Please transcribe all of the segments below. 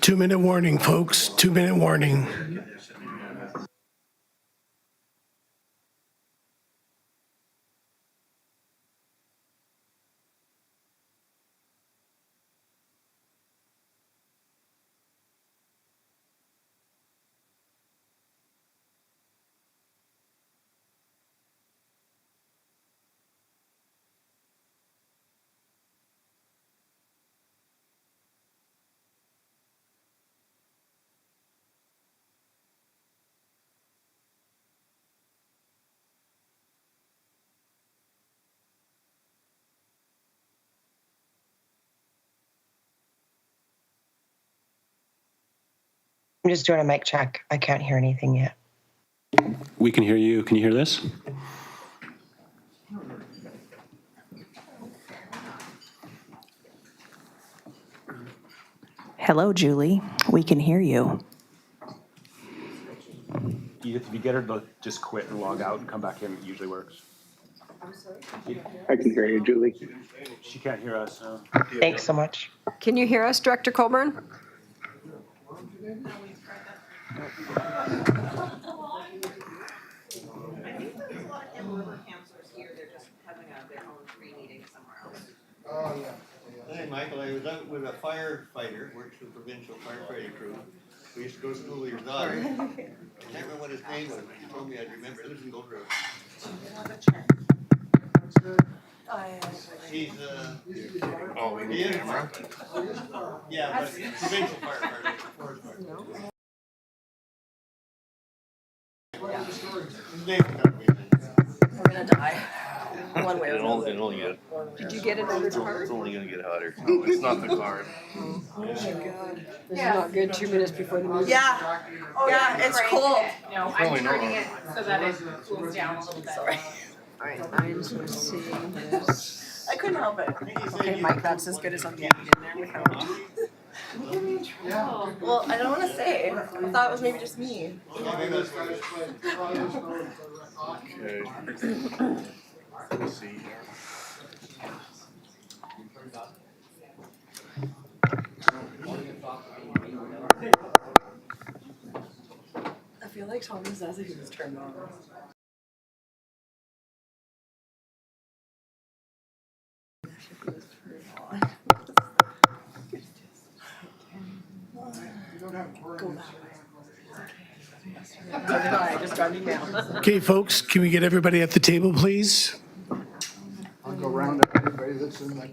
2-minute warning, folks. 2-minute warning. I'm just doing a mic check. I can't hear anything yet. We can hear you. Can you hear this? Hello, Julie. We can hear you. If you get her to just quit and log out and come back in, it usually works. I can hear you, Julie. She can't hear us. So. Thanks so much. Can you hear us, Director Colburn? Hey, Michael, I was out with a firefighter, works for the provincial firefighting crew. We used to go to school with your daughter. I can't remember what his name was, but he told me I'd remember. He lives in Gold Road. He's, Oh, we need camera. yeah, but provincial firefighter, forest fire. His name was gonna be. We're gonna die. One way or another. It'll only get, Did you get another it's card? only gonna get hotter. No, it's not the card. Oh my God. This is not good 2 minutes before the meeting. Yeah, yeah, it's cold. No, Probably I'm not. turning it so that it cools down a little bit. Sorry. All right, I'm just seeing this. I couldn't help it. Okay, Mike, that's as good as I'm getting in there without. Well, I don't want to say. I thought it was maybe just me. Okay. Let's see here. I feel like Tommy says he was turned on. I just got an email. Okay, folks, can we get everybody at the table, please? I'll go round up everybody that's in the.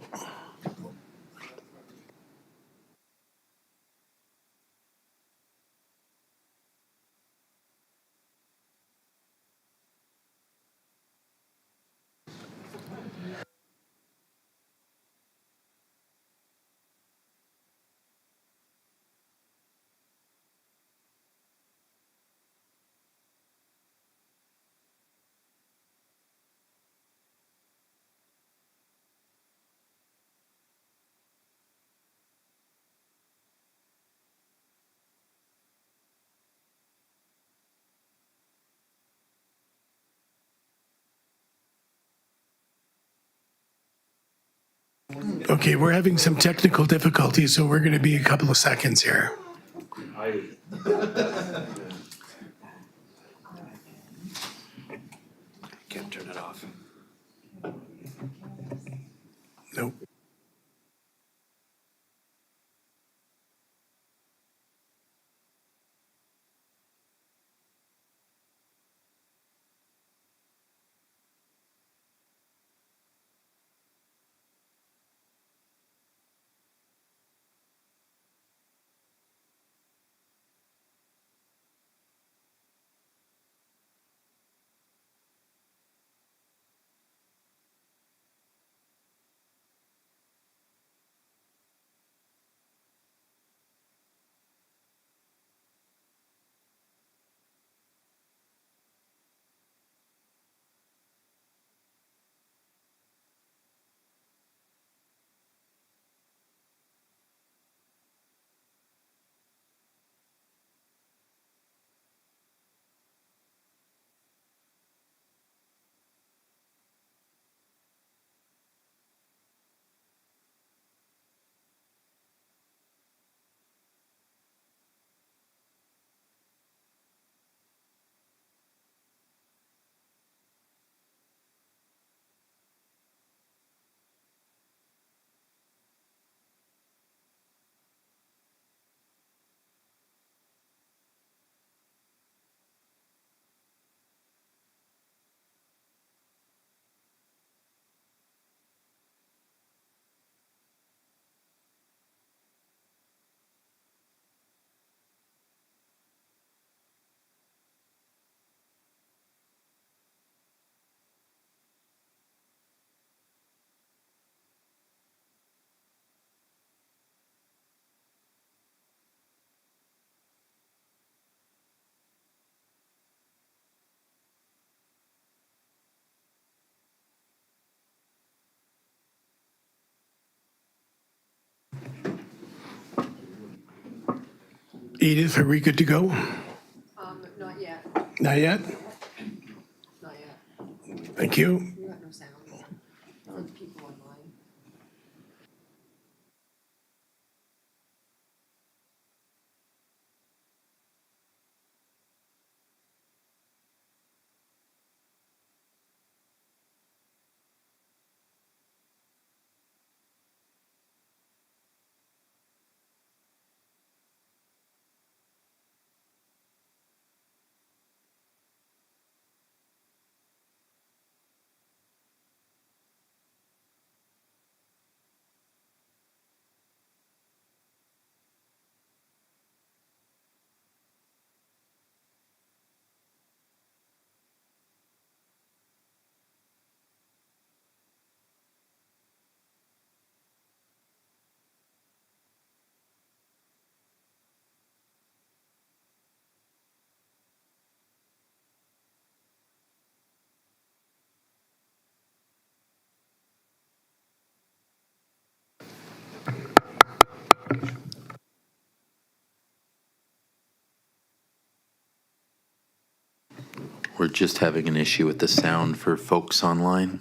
Okay, we're having some technical difficulties, so we're going to be a couple of seconds here. Can't turn it off. Nope. Edith, are we good to go? Not yet, Not yet? not yet. Thank you. You got no sound. On the people online. We're just having an issue with the sound for folks online.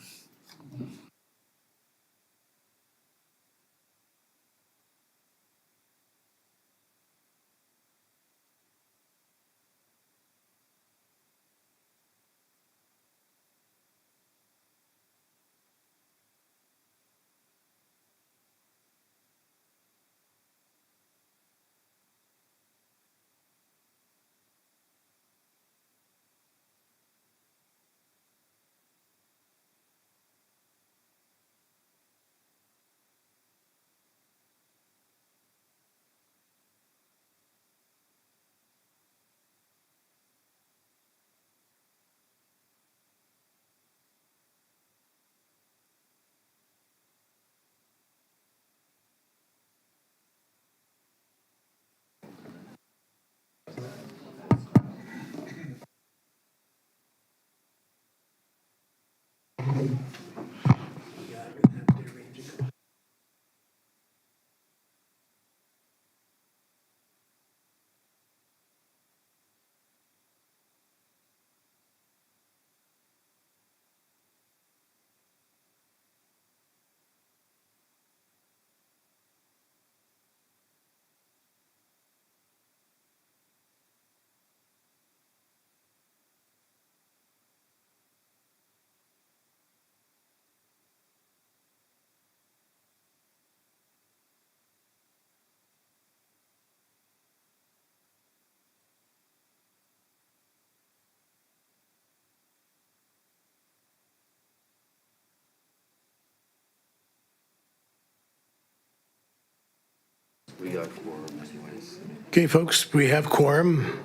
We got quorum anyways. Okay, folks, we have quorum.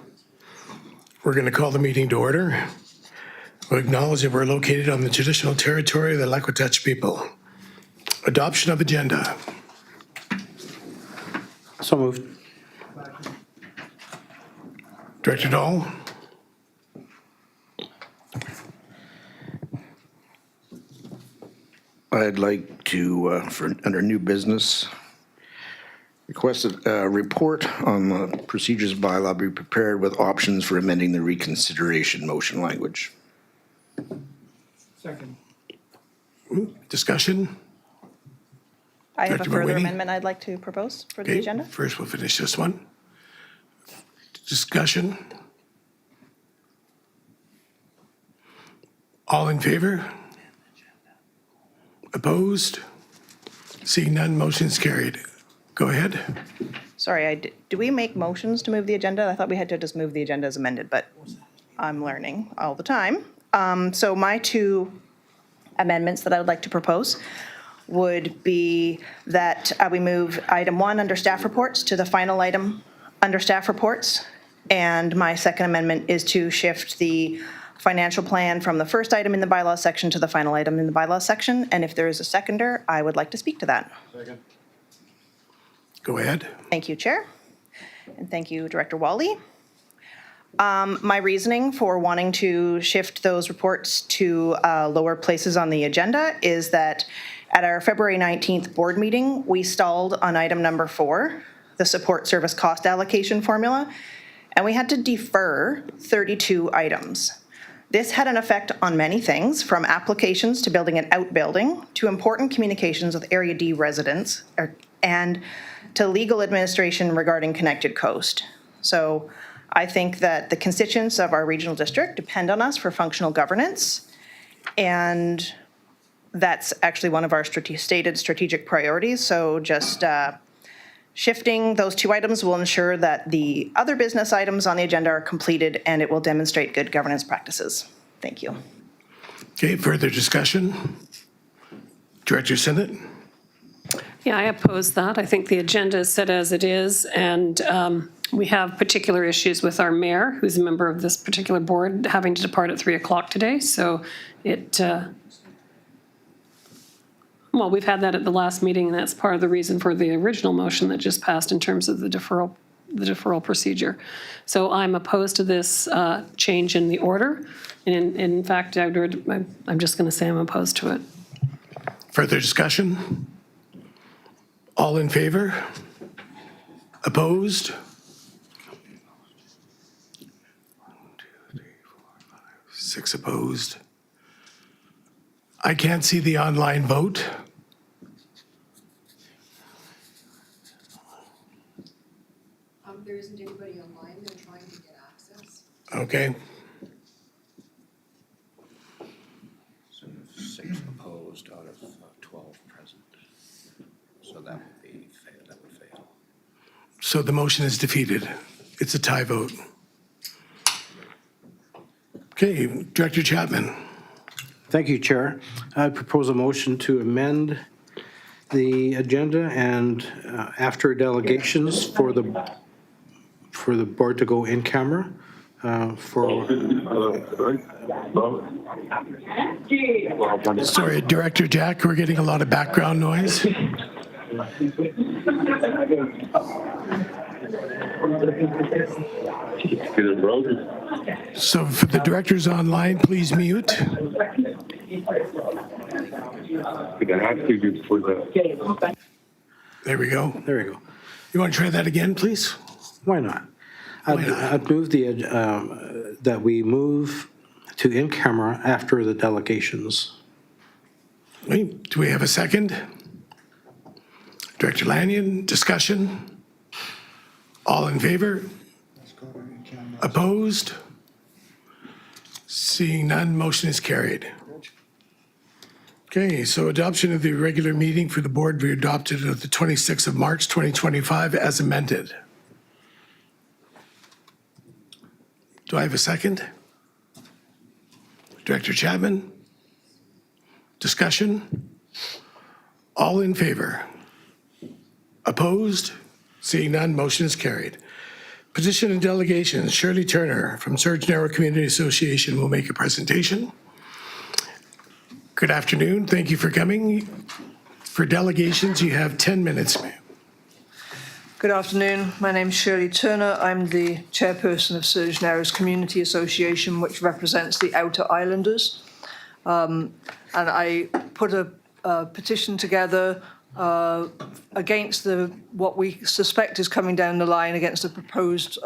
We're going to call the meeting to order. We'll acknowledge that we're located on the traditional territory of the Lakota people. Adoption of agenda. So moved. Director Dahl? I'd like to, under new business, request a report on the procedures bylaw be prepared with options for amending the reconsideration motion language. Second. Discussion? I have a Director further Mulwini? amendment I'd like to propose for the Okay, agenda. first we'll finish this one. Discussion? All in favor? Opposed? Seeing none, motion's carried. Go ahead. Sorry, do we make motions to move the agenda? I thought we had to just move the agenda as amended, but I'm learning all the time. So my two amendments that I would like to propose would be that we move item 1 under staff reports to the final item under staff reports. And my second amendment is to shift the financial plan from the first item in the bylaw section to the final item in the bylaw section. And if there is a seconder, I would like to speak to that. Second. Go ahead. Thank you, Chair. And thank you, Director Wally. My reasoning for wanting to shift those reports to lower places on the agenda is that at our February 19th board meeting, we stalled on item number 4 the support service cost allocation formula, and we had to defer 32 items. This had an effect on many things, from applications to building an outbuilding, to important communications with Area D residents, and to legal administration regarding Connected Coast. So I think that the constituents of our regional district depend on us for functional governance, and that's actually one of our stated strategic priorities. So just shifting those 2 items will ensure that the other business items on the agenda are completed, and it will demonstrate good governance practices. Thank you. Okay, further discussion? Director Sinnott? Yeah, I oppose that. I think the agenda is set as it is, and we have particular issues with our mayor, who's a member of this particular board, having to depart at 3 o'clock today. So it, well, we've had that at the last meeting, and that's part of the reason for the original motion that just passed in terms of the deferral procedure. So I'm opposed to this change in the order. And in fact, I'm just going to say I'm opposed to it. Further discussion? All in favor? Opposed? 1, 2, 3, 4, 5, 6 opposed. I can't see the online vote. There isn't anybody online. They're trying to get access. Okay. 6 opposed out of 12 present. So that would fail. So the motion is defeated. It's a tie vote. Okay, Director Chapman. Thank you, Chair. I propose a motion to amend the agenda and after delegations for the board to go in camera Sorry, Director Jack, we're getting a lot of background noise. So for the directors online, please mute. There we go. There we go. You want to try that again, please? Why not? Why not? I'd move that we move to in camera after the delegations. Wait, do we have a second? Director Lanyon, discussion? All in favor? Opposed? Seeing none, motion is carried. Okay, so adoption of the regular meeting for the board we adopted on the 26th of March, 2025 as amended. Do I have a second? Director Chapman? Discussion? All in favor? Opposed? Seeing none, motion is carried. Petition and delegations, Shirley Turner from Surge Narrow Community Association will make a presentation. Good afternoon, thank you for coming. For delegations, you have 10 minutes, ma'am. Good afternoon. My name is Shirley Turner. I'm the chairperson of Surge Narrows Community Association, which represents the Outer Islanders. And I put a petition together against what we suspect is coming down the line against the proposed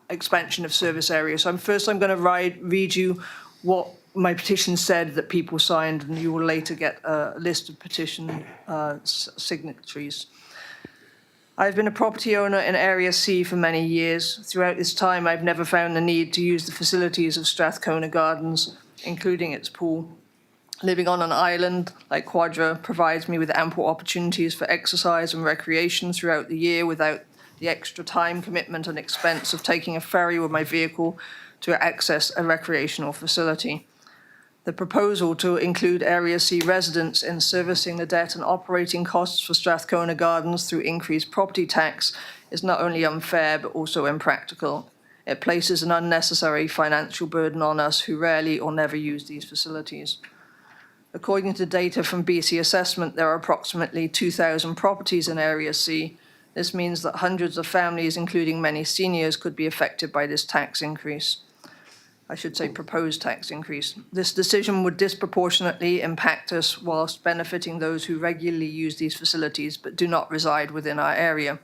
expansion of service areas. So I'm going to read you what my petition said that people signed, and you will later get a list of petition signatories. I've been a property owner in Area C for many years. Throughout this time, I've never found the need to use the facilities of Strathcona Gardens, including its pool. Living on an island like Quadra provides me with ample opportunities for exercise and recreation throughout the year without the extra time, commitment, and expense of taking a ferry with my vehicle to access a recreational facility. The proposal to include Area C residents in servicing the debt and operating costs for Strathcona Gardens through increased property tax is not only unfair but also impractical. It places an unnecessary financial burden on us who rarely or never use these facilities. According to data from BC Assessment, there are approximately 2,000 properties in Area C. This means that hundreds of families, including many seniors, could be affected by this tax increase. I should say proposed tax increase. This decision would disproportionately impact us whilst benefiting those who regularly use these facilities but do not reside within our area.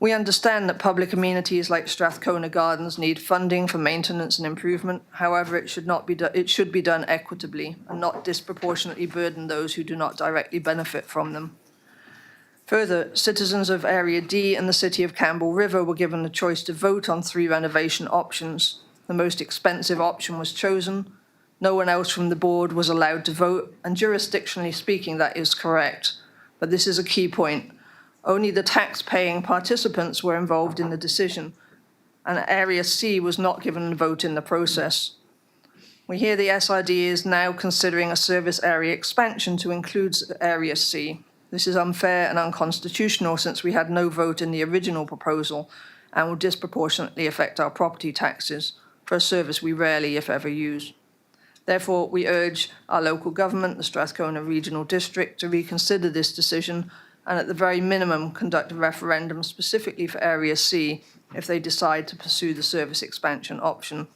We understand that public amenities like Strathcona Gardens need funding for maintenance and improvement. However, it should be done equitably and not disproportionately burden those who do not directly benefit from them. Further, citizens of Area D and the City of Campbell River were given the choice to vote on 3 renovation options. The most expensive option was chosen. No one else from the board was allowed to vote, and jurisdictionally speaking, that is correct. But this is a key point. Only the tax-paying participants were involved in the decision, and Area C was not given a vote in the process. We hear the SRD is now considering a service area expansion to include Area C. This is unfair and unconstitutional since we had no vote in the original proposal and will disproportionately affect our property taxes for a service we rarely, if ever, use. Therefore, we urge our local government, the Strathcona Regional District, to reconsider this decision and at the very minimum conduct a referendum specifically for Area C if they decide to pursue the service expansion option.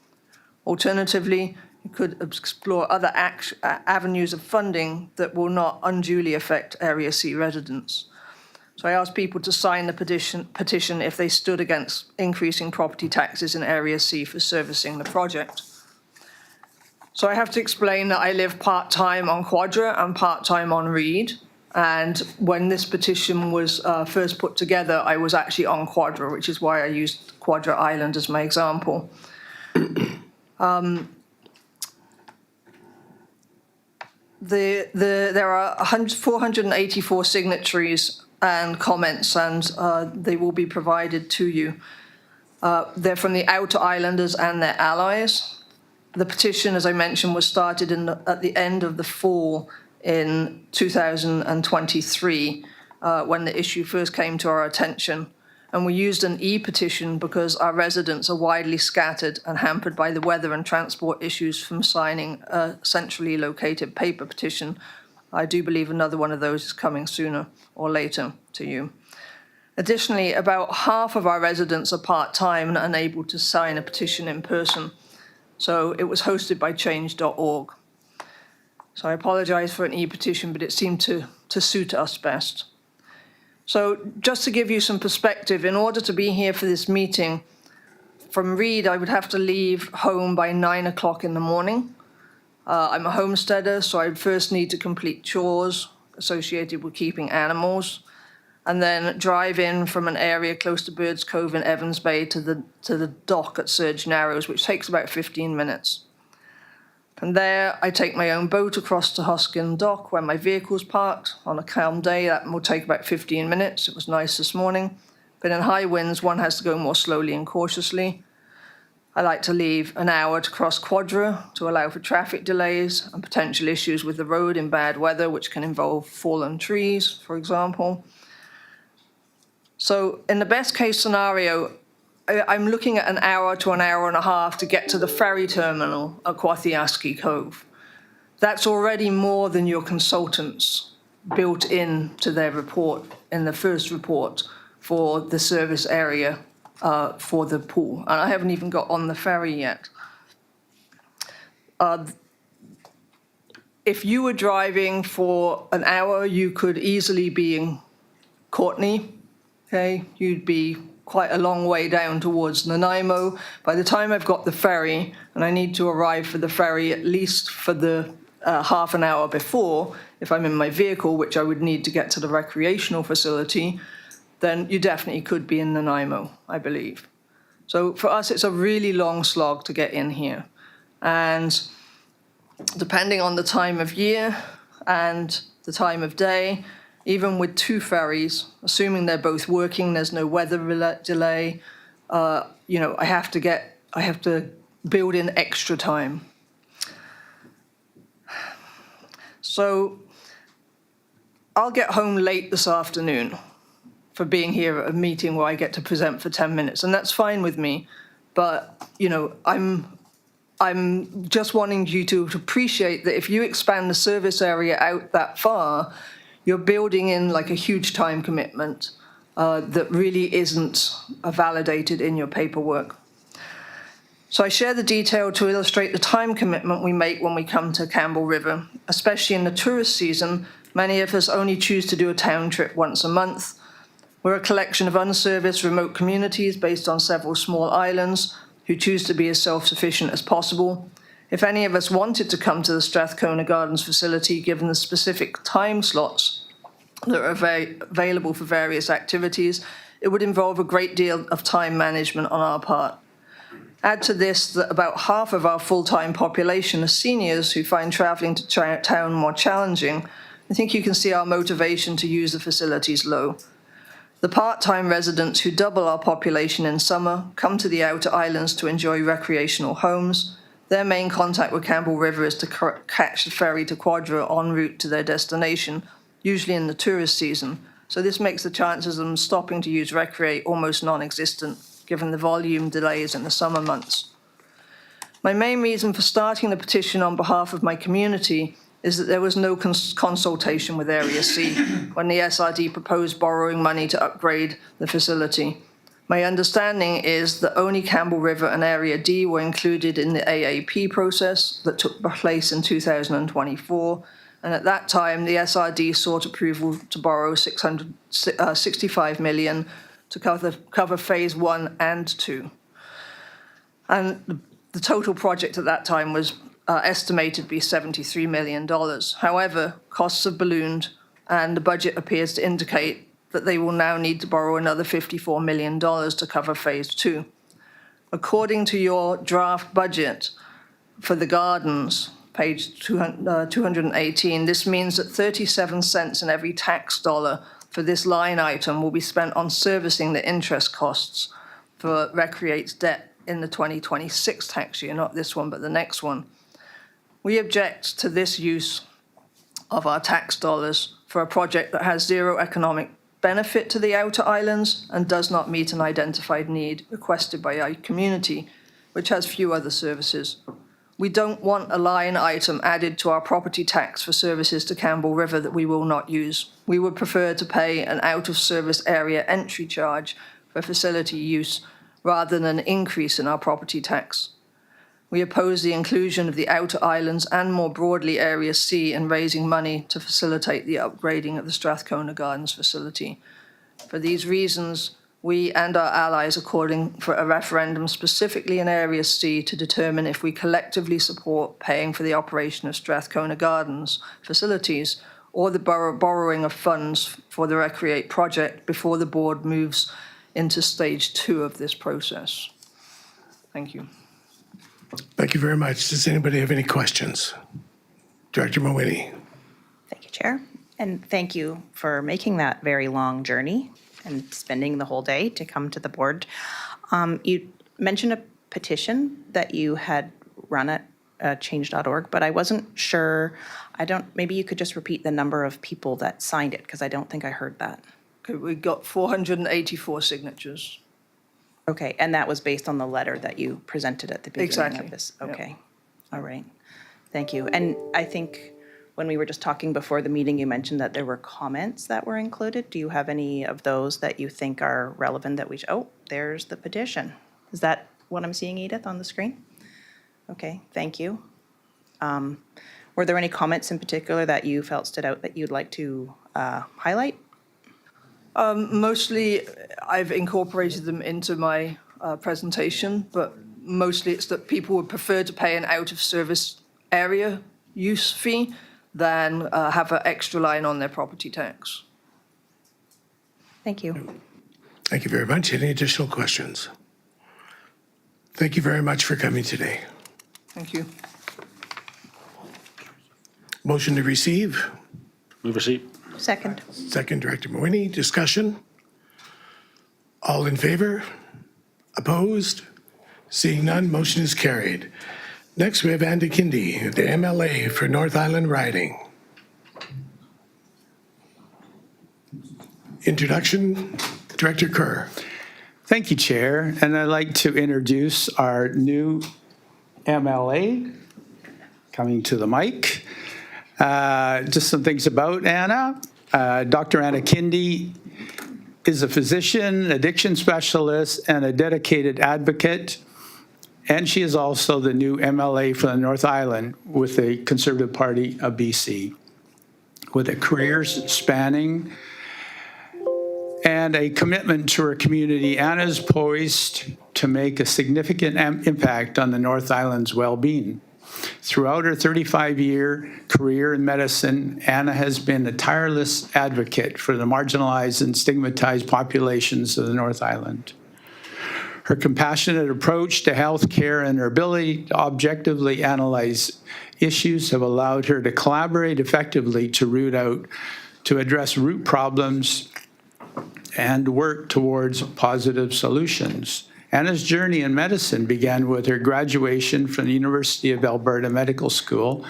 Alternatively, you could explore other avenues of funding that will not unduly affect Area C residents. So I ask people to sign the petition if they stood against increasing property taxes in Area C for servicing the project. So I have to explain that I live part-time on Quadra and part-time on Reed. And when this petition was first put together, I was actually on Quadra, which is why I used Quadra Island as my example. There are 484 signatories and comments, and they will be provided to you. They're from the Outer Islanders and their allies. The petition, as I mentioned, was started at the end of the fall in 2023, when the issue first came to our attention. And we used an e-petition because our residents are widely scattered and hampered by the weather and transport issues from signing a centrally located paper petition. I do believe another one of those is coming sooner or later to you. Additionally, about half of our residents are part-time and unable to sign a petition in person. So it was hosted by change.org. So I apologize for an e-petition, but it seemed to suit us best. So just to give you some perspective, in order to be here for this meeting, from Reed, I would have to leave home by 9 o'clock in the morning. I'm a homesteader, so I first need to complete chores associated with keeping animals, and then drive in from an area close to Birds Cove in Evans Bay to the dock at Surge Narrows, which takes about 15 minutes. From there, I take my own boat across to Hoskin Dock, where my vehicle's parked. On a calm day, that will take about 15 minutes. It was nice this morning. But in high winds, one has to go more slowly and cautiously. I like to leave an hour to cross Quadra to allow for traffic delays and potential issues with the road in bad weather, which can involve fallen trees, for example. So in the best case scenario, I'm looking at an hour to an hour and a half to get to the ferry terminal at Kwathiaski Cove. That's already more than your consultants built into their report, in the first report, for the service area for the pool. And I haven't even got on the ferry yet. If you were driving for an hour, you could easily be in Courtenay. Okay, you'd be quite a long way down towards Nanaimo. By the time I've got the ferry, and I need to arrive for the ferry at least for the half an hour before, if I'm in my vehicle, which I would need to get to the recreational facility, then you definitely could be in Nanaimo, I believe. So for us, it's a really long slog to get in here. And depending on the time of year and the time of day, even with 2 ferries, assuming they're both working, there's no weather delay, I have to build in extra time. So I'll get home late this afternoon for being here at a meeting where I get to present for 10 minutes, and that's fine with me. But, I'm just wanting you to appreciate that if you expand the service area out that far, you're building in like a huge time commitment that really isn't validated in your paperwork. So I share the detail to illustrate the time commitment we make when we come to Campbell River. Especially in the tourist season, many of us only choose to do a town trip once a month. We're a collection of unserviced remote communities based on several small islands who choose to be as self-sufficient as possible. If any of us wanted to come to the Strathcona Gardens facility, given the specific time slots that are available for various activities, it would involve a great deal of time management on our part. Add to this that about half of our full-time population are seniors who find travelling to town more challenging. I think you can see our motivation to use the facilities low. The part-time residents who double our population in summer come to the outer islands to enjoy recreational homes. Their main contact with Campbell River is to catch the ferry to Quadra en route to their destination, usually in the tourist season. So this makes the chances of them stopping to use Recreate almost non-existent, given the volume delays in the summer months. My main reason for starting the petition on behalf of my community is that there was no consultation with Area C when the SRD proposed borrowing money to upgrade the facility. My understanding is that only Campbell River and Area D were included in the AAP process that took place in 2024, and at that time the SRD sought approval to borrow $65 million to cover phase 1 and 2. And the total project at that time was estimated to be $73 million. However, costs have ballooned and the budget appears to indicate that they will now need to borrow another $54 million to cover phase 2. According to your draft budget for the gardens, page 218, this means that 37 cents in every tax dollar for this line item will be spent on servicing the interest costs for Recreate's debt in the 2026 tax year, not this one, but the next one. We object to this use of our tax dollars for a project that has zero economic benefit to the outer islands and does not meet an identified need requested by our community, which has few other services. We don't want a line item added to our property tax for services to Campbell River that we will not use. We would prefer to pay an out-of-service area entry charge for facility use rather than an increase in our property tax. We oppose the inclusion of the outer islands and more broadly Area C in raising money to facilitate the upgrading of the Strathcona Gardens facility. For these reasons, we and our allies are calling for a referendum specifically in Area C to determine if we collectively support paying for the operation of Strathcona Gardens facilities or the borrowing of funds for the Recreate project before the board moves into stage 2 of this process. Thank you. Thank you very much. Does anybody have any questions? Director Mawhinney. Thank you, Chair. And thank you for making that very long journey and spending the whole day to come to the board. You mentioned a petition that you had run at change.org, but I wasn't sure. Maybe you could just repeat the number of people that signed it, because I don't think I heard that. Okay, we got 484 signatures. Okay, and that was based on the letter that you presented at the beginning Exactly. of this? Yep. Okay, all right. Thank you. And I think when we were just talking before the meeting, you mentioned that there were comments that were included. Do you have any of those that you think are relevant that we should? Oh, there's the petition. Is that what I'm seeing, Edith, on the screen? Okay, thank you. Were there any comments in particular that you felt stood out that you'd like to highlight? Mostly, I've incorporated them into my presentation, but mostly it's that people would prefer to pay an out-of-service area use fee than have an extra line on their property tax. Thank you. Thank you very much. Any additional questions? Thank you very much for coming today. Thank you. Motion to receive. Move receipt. Second. Second, Director Mawhinney. Discussion? All in favor? Opposed? Seeing none, motion is carried. Next, we have Andy Kindy, the MLA for North Island Riding. Introduction, Director Kerr. Thank you, Chair. And I'd like to introduce our new MLA coming to the mic. Just some things about Anna. Dr. Anna Kindy is a physician, addiction specialist, and a dedicated advocate. And she is also the new MLA for the North Island with the Conservative Party of BC, with a career spanning and and a commitment to her community, Anna is poised to make a significant impact on the North Island's well-being. Throughout her 35-year career in medicine, Anna has been a tireless advocate for the marginalized and stigmatized populations of the North Island. Her compassionate approach to health care and her ability to objectively analyze issues have allowed her to collaborate effectively to address root problems and work towards positive solutions. Anna's journey in medicine began with her graduation from the University of Alberta Medical School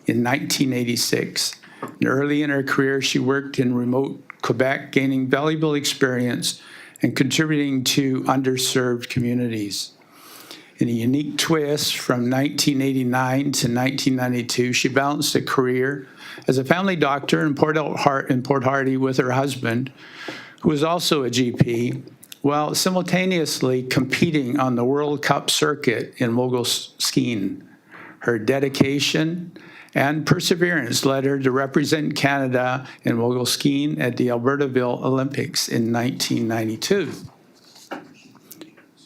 in 1986. And early in her career, she worked in remote Quebec, gaining valuable experience and contributing to underserved communities. In a unique twist, from 1989 to 1992, she balanced a career as a family doctor in Port Hardy with her husband, who was also a GP, while simultaneously competing on the World Cup circuit in mogul skiing. Her dedication and perseverance led her to represent Canada in mogul skiing at the Albertaville Olympics in 1992.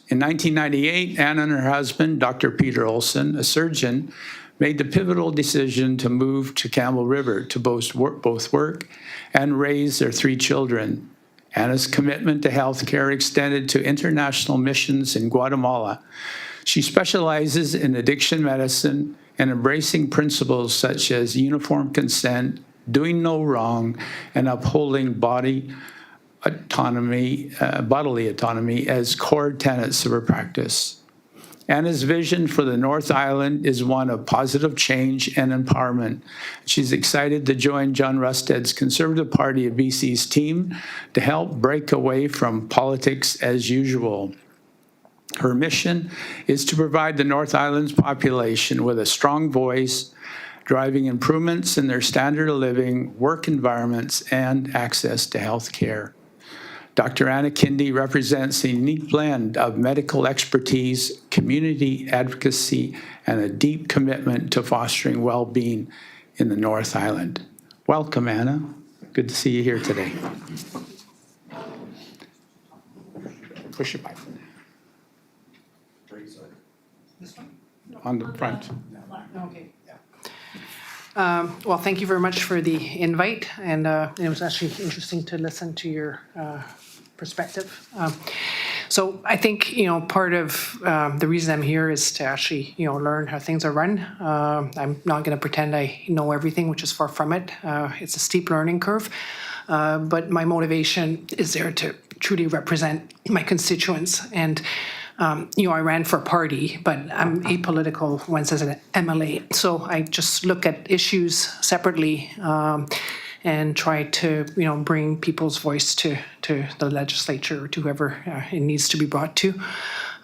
In 1998, Anna and her husband, Dr. Peter Olson, a surgeon, made the pivotal decision to move to Campbell River to both work and raise their 3 children. Anna's commitment to healthcare extended to international missions in Guatemala. She specializes in addiction medicine and embracing principles such as uniform consent, doing no wrong, and upholding bodily autonomy as core tenets of her practice. Anna's vision for the North Island is one of positive change and empowerment. She's excited to join John Rusted's Conservative Party of BC's team to help break away from politics as usual. Her mission is to provide the North Island's population with a strong voice, driving improvements in their standard of living, work environments, and access to health care. Dr. Anna Kindy represents a unique blend of medical expertise, community advocacy, and a deep commitment to fostering well-being in the North Island. Welcome, Anna. Good to see you here today. Push it back. On the front. Okay. Well, thank you very much for the invite, and it was actually interesting to listen to your perspective. So I think, part of the reason I'm here is to actually, learn how things are run. I'm not going to pretend I know everything, which is far from it. It's a steep learning curve, but my motivation is there to truly represent my constituents. And I ran for a party, but I'm apolitical once as an MLA. So I just look at issues separately and try to, bring people's voice to the legislature or to whoever it needs to be brought to.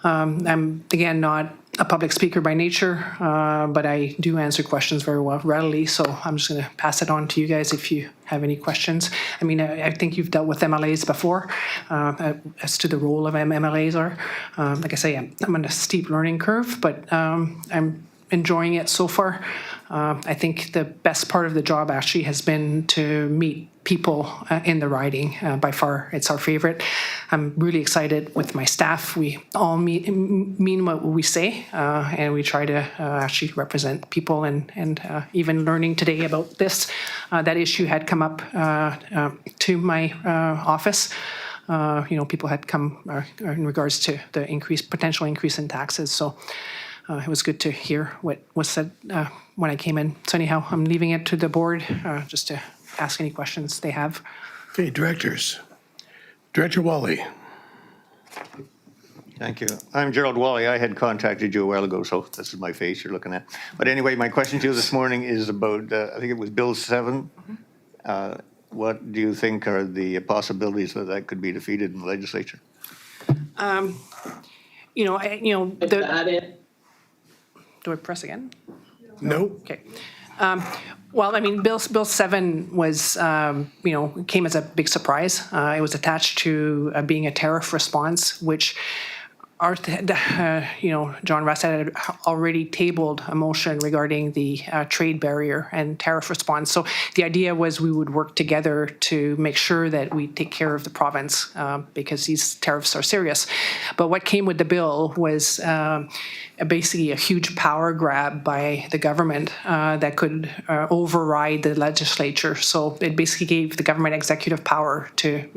I'm, again, not a public speaker by nature, but I do answer questions very well, readily. So I'm just going to pass it on to you guys if you have any questions. I mean, I think you've dealt with MLAs before as to the role of MLAs are. Like I say, I'm on a steep learning curve, but I'm enjoying it so far. I think the best part of the job actually has been to meet people in the riding. By far, it's our favorite. I'm really excited with my staff. We all mean what we say, and we try to actually represent people. And even learning today about this, that issue had come up to my office. People had come in regards to the potential increase in taxes. So it was good to hear what was said when I came in. So anyhow, I'm leaving it to the board just to ask any questions they have. Okay, directors. Director Wally. Thank you. I'm Gerald Wally. I had contacted you a while ago, so this is my face you're looking at. But anyway, my question to you this morning is about, I think it was Bill 7. What do you think are the possibilities that could be defeated in the legislature? Do I press again? No. Okay. Well, I mean, Bill 7 was, came as a big surprise. It was attached to being a tariff response, which John Russ had already tabled a motion regarding the trade barrier and tariff response. So the idea was we would work together to make sure that we take care of the province because these tariffs are serious. But what came with the bill was basically a huge power grab by the government that could override the legislature. So it basically gave the government executive power to,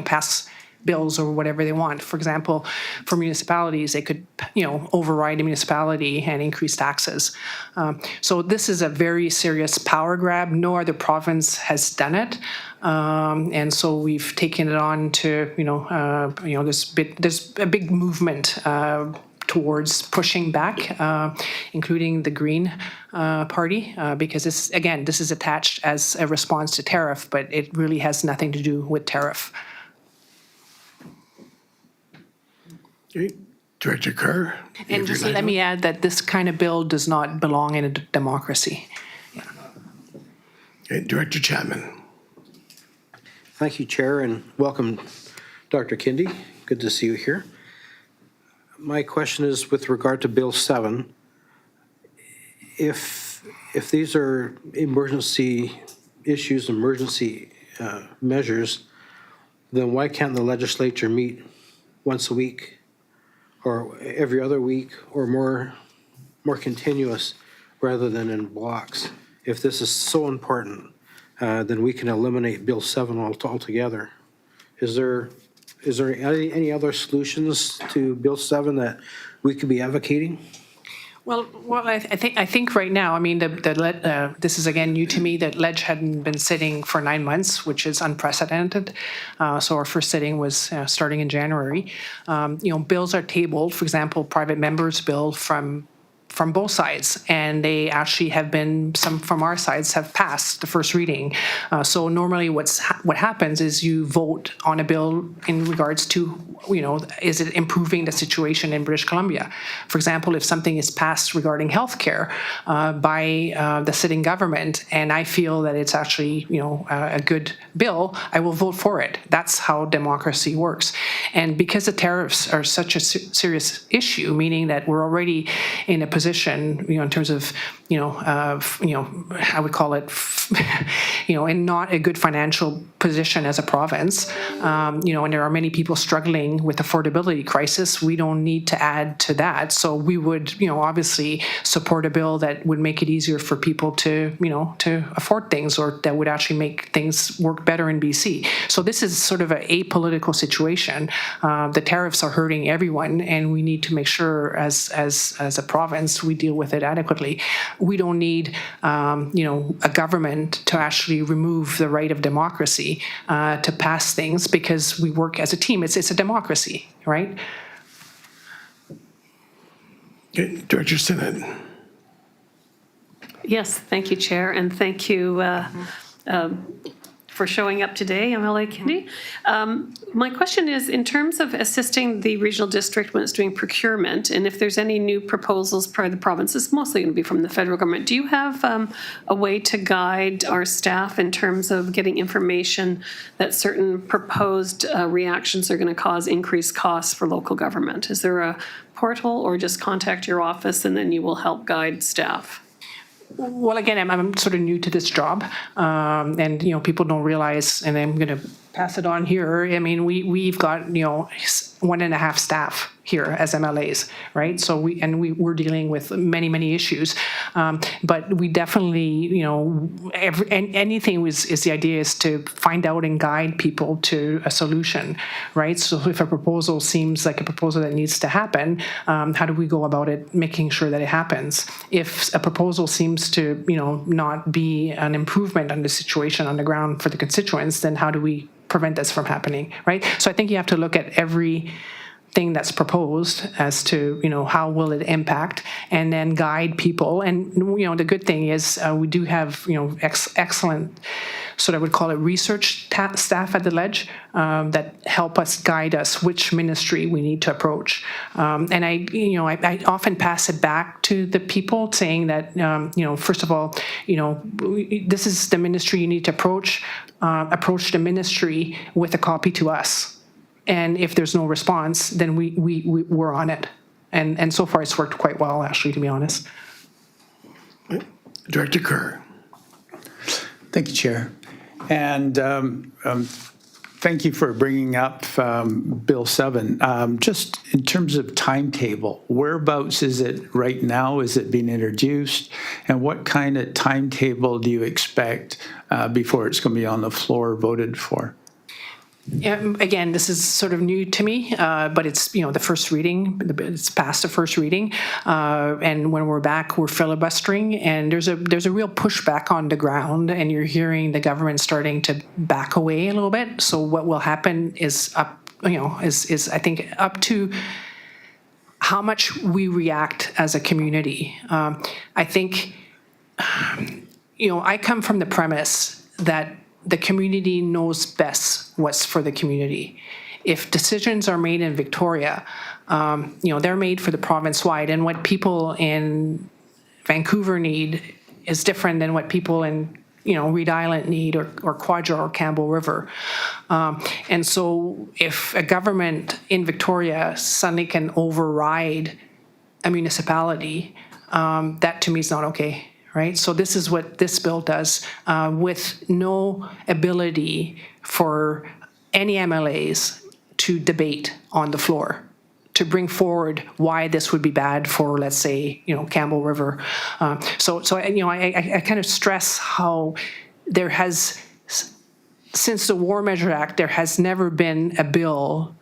pass bills or whatever they want. For example, for municipalities, they could, override a municipality and increase taxes. So this is a very serious power grab. No other province has done it. And so we've taken it on to, there's a big movement towards pushing back, including the Green Party, because this is attached as a response to tariff, but it really has nothing to do with tariff. Okay. Director Kerr? And just let me add that this kind of bill does not belong in a democracy. Okay. Director Chapman? Thank you, Chair, and welcome, Dr. Kindy. Good to see you here. My question is with regard to Bill 7. If these are emergency issues, emergency measures, then why can't the legislature meet once a week or every other week or more continuous rather than in blocks? If this is so important, then we can eliminate Bill 7 altogether. Is there any other solutions to Bill 7 that we could be advocating? Well, I think right now, I mean, this is again new to me, that Ledge hadn't been sitting for 9 months, which is unprecedented. So our first sitting was starting in January. Bills are tabled, for example, private members' bill from both sides, and they actually have been, some from our sides have passed the first reading. So normally what happens is you vote on a bill in regards to, is it improving the situation in British Columbia? For example, if something is passed regarding healthcare by the sitting government, and I feel that it's actually, a good bill, I will vote for it. That's how democracy works. And because the tariffs are such a serious issue, meaning that we're already in a position, in terms of, I would call it, in not a good financial position as a province, and there are many people struggling with affordability crisis. We don't need to add to that. So we would, obviously support a bill that would make it easier for people to, to afford things, or that would actually make things work better in BC. So this is sort of an apolitical situation. The tariffs are hurting everyone, and we need to make sure as a province we deal with it adequately. We don't need, a government to actually remove the right of democracy to pass things, because we work as a team. It's a democracy, right? Okay. Director Sinnott? Yes, thank you, Chair, and thank you for showing up today, MLA Kindy. My question is, in terms of assisting the regional district when it's doing procurement, and if there's any new proposals per the province, it's mostly going to be from the federal government. Do you have a way to guide our staff in terms of getting information that certain proposed reactions are going to cause increased costs for local government? Is there a portal, or just contact your office and then you will help guide staff? Well, again, I'm sort of new to this job, and people don't realize, and I'm going to pass it on here. I mean, we've got 1.5 staff here as MLAs, right? So we're dealing with many issues, but we definitely anything is the idea is to find out and guide people to a solution, right? So if a proposal seems like a proposal that needs to happen, how do we go about it, making sure that it happens? If a proposal seems to not be an improvement on the situation on the ground for the constituents, then how do we prevent this from happening, right? So I think you have to look at every thing that's proposed as to how will it impact, and then guide people. And the good thing is we do have excellent, sort of, I would call it, research staff at the Ledge that help us, guide us which ministry we need to approach. And I often pass it back to the people, saying that first of all, this is the ministry you need to approach. Approach the ministry with a copy to us. And if there's no response, then we're on it. And so far, it's worked quite well, actually, to be honest. Director Kerr. Thank you, Chair. And thank you for bringing up Bill 7. Just in terms of timetable, whereabouts is it right now? Is it being introduced? And what kind of timetable do you expect before it's going to be on the floor voted for? Yeah, again, this is sort of new to me, but it's, the first reading, it's past the first reading. And when we're back, we're filibustering, and there's a real pushback on the ground, and you're hearing the government starting to back away a little bit. So what will happen is is I think up to how much we react as a community. I think, I come from the premise that the community knows best what's for the community. If decisions are made in Victoria, they're made for the province-wide, and what people in Vancouver need is different than what people in, Reed Island need, or Quadra or Campbell River. And so if a government in Victoria suddenly can override a municipality, that to me is not okay. Right? So this is what this bill does, with no ability for any MLAs to debate on the floor, to bring forward why this would be bad for, let's say, Campbell River. So I kind of stress how there has, since the War Measure Act, there has never been a bill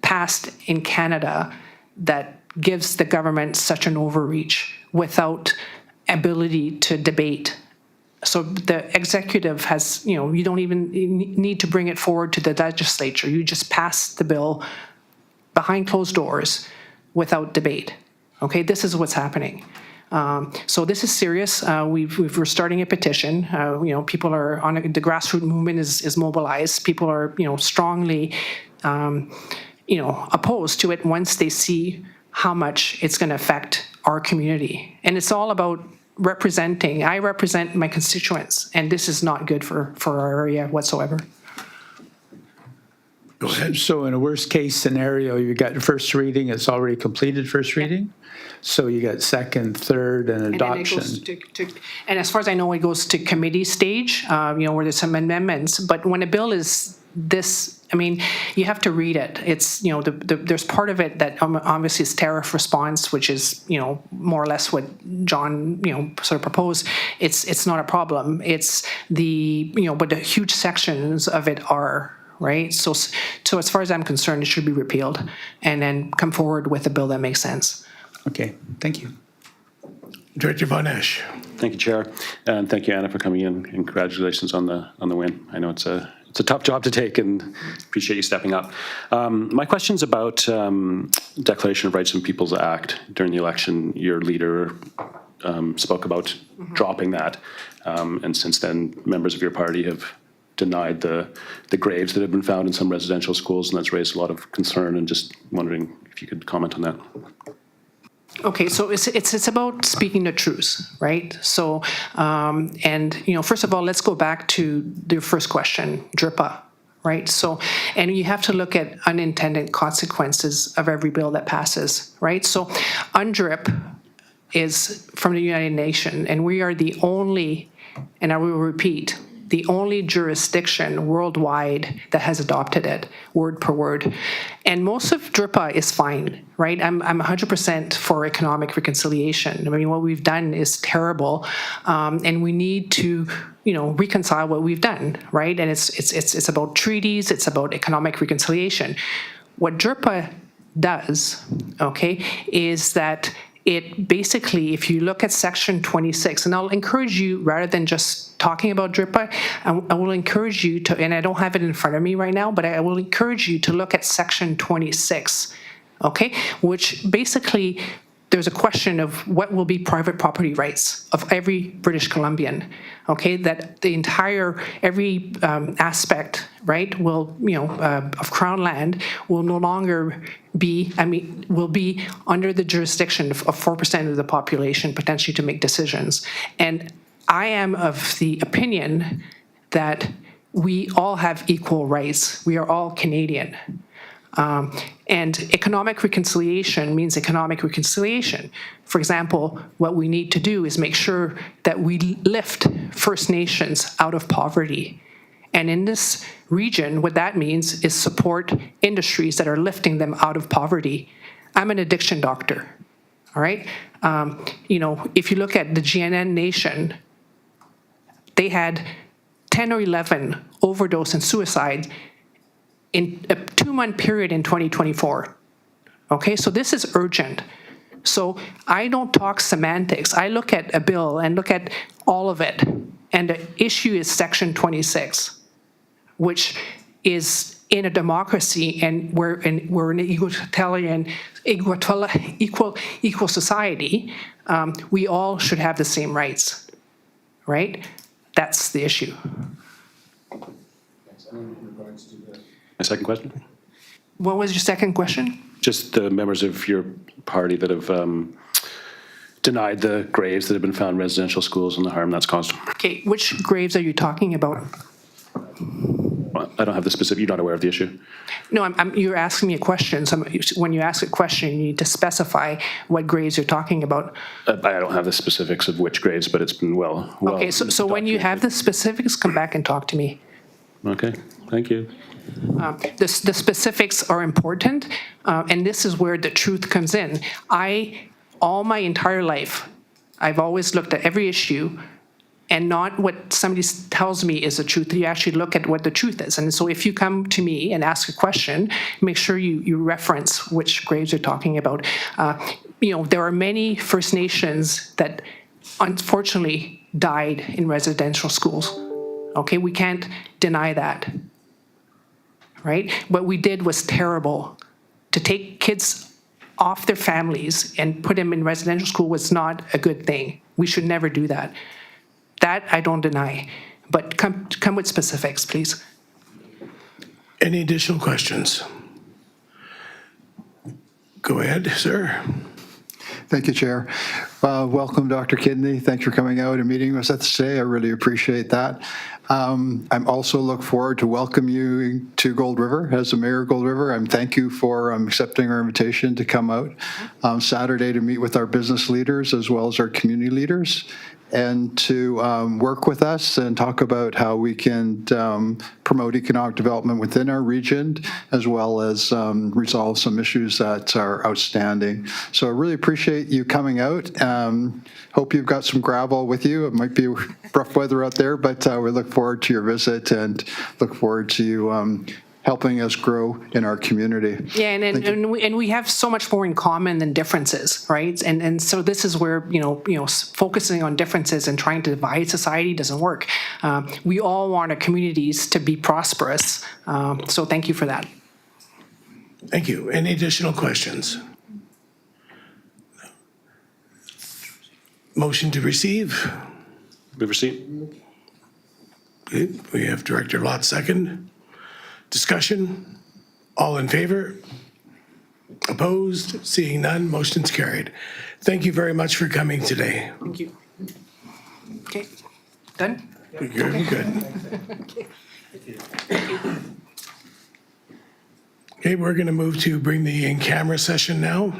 passed in Canada that gives the government such an overreach without ability to debate. So the executive has, you don't even need to bring it forward to the legislature. You just pass the bill behind closed doors without debate. Okay, this is what's happening. So this is serious. We're starting a petition. People are on the grassroots movement is mobilized. People are, strongly, opposed to it once they see how much it's going to affect our community. And it's all about representing. I represent my constituents, and this is not good for our area whatsoever. Go ahead. So in a worst case scenario, you got the first reading, it's already completed first reading? So you got second, third, and adoption. And then it goes and as far as I know, it goes to committee stage, where there's some amendments. But when a bill is this, you have to read it. It's, there's part of it that obviously is tariff response, which is, more or less what John, sort of proposed. It's not a problem. It's the, but the huge sections of it are, right? So as far as I'm concerned, it should be repealed and then come forward with a bill that makes sense. Okay, thank you. Director Von Esch. Thank you, Chair, and thank you, Anna, for coming in, and congratulations on the win. I know it's a tough job to take, and appreciate you stepping up. My question's about Declaration of Rights and Peoples Act. During the election, your leader spoke about dropping that, and since then, members of your party have denied the graves that have been found in some residential schools, and that's raised a lot of concern, and just wondering if you could comment on that. Okay, so it's about speaking the truth, right? So, first of all, let's go back to the first question, DRIPA, right? So, and you have to look at unintended consequences of every bill that passes, right? So, UNDRIP is from the United Nations, and we are the only, and I will repeat, the only jurisdiction worldwide that has adopted it, word per word. And most of DRIPA is fine, right? I'm 100% for economic reconciliation. What we've done is terrible, and we need to, reconcile what we've done, right? And it's about treaties, it's about economic reconciliation. What DRIPA does, okay, is that it basically, if you look at Section 26, and I'll encourage you, rather than just talking about DRIPA, I will encourage you to, and I don't have it in front of me right now, but I will encourage you to look at Section 26, okay, which basically, there's a question of what will be private property rights of every British Columbian, okay, that the entire, every aspect, right, will, of Crown land will no longer be, will be under the jurisdiction of 4% of the population potentially to make decisions. And I am of the opinion that we all have equal rights. We are all Canadian. And economic reconciliation means economic reconciliation. For example, what we need to do is make sure that we lift First Nations out of poverty. And in this region, what that means is support industries that are lifting them out of poverty. I'm an addiction doctor, all right? If you look at the GNN Nation, they had 10 or 11 overdose and suicide in a 2-month period in 2024. Okay, so this is urgent. So I don't talk semantics. I look at a bill and look at all of it. And the issue is Section 26, which is in a democracy and we're an egalitarian, equal society. We all should have the same rights, right? That's the issue. My second question? What was your second question? Just the members of your party that have denied the graves that have been found in residential schools and the harm that's caused. Okay, which graves are you talking about? Well, I don't have the specific, you're not aware of the issue? No, you're asking me a question. So when you ask a question, you need to specify what graves you're talking about. I don't have the specifics of which graves, but it's been well Okay, so when you have the specifics, come back and talk to me. Okay, thank you. The specifics are important, and this is where the truth comes in. All my entire life, I've always looked at every issue and not what somebody tells me is the truth. You actually look at what the truth is. And so if you come to me and ask a question, make sure you reference which graves you're talking about. There are many First Nations that unfortunately died in residential schools. Okay, we can't deny that. Right? What we did was terrible. To take kids off their families and put them in residential school was not a good thing. We should never do that. That I don't deny. But come with specifics, please. Any additional questions? Go ahead, sir. Thank you, Chair. Welcome, Dr. Kidney. Thanks for coming out and meeting with us today. I really appreciate that. I'm also look forward to welcome you to Gold River as the mayor of Gold River. Thank you for accepting our invitation to come out Saturday to meet with our business leaders as well as our community leaders and to work with us and talk about how we can promote economic development within our region, as well as resolve some issues that are outstanding. So I really appreciate you coming out. Hope you've got some gravel with you. It might be rough weather out there, but we look forward to your visit and look forward to you helping us grow in our community. Yeah, and we have so much more in common than differences, right? And so this is where focusing on differences and trying to divide society doesn't work. We all want our communities to be prosperous. So thank you for that. Thank you. Any additional questions? Motion to receive. Move receipt. Okay, we have Director Lott second. Discussion? All in favor? Opposed? Seeing none, motion's carried. Thank you very much for coming today. Thank you. Okay, done? Good. Okay, we're going to move to bring the in-camera session now.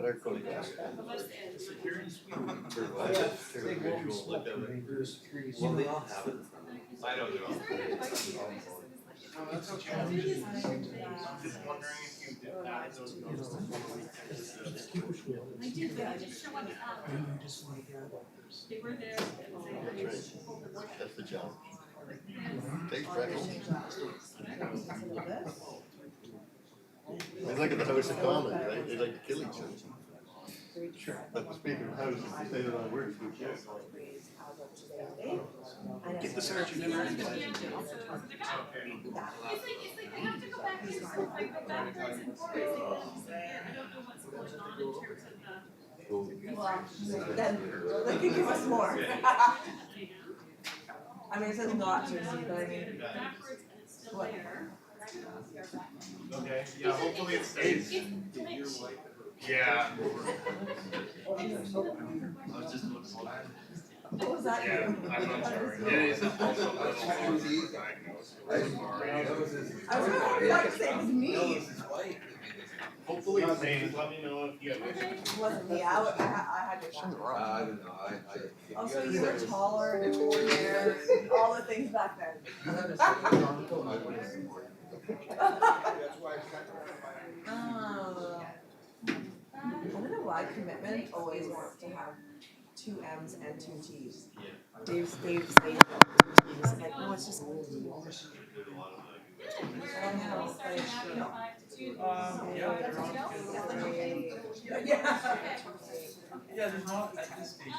That's the job. Takes practice. It's like at the House of Commons, right? They like to kill each other. But the Speaker of the House, if they say the wrong words, we kill. Get the sergeant in there. Then they could give us more. I mean, it says not to, but I mean, what? Okay, yeah, hopefully it stays. Yeah. What was that? Yeah, I'm not sure. It is also a little diagnosed. I was about to say it was me. Hopefully it stays. Let me know if you have issues. It wasn't me. I had your back. I don't know, Also, you were taller and more hair, all the things back then. I don't know why commitment always wants to have 2 M's and 2 T's. Dave's saying T's. Like, no, it's just. Yeah. Yeah, there's not at this stage.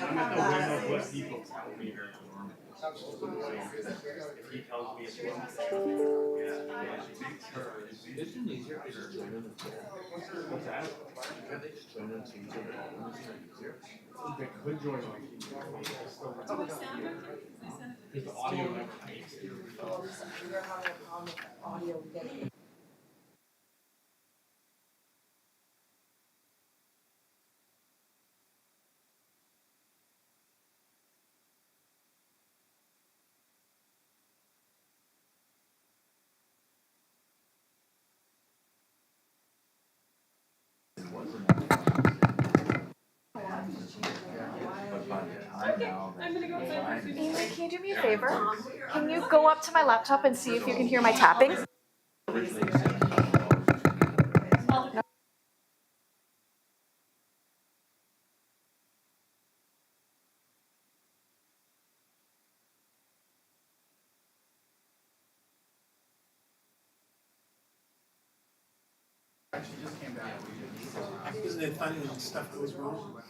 I'm at the whim of what people tell me here. If he tells me it's wrong. What's that? They could join on because the audio never makes it. You're having a problem with the audio getting. Amy, can you do me a favor? Can you go up to my laptop and see if you can hear my tapping? Isn't it funny when stuff goes wrong?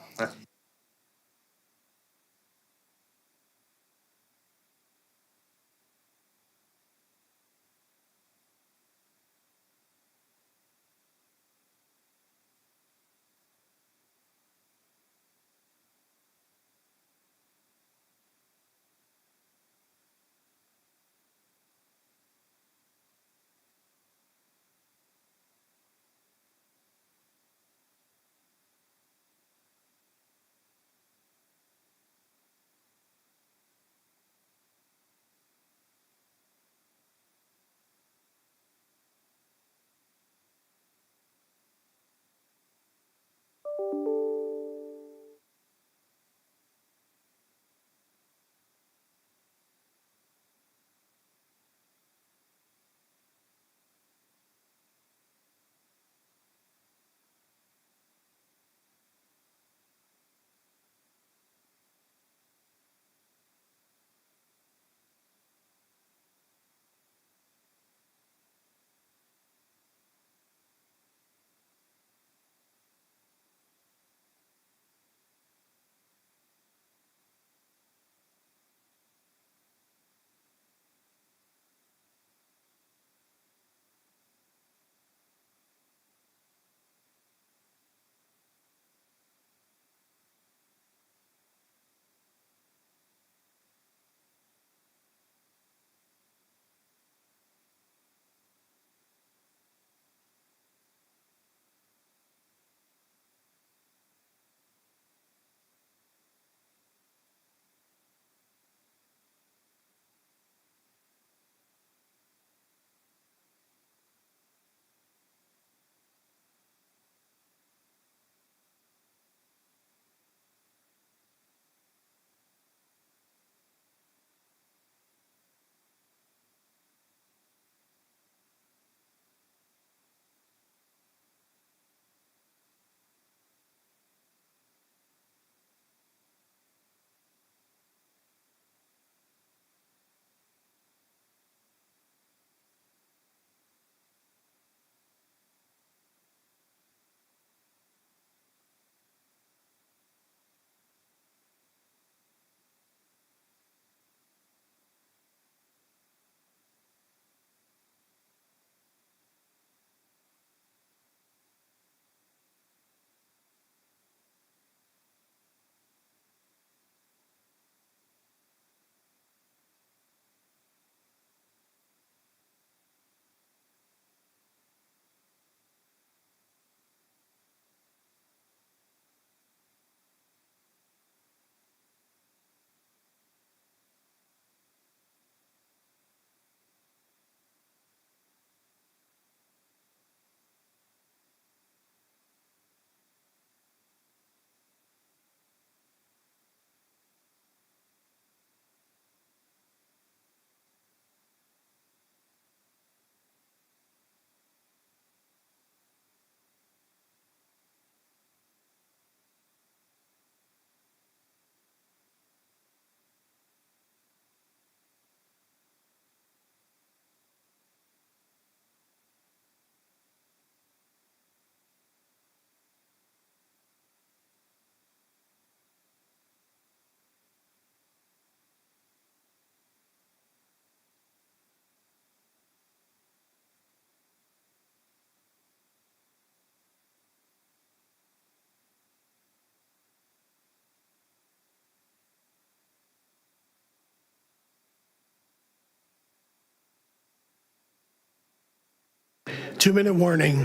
2-minute warning.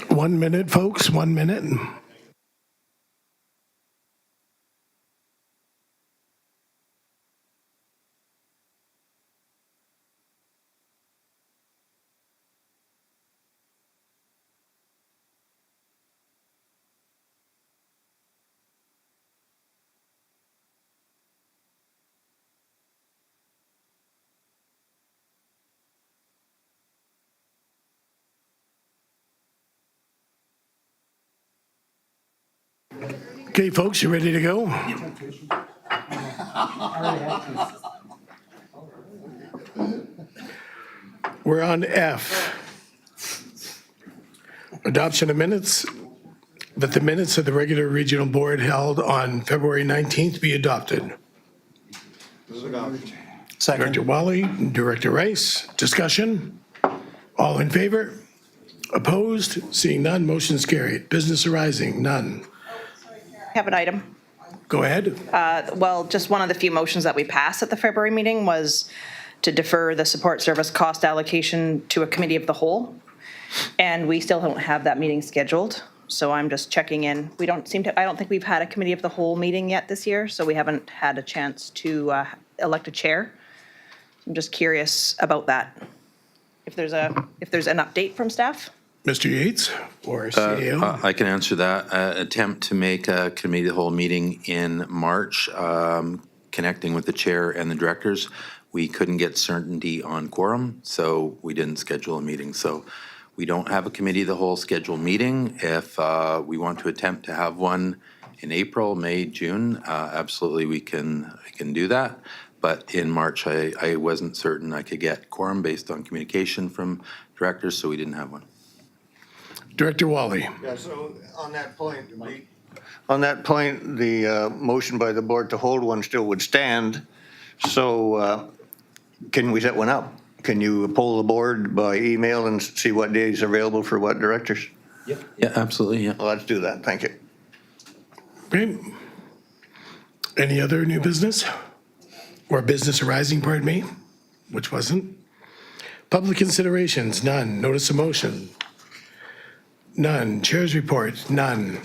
One minute, folks, 1 minute. Okay, folks, you ready to go? We're on F. Adoption of minutes, that the minutes of the regular regional board held on February 19th be adopted. Director Wally, Director Rice, discussion? All in favor? Opposed? Seeing none, motion's carried. Business arising, none. I have an item. Go ahead. Well, just one of the few motions that we passed at the February meeting was to defer the support service cost allocation to a committee of the whole. And we still don't have that meeting scheduled. So I'm just checking in. I don't think we've had a committee of the whole meeting yet this year, so we haven't had a chance to elect a chair. I'm just curious about that. If there's an update from staff? Mr. Yates or CAO? I can answer that. Attempt to make a committee of the whole meeting in March, connecting with the chair and the directors. We couldn't get certainty on quorum, so we didn't schedule a meeting. So we don't have a committee of the whole scheduled meeting. If we want to attempt to have one in April, May, June, absolutely we can do that. But in March, I wasn't certain I could get quorum based on communication from directors, so we didn't have one. Director Wally. Yeah, so on that point, the motion by the board to hold one still would stand. So can we set one up? Can you poll the board by email and see what days are available for what directors? Yeah, absolutely, yeah. Well, let's do that. Thank you. Okay. Any other new business? Or business arising, pardon me, which wasn't? Public considerations, none. Notice of motion, none. Chair's report, none.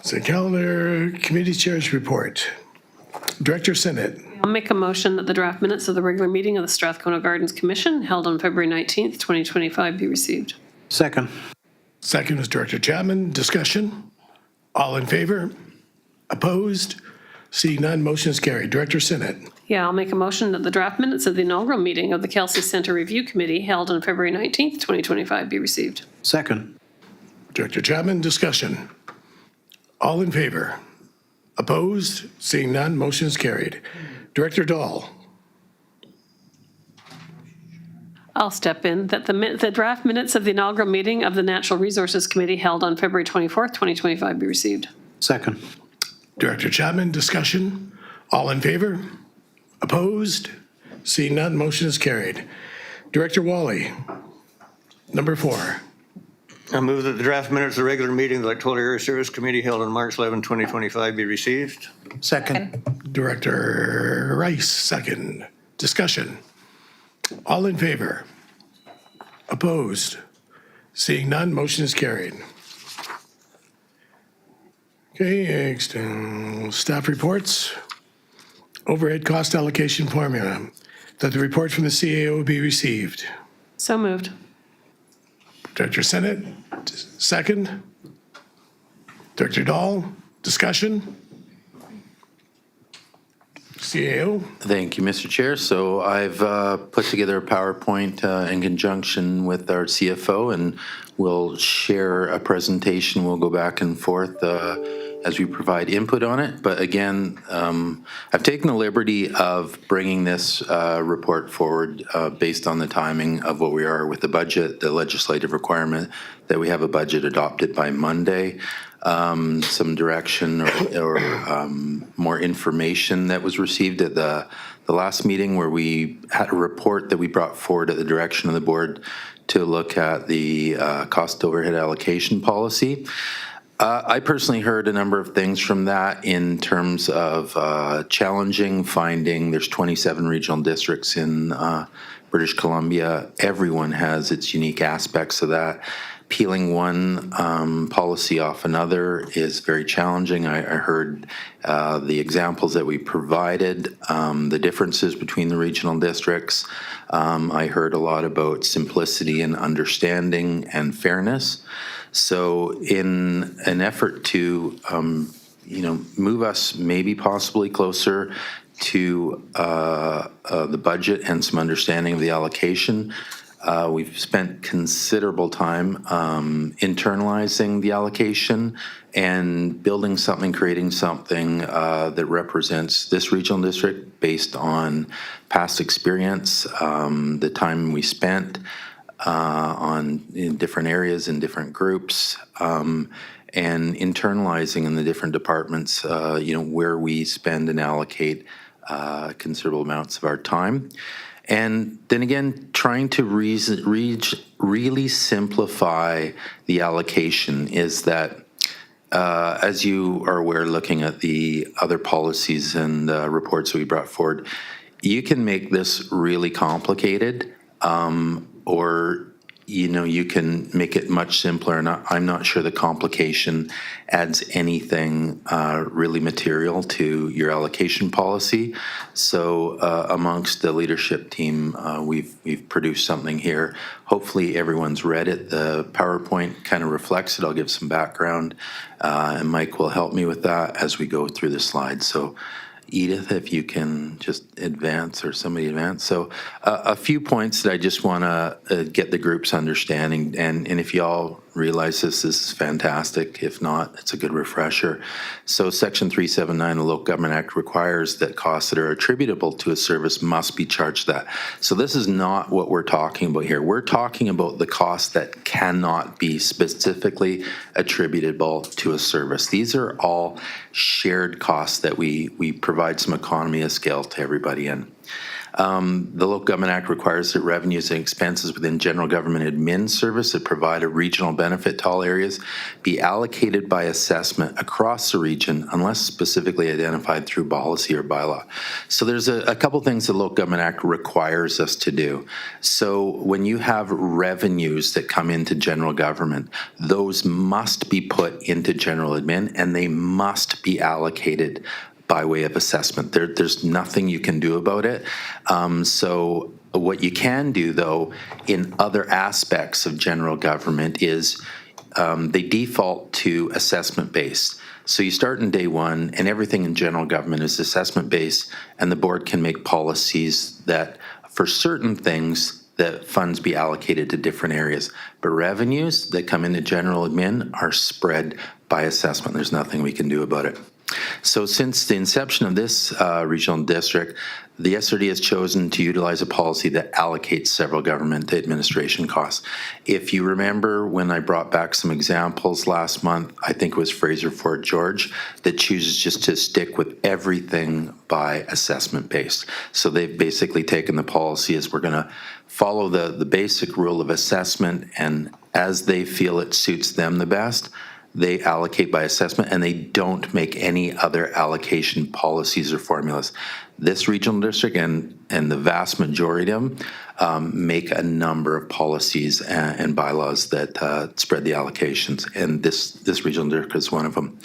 City calendar, committee chair's report. Director Senate. I'll make a motion that the draft minutes of the regular meeting of the Strathcona Gardens Commission held on February 19th, 2025 be received. Second. Second is Director Chapman. Discussion? All in favor? Opposed? Seeing none, motion is carried. Director Sinnott. Yeah, I'll make a motion that the draft minutes of the inaugural meeting of the Kelsey Center Review Committee held on February 19th, 2025 be received. Second. Director Chapman, discussion. All in favor? Opposed? Seeing none, motion is carried. Director Dahl. I'll step in that the draft minutes of the inaugural meeting of the Natural Resources Committee held on February 24th, 2025 be received. Second. Director Chapman, discussion. All in favor? Opposed? Seeing none, motion is carried. Director Wally, number 4. I move that the draft minutes of the regular meeting of the Electoral Area Service Committee held on March 11, 2025 be received. Second. Director Rice, second. Discussion. All in favor? Opposed? Seeing none, motion is carried. Okay, staff reports. Overhead cost allocation formula. That the report from the CAO be received. So moved. Director Sinnott, second. Director Dahl, discussion. CAO. Thank you, Mr. Chair. So I've put together a PowerPoint in conjunction with our CFO, and we'll share a presentation. We'll go back and forth as we provide input on it. But again, I've taken the liberty of bringing this report forward based on the timing of what we are with the budget, the legislative requirement that we have a budget adopted by Monday. Some direction or more information that was received at the last meeting, where we had a report that we brought forward at the direction of the board to look at the cost overhead allocation policy. I personally heard a number of things from that in terms of challenging finding. There's 27 regional districts in British Columbia. Everyone has its unique aspects of that. Peeling one policy off another is very challenging. I heard the examples that we provided, the differences between the regional districts. I heard a lot about simplicity and understanding and fairness. So in an effort to, move us maybe possibly closer to the budget and some understanding of the allocation, we've spent considerable time internalizing the allocation and building something, creating something that represents this regional district based on past experience, the time we spent in different areas, in different groups, and internalizing in the different departments, where we spend and allocate considerable amounts of our time. And then again, trying to really simplify the allocation is that, as you are aware, looking at the other policies and reports that we brought forward, you can make this really complicated, or you can make it much simpler, and I'm not sure the complication adds anything really material to your allocation policy. So amongst the leadership team, we've produced something here. Hopefully everyone's read it. The PowerPoint kind of reflects it. I'll give some background, and Mike will help me with that as we go through the slides. So Edith, if you can just advance, or somebody advance. So a few points that I just want to get the group's understanding, and if y'all realize this is fantastic. If not, it's a good refresher. So Section 379 of the Local Government Act requires that costs that are attributable to a service must be charged that. So this is not what we're talking about here. We're talking about the costs that cannot be specifically attributable to a service. These are all shared costs that we provide some economy of scale to everybody in. The Local Government Act requires that revenues and expenses within general government admin service that provide a regional benefit to all areas be allocated by assessment across the region unless specifically identified through policy or bylaw. So there's a couple things the Local Government Act requires us to do. So when you have revenues that come into general government, those must be put into general admin, and they must be allocated by way of assessment. There's nothing you can do about it. So what you can do, though, in other aspects of general government is they default to assessment-based. So you start in day one, and everything in general government is assessment-based, and the board can make policies that, for certain things, that funds be allocated to different areas. But revenues that come into general admin are spread by assessment. There's nothing we can do about it. So since the inception of this regional district, the SRD has chosen to utilize a policy that allocates several government administration costs. If you remember when I brought back some examples last month, I think it was Fraser Fort George, that chooses just to stick with everything by assessment based. So they've basically taken the policy as we're going to follow the basic rule of assessment, and as they feel it suits them the best, they allocate by assessment, and they don't make any other allocation policies or formulas. This regional district and the vast majority of them make a number of policies and bylaws that spread the allocations, and this regional district is one of them.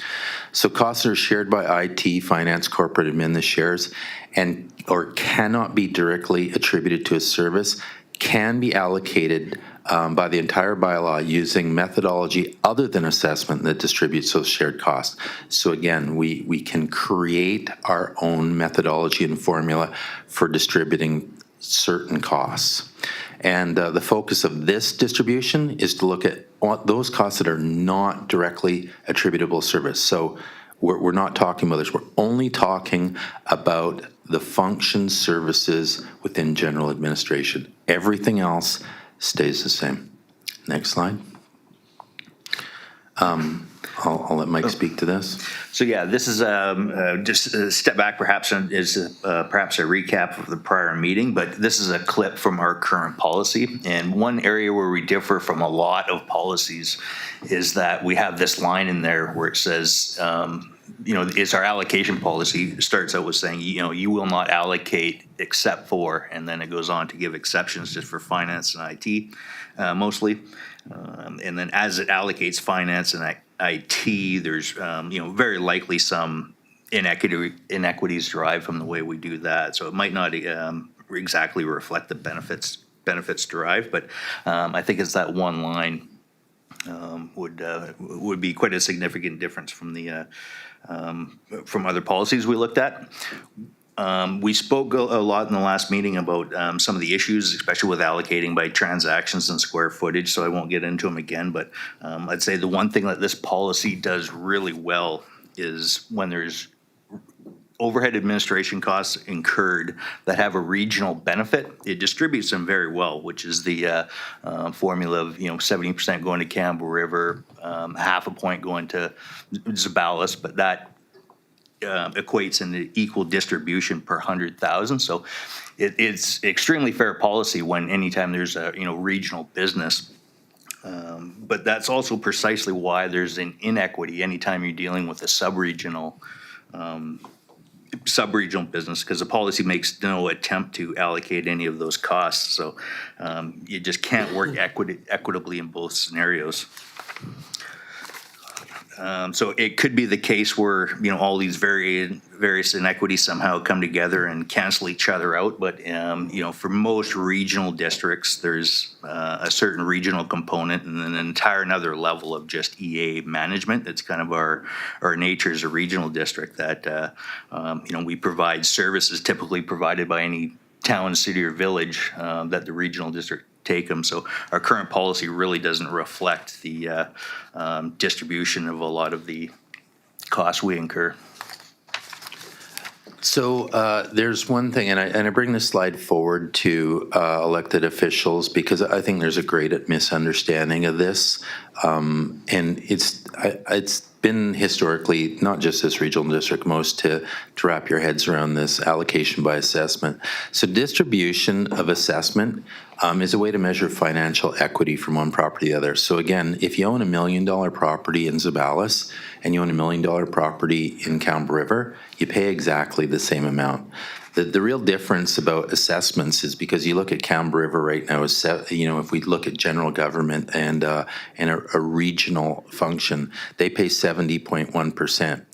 So costs are shared by IT, finance, corporate admin, the shares, and or cannot be directly attributed to a service, can be allocated by the entire bylaw using methodology other than assessment that distributes those shared costs. So again, we can create our own methodology and formula for distributing certain costs. And the focus of this distribution is to look at those costs that are not directly attributable to service. So we're not talking about this. We're only talking about the function services within general administration. Everything else stays the same. Next slide. I'll let Mike speak to this. So yeah, this is just a step back, perhaps is perhaps a recap of the prior meeting, but this is a clip from our current policy. And one area where we differ from a lot of policies is that we have this line in there where it says, is our allocation policy starts out with saying, you will not allocate except for, and then it goes on to give exceptions just for finance and IT mostly. And then as it allocates finance and IT, there's very likely some inequities derived from the way we do that. So it might not exactly reflect the benefits derived, but I think it's that one line would be quite a significant difference from the from other policies we looked at. We spoke a lot in the last meeting about some of the issues, especially with allocating by transactions and square footage, so I won't get into them again, but I'd say the one thing that this policy does really well is when there's overhead administration costs incurred that have a regional benefit, it distributes them very well, which is the formula of 70% going to Campbell River, half a point going to Zeballos, but that equates in the equal distribution per 100,000. So it's extremely fair policy when anytime there's a regional business. But that's also precisely why there's an inequity anytime you're dealing with a sub-regional business, because the policy makes no attempt to allocate any of those costs. So you just can't work equitably in both scenarios. So it could be the case where, all these various inequities somehow come together and cancel each other out. But, for most regional districts, there's a certain regional component and then an entire another level of just EA management. That's kind of our nature as a regional district that, we provide services typically provided by any town, city, or village that the regional district take them. So our current policy really doesn't reflect the distribution of a lot of the costs we incur. So there's one thing, and I bring this slide forward to elected officials because I think there's a great misunderstanding of this, and it's been historically, not just this regional district, most to wrap your heads around this allocation by assessment. So distribution of assessment is a way to measure financial equity from one property to the other. So again, if you own $1 million property in Zeballos and you own $1 million property in Campbell River, you pay exactly the same amount. The real difference about assessments is because you look at Campbell River right now, if we look at general government and a regional function, they pay 70.1%.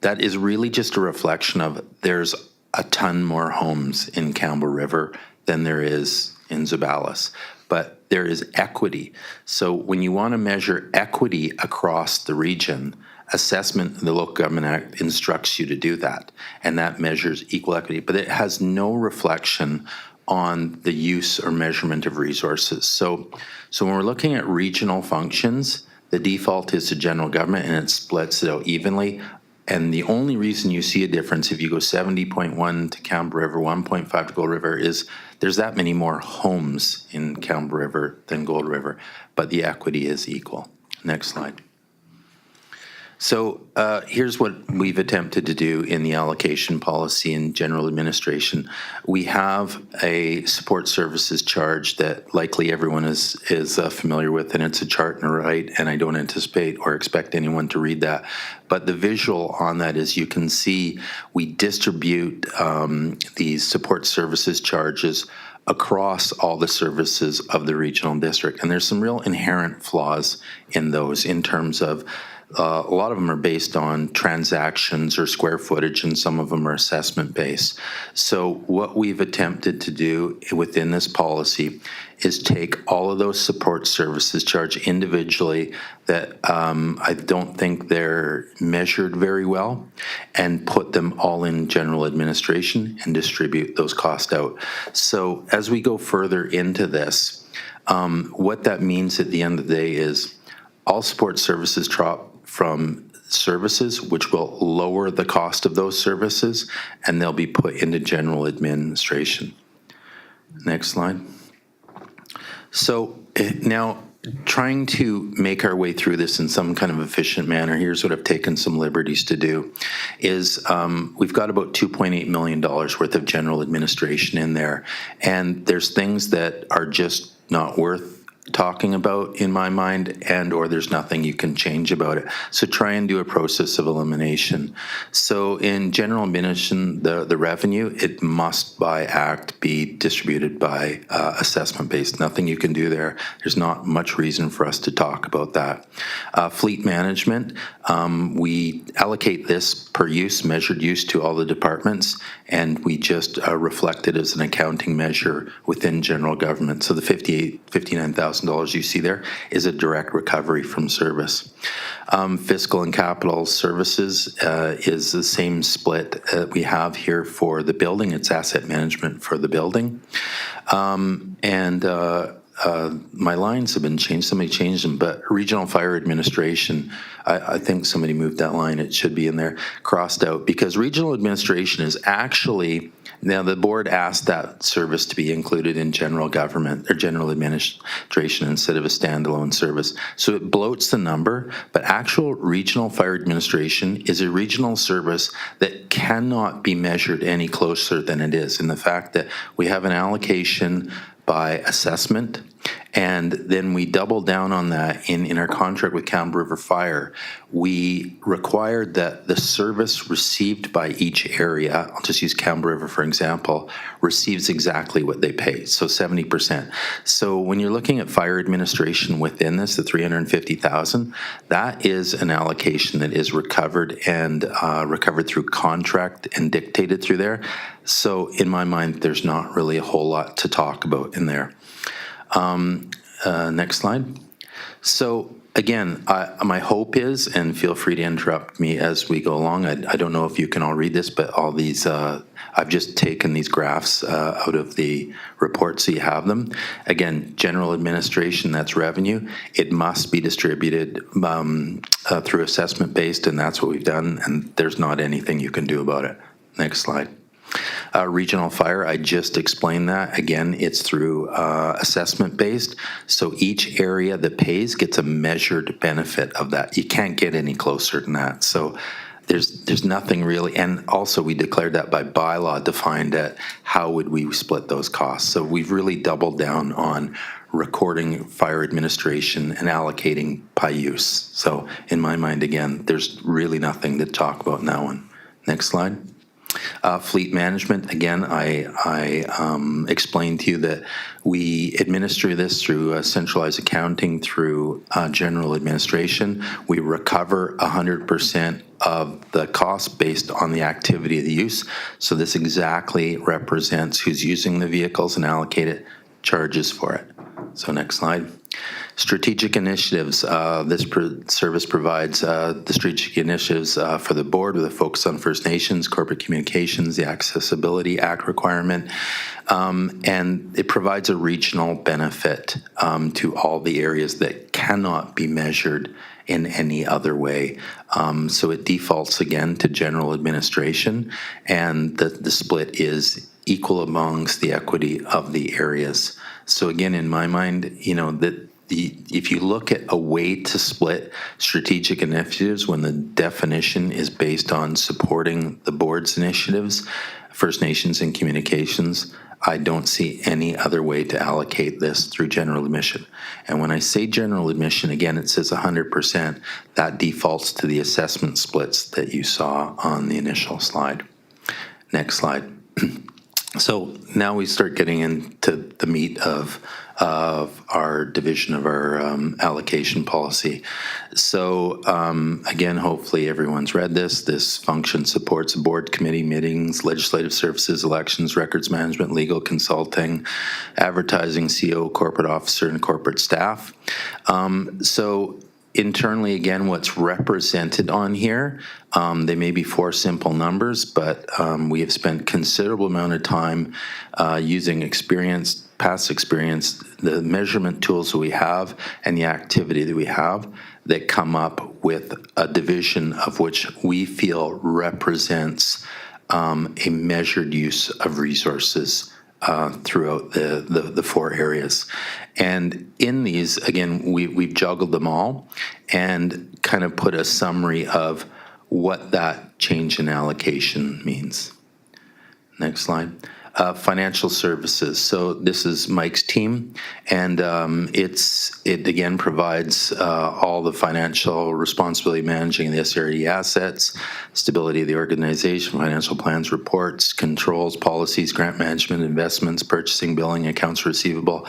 That is really just a reflection of there's a ton more homes in Campbell River than there is in Zeballos, but there is equity. So when you want to measure equity across the region, assessment, the Local Government Act instructs you to do that, and that measures equal equity, but it has no reflection on the use or measurement of resources. So when we're looking at regional functions, the default is to general government and it splits it out evenly. And the only reason you see a difference if you go 70.1 to Campbell River, 1.5 to Gold River is there's that many more homes in Campbell River than Gold River, but the equity is equal. Next slide. So here's what we've attempted to do in the allocation policy in general administration. We have a support services charge that likely everyone is familiar with, and it's a chart and a right, and I don't anticipate or expect anyone to read that. But the visual on that is you can see we distribute these support services charges across all the services of the regional district. And there's some real inherent flaws in those in terms of a lot of them are based on transactions or square footage, and some of them are assessment based. So what we've attempted to do within this policy is take all of those support services charged individually that I don't think they're measured very well, and put them all in general administration and distribute those costs out. So as we go further into this, what that means at the end of the day is all support services drop from services, which will lower the cost of those services, and they'll be put into general administration. Next slide. So now, trying to make our way through this in some kind of efficient manner, here's what I've taken some liberties to do, is we've got about $2.8 million worth of general administration in there, and there's things that are just not worth talking about in my mind, and or there's nothing you can change about it. So try and do a process of elimination. So in general administration, the revenue, it must by act be distributed by assessment based. Nothing you can do there. There's not much reason for us to talk about that. Fleet management, we allocate this per use, measured use to all the departments, and we just reflect it as an accounting measure within general government. So the $59,000 you see there is a direct recovery from service. Fiscal and capital services is the same split we have here for the building. It's asset management for the building. My lines have been changed. Somebody changed them, but regional fire administration, I think somebody moved that line. It should be in there, crossed out, because regional administration is actually, now the board asked that service to be included in general government or general administration instead of a standalone service. So it bloats the number, but actual regional fire administration is a regional service that cannot be measured any closer than it is, in the fact that we have an allocation by assessment, and then we double down on that in our contract with Campbell River Fire. We required that the service received by each area, I'll just use Campbell River for example, receives exactly what they pay, so 70%. So when you're looking at fire administration within this, the $350,000, that is an allocation that is recovered and recovered through contract and dictated through there. So in my mind, there's not really a whole lot to talk about in there. Next slide. So again, my hope is, and feel free to interrupt me as we go along, I don't know if you can all read this, but all these, I've just taken these graphs out of the report so you have them. Again, general administration, that's revenue. It must be distributed through assessment based, and that's what we've done, and there's not anything you can do about it. Next slide. Regional fire, I just explained that. Again, it's through assessment based. So each area that pays gets a measured benefit of that. You can't get any closer than that. So there's nothing really, and also we declared that by bylaw, defined at how would we split those costs. So we've really doubled down on recording fire administration and allocating by use. So in my mind, again, there's really nothing to talk about in that one. Next slide. Fleet management, again, I explained to you that we administer this through centralized accounting through general administration. We recover 100% of the cost based on the activity of the use. So this exactly represents who's using the vehicles and allocated charges for it. So next slide. Strategic initiatives. This service provides the strategic initiatives for the board with a focus on First Nations, corporate communications, the Accessibility Act requirement, and it provides a regional benefit to all the areas that cannot be measured in any other way. So it defaults again to general administration, and the split is equal amongst the equity of the areas. So again, in my mind, if you look at a way to split strategic initiatives when the definition is based on supporting the board's initiatives, First Nations and communications, I don't see any other way to allocate this through general admission. And when I say general admission, again, it says 100%. That defaults to the assessment splits that you saw on the initial slide. Next slide. So now we start getting into the meat of our division of our allocation policy. So again, hopefully everyone's read this. This function supports board committee meetings, legislative services, elections, records management, legal consulting, advertising, CO, corporate officer, and corporate staff. So internally, again, what's represented on here, they may be 4 simple numbers, but we have spent considerable amount of time using past experience, the measurement tools that we have, and the activity that we have that come up with a division of which we feel represents a measured use of resources throughout the 4 areas. And in these, again, we've juggled them all and kind of put a summary of what that change in allocation means. Next slide. Financial services. So this is Mike's team, and it again provides all the financial responsibility managing the SRD assets, stability of the organization, financial plans, reports, controls, policies, grant management, investments, purchasing, billing, accounts receivable,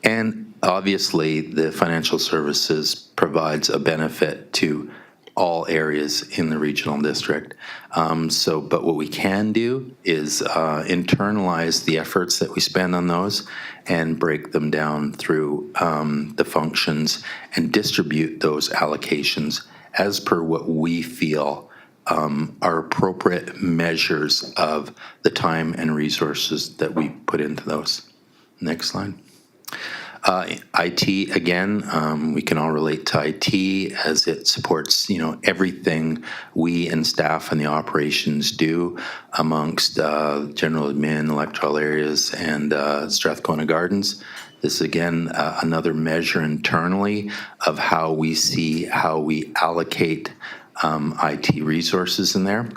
and obviously the financial services provides a benefit to all areas in the regional district. But what we can do is internalize the efforts that we spend on those and break them down through the functions and distribute those allocations as per what we feel are appropriate measures of the time and resources that we put into those. Next slide. IT, again, we can all relate to IT as it supports, everything we and staff and the operations do amongst general admin, electoral areas, and Strathcona Gardens. This is, again, another measure internally of how we allocate IT resources in there.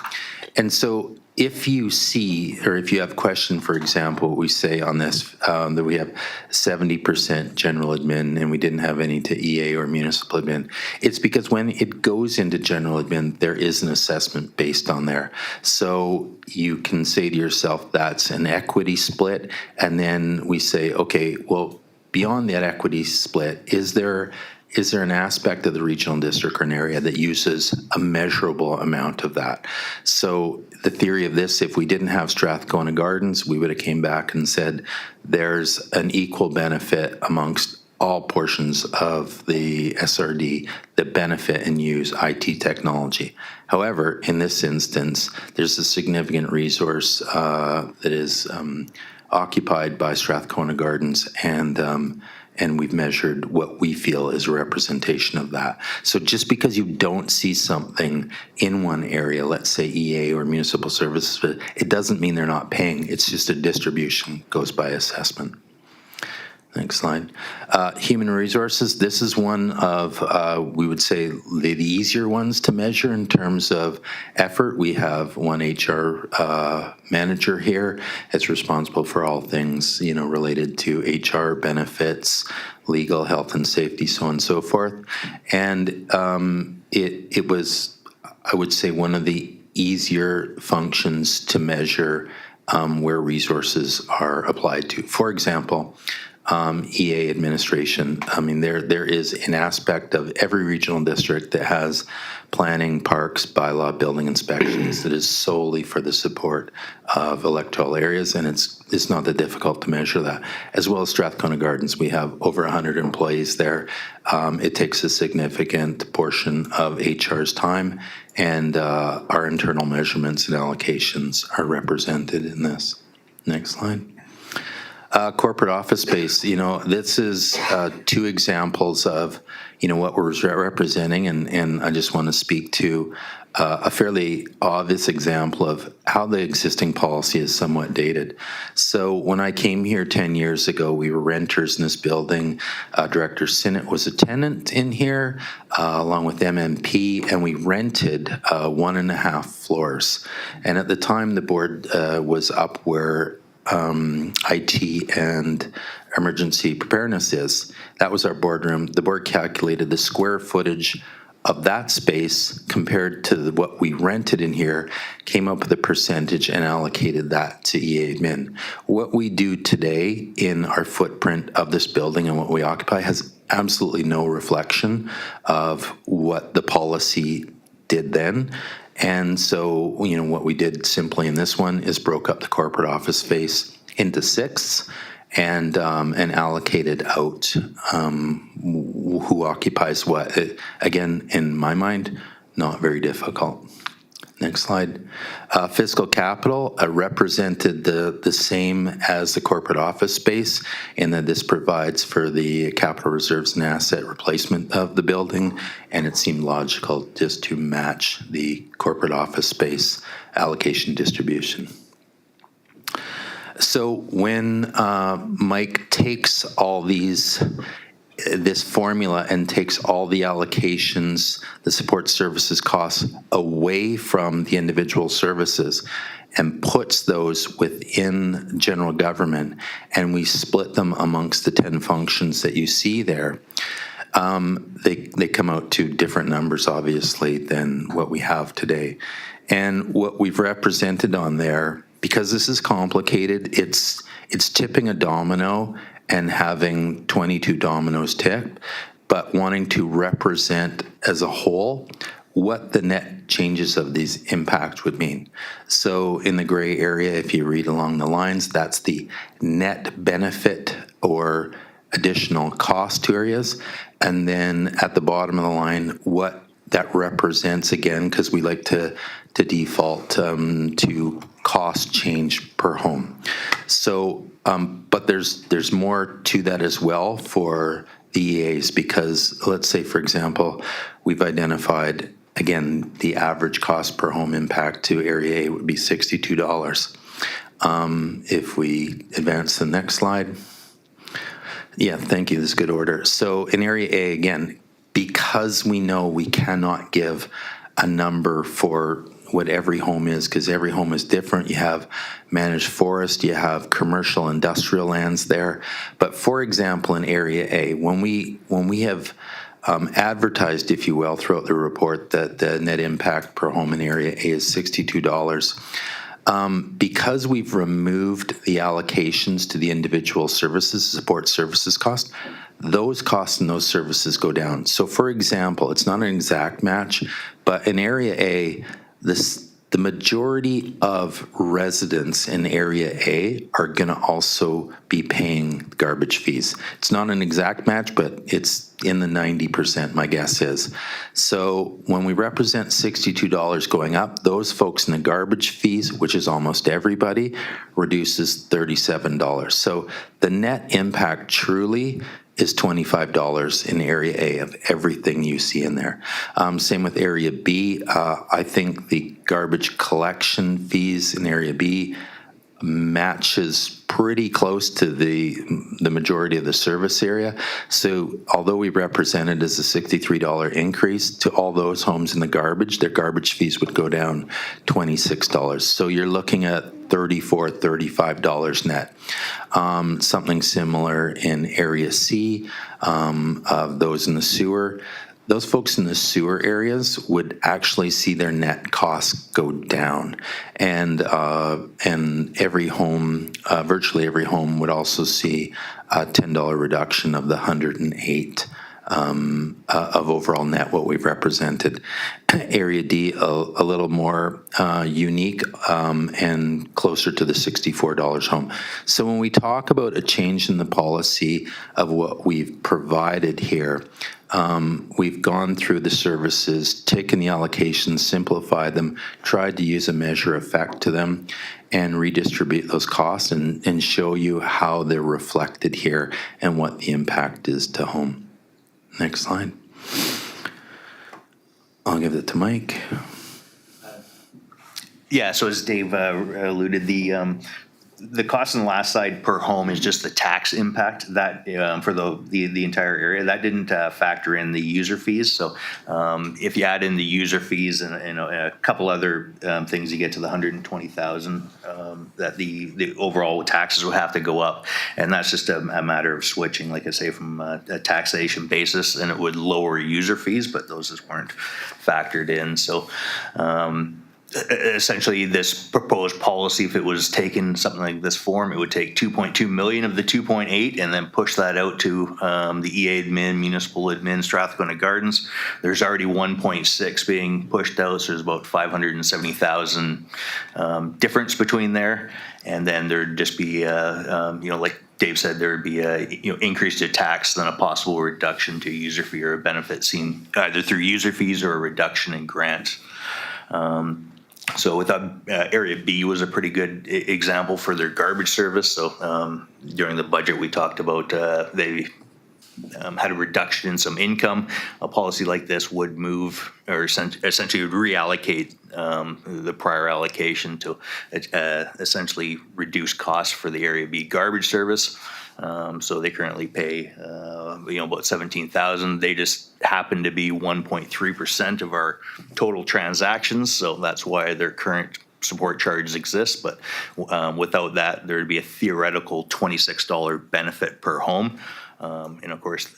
And so if you see, or if you have question, for example, we say on this that we have 70% general admin and we didn't have any to EA or municipal admin, it's because when it goes into general admin, there is an assessment based on there. So you can say to yourself, that's an equity split. And then we say, okay, well, beyond that equity split, is there an aspect of the regional district or an area that uses a measurable amount of that? So the theory of this, if we didn't have Strathcona Gardens, we would have came back and said there's an equal benefit amongst all portions of the SRD that benefit and use IT technology. However, in this instance, there's a significant resource that is occupied by Strathcona Gardens, and we've measured what we feel is a representation of that. So just because you don't see something in one area, let's say EA or municipal services, it doesn't mean they're not paying. It's just a distribution, goes by assessment. Next slide. Human resources. This is one of, we would say, the easier ones to measure in terms of effort. We have one HR manager here. It's responsible for all things, related to HR benefits, legal, health and safety, so on and so forth. And it was, I would say, one of the easier functions to measure where resources are applied to. For example, EA administration. I mean, there is an aspect of every regional district that has planning, parks, bylaw, building inspections that is solely for the support of electoral areas, and it's not that difficult to measure that. As well as Strathcona Gardens, we have over 100 employees there. It takes a significant portion of HR's time, and our internal measurements and allocations are represented in this. Next slide. Corporate office space, this is two examples of, what we're representing, and I just want to speak to a fairly obvious example of how the existing policy is somewhat dated. So when I came here 10 years ago, we were renters in this building. Director Sinnott was a tenant in here, along with MMP, and we rented 1.5 floors. And at the time, the board was up where IT and emergency preparedness is. That was our boardroom. The board calculated the square footage of that space compared to what we rented in here, came up with a percentage and allocated that to EA admin. What we do today in our footprint of this building and what we occupy has absolutely no reflection of what the policy did then. And so, what we did simply in this one is broke up the corporate office space into 6 and allocated out who occupies what. Again, in my mind, not very difficult. Next slide. Fiscal capital represented the same as the corporate office space in that this provides for the capital reserves and asset replacement of the building, and it seemed logical just to match the corporate office space allocation distribution. So when Mike takes all this formula and takes all the allocations, the support services costs away from the individual services and puts those within general government, and we split them amongst the 10 functions that you see there, they come out to different numbers, obviously, than what we have today. And what we've represented on there, because this is complicated, it's tipping a domino and having 22 dominoes tip, but wanting to represent as a whole what the net changes of these impacts would mean. So in the gray area, if you read along the lines, that's the net benefit or additional cost to areas. And then at the bottom of the line, what that represents, again, because we like to default to cost change per home. So, but there's more to that as well for the EAs, because let's say, for example, we've identified, again, the average cost per home impact to Area A would be $62. If we advance to the next slide. Yeah, thank you, this is good order. So in Area A, again, because we know we cannot give a number for what every home is, because every home is different. You have managed forest, you have commercial industrial lands there. But for example, in Area A, when we have advertised, if you will, throughout the report that the net impact per home in Area A is $62, because we've removed the allocations to the individual services, support services cost, those costs and those services go down. So for example, it's not an exact match, but in Area A, the majority of residents in Area A are going to also be paying garbage fees. It's not an exact match, but it's in the 90%, my guess is. So when we represent $62 going up, those folks in the garbage fees, which is almost everybody, reduces $37. So the net impact truly is $25 in Area A of everything you see in there. Same with Area B. I think the garbage collection fees in Area B matches pretty close to the majority of the service area. So although we represented as a $63 increase to all those homes in the garbage, their garbage fees would go down $26. So you're looking at $34, $35 net. Something similar in Area C, of those in the sewer. those folks in the sewer areas would actually see their net costs go down. And every home, virtually every home would also see a $10 reduction of the 108 of overall net, what we've represented. Area D, a little more unique and closer to the $64 home. So when we talk about a change in the policy of what we've provided here, we've gone through the services, taken the allocations, simplified them, tried to use a measure effect to them, and redistribute those costs and show you how they're reflected here and what the impact is to home. Next slide. I'll give it to Mike. Yeah, so as Dave alluded, the cost on the last slide per home is just the tax impact that for the entire area. That didn't factor in the user fees. So if you add in the user fees and a couple other things, you get to the 120,000 that the overall taxes will have to go up. And that's just a matter of switching, like I say, from a taxation basis, and it would lower user fees, but those just weren't factored in. So essentially this proposed policy, if it was taken something like this form, it would take 2.2 million of the 2.8 and then push that out to the EA admin, municipal admin, Strathcona Gardens. There's already 1.6 being pushed out, so there's about 570,000 difference between there. And then there'd just be, like Dave said, there would be a increase to tax, then a possible reduction to user fee or a benefit seen either through user fees or a reduction in grants. So with Area B was a pretty good example for their garbage service. So during the budget, we talked about they had a reduction in some income. A policy like this would move or essentially would reallocate the prior allocation to essentially reduce costs for the Area B garbage service. So they currently pay, about 17,000. They just happen to be 1.3% of our total transactions. So that's why their current support charges exist. But without that, there'd be a theoretical $26 benefit per home. And of course,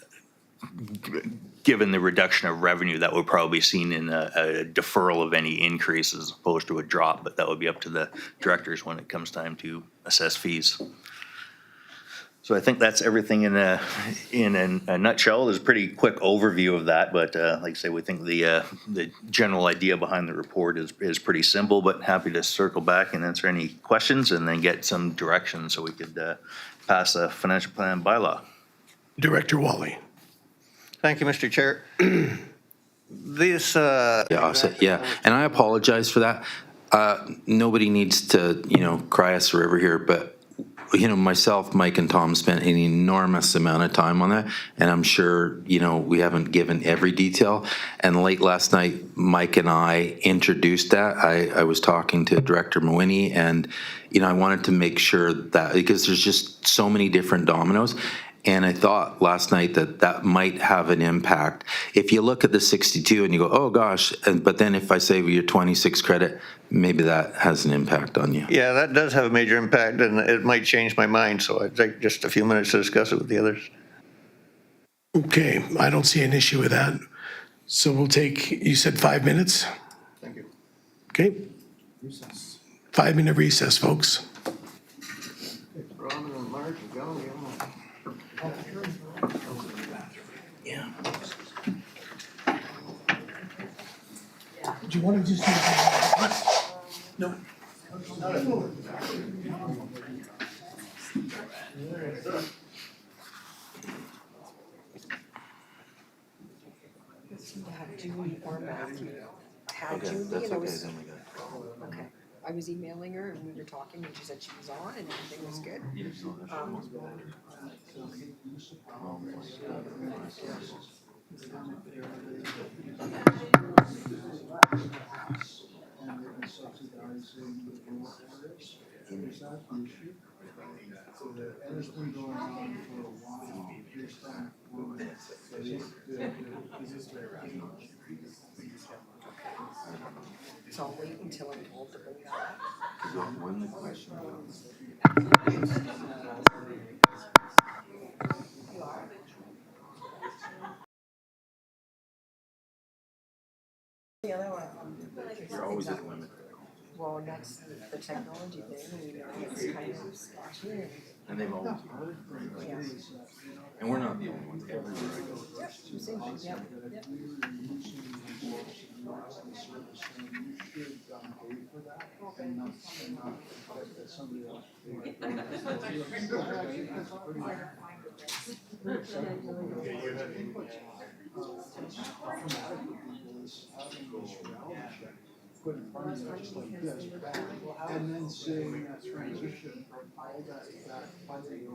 given the reduction of revenue, that would probably be seen in a deferral of any increase as opposed to a drop. But that would be up to the directors when it comes time to assess fees. So I think that's everything in a nutshell. There's a pretty quick overview of that, but like I say, we think the general idea behind the report is pretty simple, but happy to circle back and answer any questions and then get some direction so we could pass a financial plan bylaw. Director Wally. Thank you, Mr. Chair. This Yeah, and I apologize for that. Nobody needs to, cry us a river here, but myself, Mike, and Tom spent an enormous amount of time on that, and I'm sure, we haven't given every detail. And late last night, Mike and I introduced that. I was talking to Director Mawhinney, and, I wanted to make sure that, because there's just so many different dominoes, and I thought last night that might have an impact. If you look at the 62 and you go, oh gosh, but then if I say your 26 credit, maybe that has an impact on you. Yeah, that does have a major impact, and it might change my mind, so I'd take just a few minutes to discuss it with the others. Okay, I don't see an issue with that. So we'll take, you said 5 minutes? Thank you. Okay. 5-minute recess, folks. Yeah. Do you want to just do no? Okay. I was emailing her and we were talking and she said she was on and everything was good. So I'll wait until I'm told to bring that up. The other one. You're always at limit. Well, that's the technology thing, you know, it's kind of spotty. And they've always. Yeah. And we're not the only ones. Everywhere I go. Yep. And then seeing that transition from all that funding.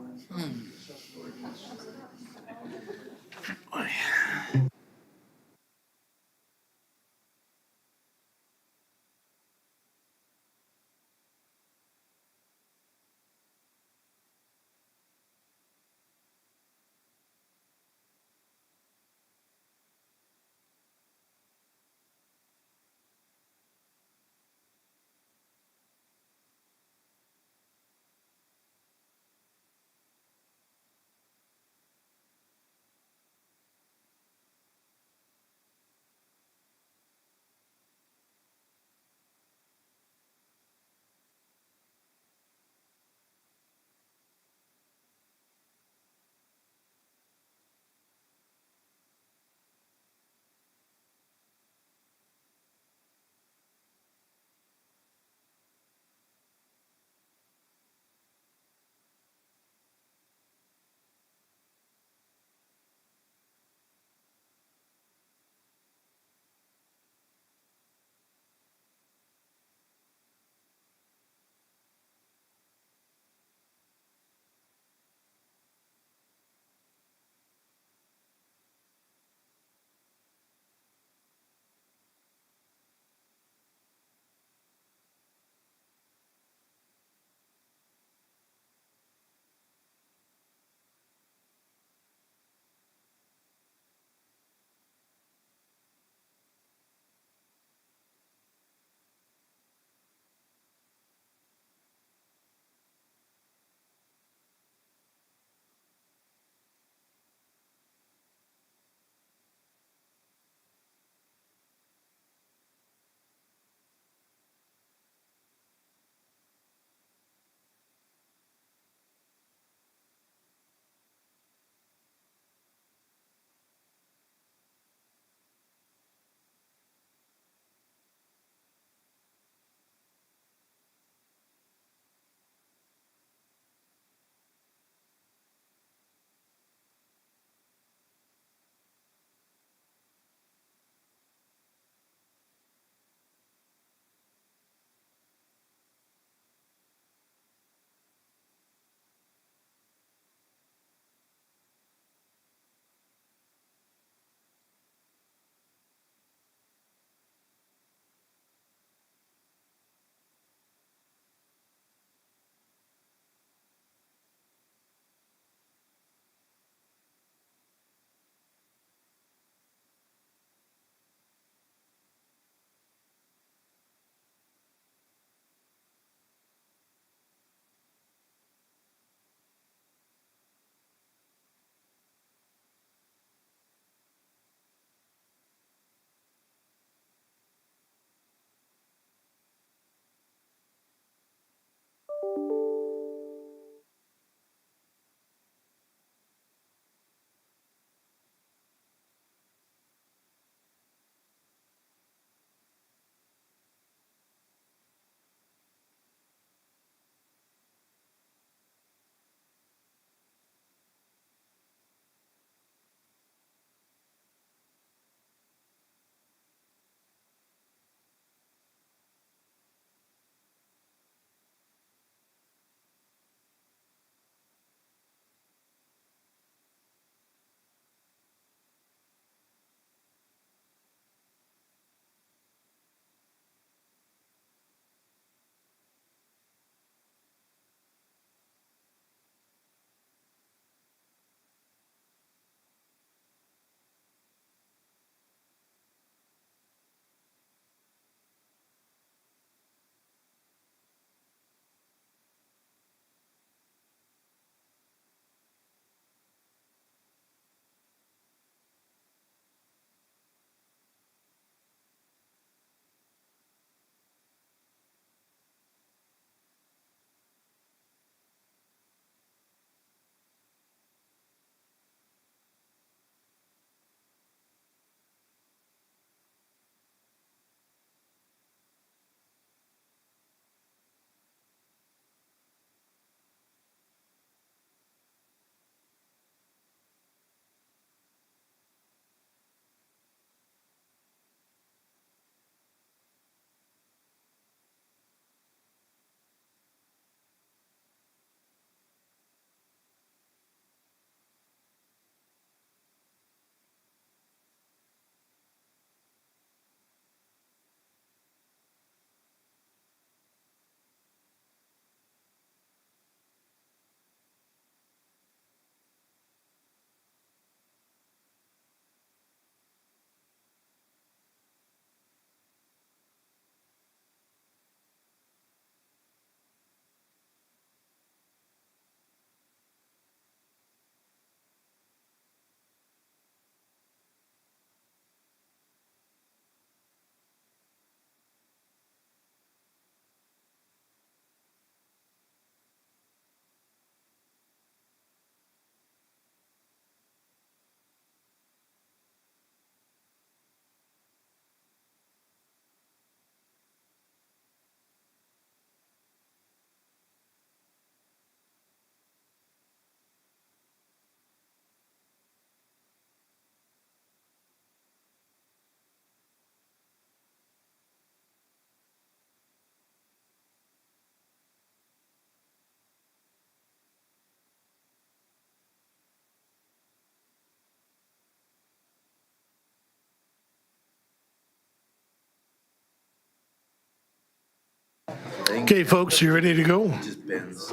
Okay, folks, you ready to go? Just Ben's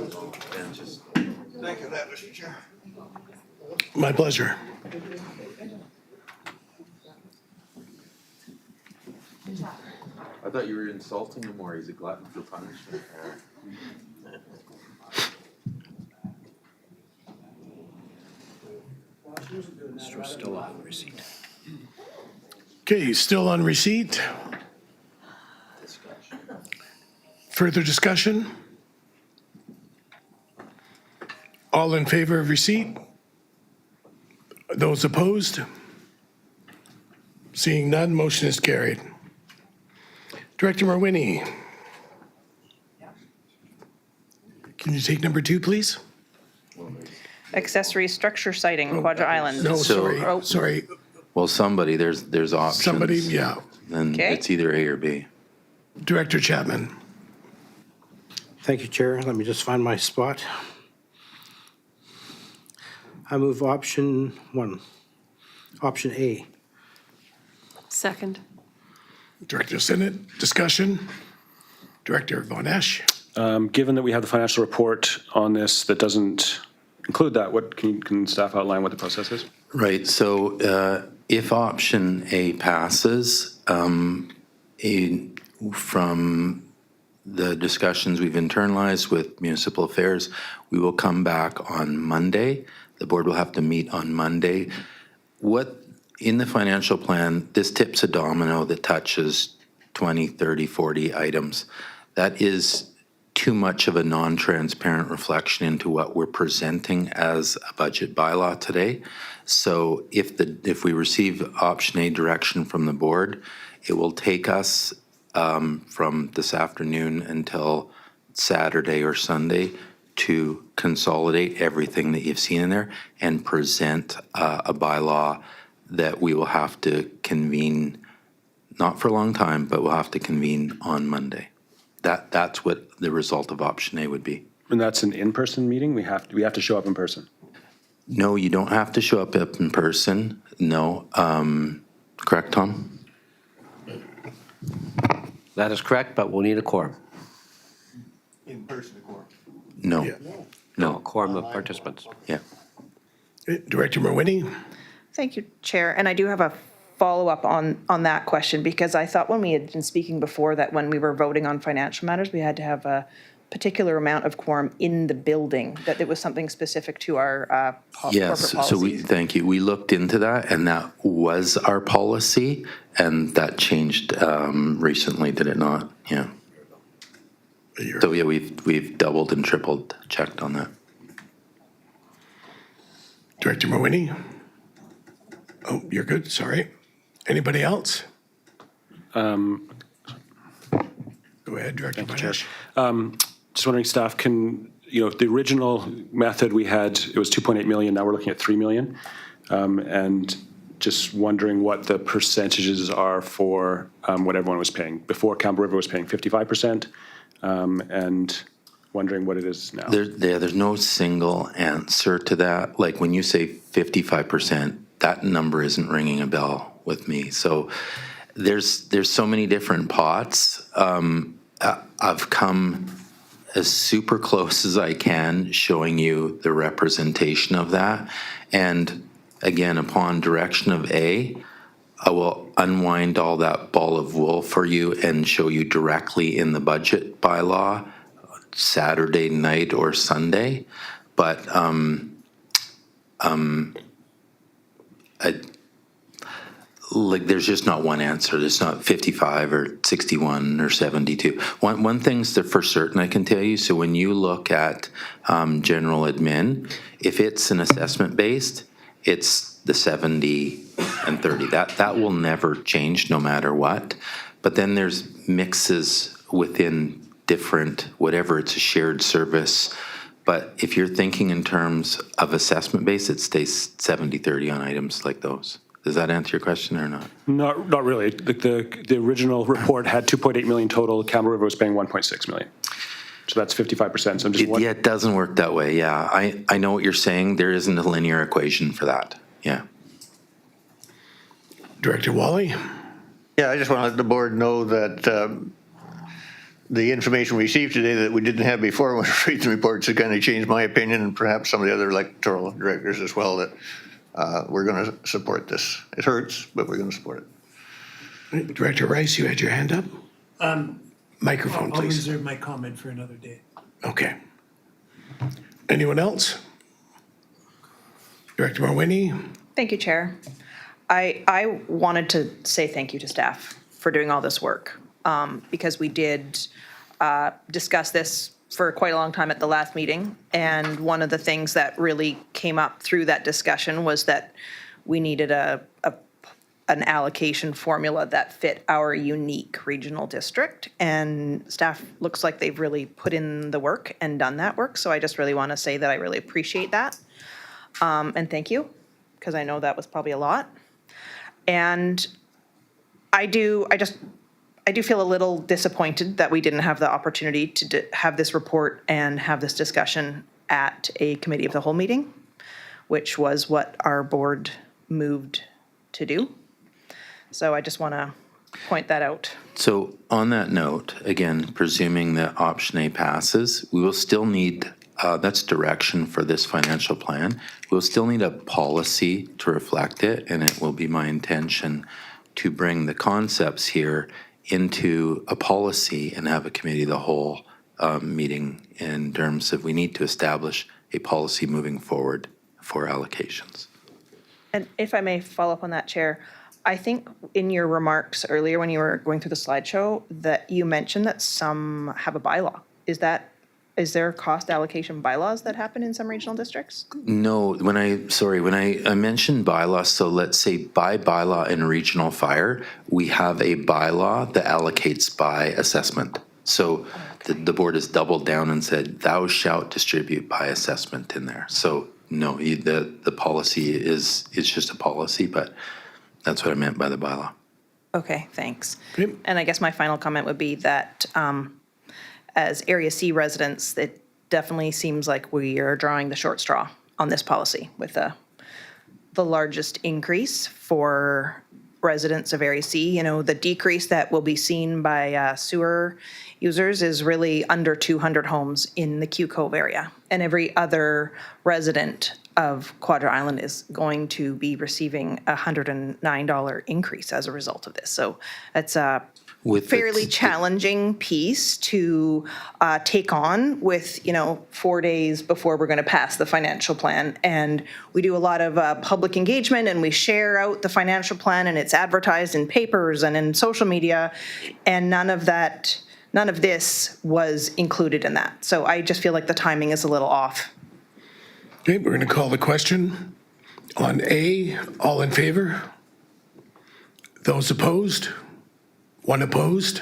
just. Thank you, Mr. Chair. My pleasure. I thought you were insulting him more. He's a glutton for punishment. Still on receipt. Okay, still on receipt. Further discussion? All in favor of receipt? Those opposed? Seeing none, motion is carried. Director Marwini. Can you take number 2, please? Accessory structure siting, Quadra Island. No, So- sorry. Well, somebody, there's options. Somebody, yeah. Then Okay. it's either A or B. Director Chapman. Thank you, Chair. Let me just find my spot. I move option 1, option A. Second. Director Sinnott, discussion. Director Von Esch. Given that we have the financial report on this that doesn't include that, what can staff outline what the process is? Right, so if option A passes, from the discussions we've internalized with municipal affairs, we will come back on Monday. The board will have to meet on Monday. In the financial plan, this tips a domino that touches 20, 30, 40 items. That is too much of a non-transparent reflection into what we're presenting as a budget bylaw today. So if we receive option A direction from the board, it will take us from this afternoon until Saturday or Sunday to consolidate everything that you've seen in there and present a bylaw that we will have to convene, not for a long time, but we'll have to convene on Monday. That's what the result of option A would be. And that's an in-person meeting? We have to show up in person? No, you don't have to show up in person. No. Correct, Tom? That is correct, but we'll need a quorum. In person, of course. No. Yeah. No, a quorum of participants. Yeah. Director Marwini. Thank you, Chair. And I do have a follow-up on that question, because I thought when we had been speaking before that when we were voting on financial matters, we had to have a particular amount of quorum in the building, that it was something specific to our corporate Yes, policies. thank you. We looked into that, and that was our policy, and that changed recently, did it not? Yeah. So yeah, we've doubled and tripled checked on that. Director Marwini. Oh, you're good, sorry. Anybody else? Go ahead, Director Von Esch. Just wondering, staff, the original method we had, it was 2.8 million, now we're looking at 3 million. And just wondering what the percentages are for what everyone was paying. Before, Campbell River was paying 55%, and wondering what it is now. There's no single answer to that. Like when you say 55%, that number isn't ringing a bell with me. So there's so many different pots. I've come as super close as I can showing you the representation of that. And again, upon direction of A, I will unwind all that ball of wool for you and show you directly in the budget bylaw Saturday night or Sunday. But there's just not one answer. There's not 55 or 61 or 72. One thing's for certain I can tell you. So when you look at general admin, if it's an assessment based, it's the 70 and 30. That will never change no matter what. But then there's mixes within different, whatever, it's a shared service. But if you're thinking in terms of assessment base, it stays 70-30 on items like those. Does that answer your question or not? Not really. The original report had 2.8 million total. Campbell River was paying 1.6 million. So that's 55%. So I'm just Yeah, it doesn't work that way. Yeah, I know what you're saying. There isn't a linear equation for that. Yeah. Director Wally. Yeah, I just want to let the board know that the information we received today that we didn't have before when reading the reports has kind of changed my opinion, and perhaps some of the other electoral directors as well, that we're going to support this. It hurts, but we're going to support it. Director Rice, you had your hand up? Microphone, I'll please. reserve my comment for another day. Okay. Anyone else? Director Morwini? Thank you, Chair. I wanted to say thank you to staff for doing all this work, because we did discuss this for quite a long time at the last meeting. And one of the things that really came up through that discussion was that we needed an allocation formula that fit our unique regional district. And staff looks like they've really put in the work and done that work. So I just really want to say that I really appreciate that. And thank you, because I know that was probably a lot. And I do feel a little disappointed that we didn't have the opportunity to have this report and have this discussion at a committee of the whole meeting, which was what our board moved to do. So I just want to point that out. So on that note, again, presuming that option A passes, we will still need, that's direction for this financial plan. We'll still need a policy to reflect it, and it will be my intention to bring the concepts here into a policy and have a committee of the whole meeting in terms of we need to establish a policy moving forward for allocations. And if I may follow up on that, Chair, I think in your remarks earlier when you were going through the slideshow that you mentioned that some have a bylaw. Is there cost allocation bylaws that happen in some regional districts? No, when I mentioned bylaws, so let's say by bylaw in regional fire, we have a bylaw that allocates by assessment. So the board has doubled down and said, thou shalt distribute by assessment in there. So no, the policy is just a policy, but that's what I meant by the bylaw. Okay, thanks. And I guess my final comment would be that as Area C residents, it definitely seems like we are drawing the short straw on this policy with the largest increase for residents of Area C. You know, the decrease that will be seen by sewer users is really under 200 homes in the Q Cove area. And every other resident of Quadra Island is going to be receiving a $109 increase as a result of this. So it's a fairly challenging piece to take on with, 4 days before we're going to pass the financial plan. And we do a lot of public engagement, and we share out the financial plan, and it's advertised in papers and in social media, and none of this was included in that. So I just feel like the timing is a little off. Okay, we're going to call the question. On A, all in favor? Those opposed? One opposed?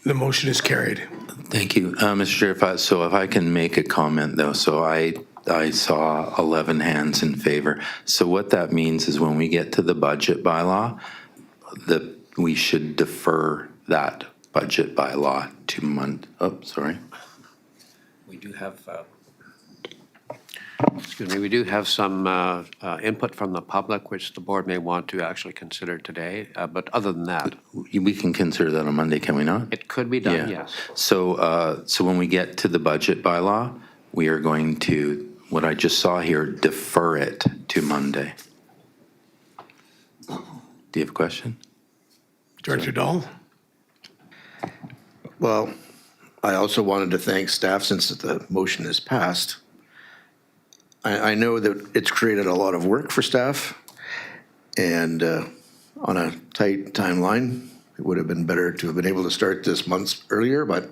The motion is carried. Thank you. Mr. Chair, if I can make a comment though, so I saw 11 hands in favor. So what that means is when we get to the budget bylaw, we should defer that budget bylaw to We do have, we do have some input from the public, which the board may want to actually consider today. But other than that, we can consider that on Monday, can we not? it could be done, yes. So when we get to the budget bylaw, we are going to, what I just saw here, defer it to Monday. Do you have a question? Director Dahl? Well, I also wanted to thank staff since the motion is passed. I know that it's created a lot of work for staff, and on a tight timeline, it would have been better to have been able to start this months earlier, but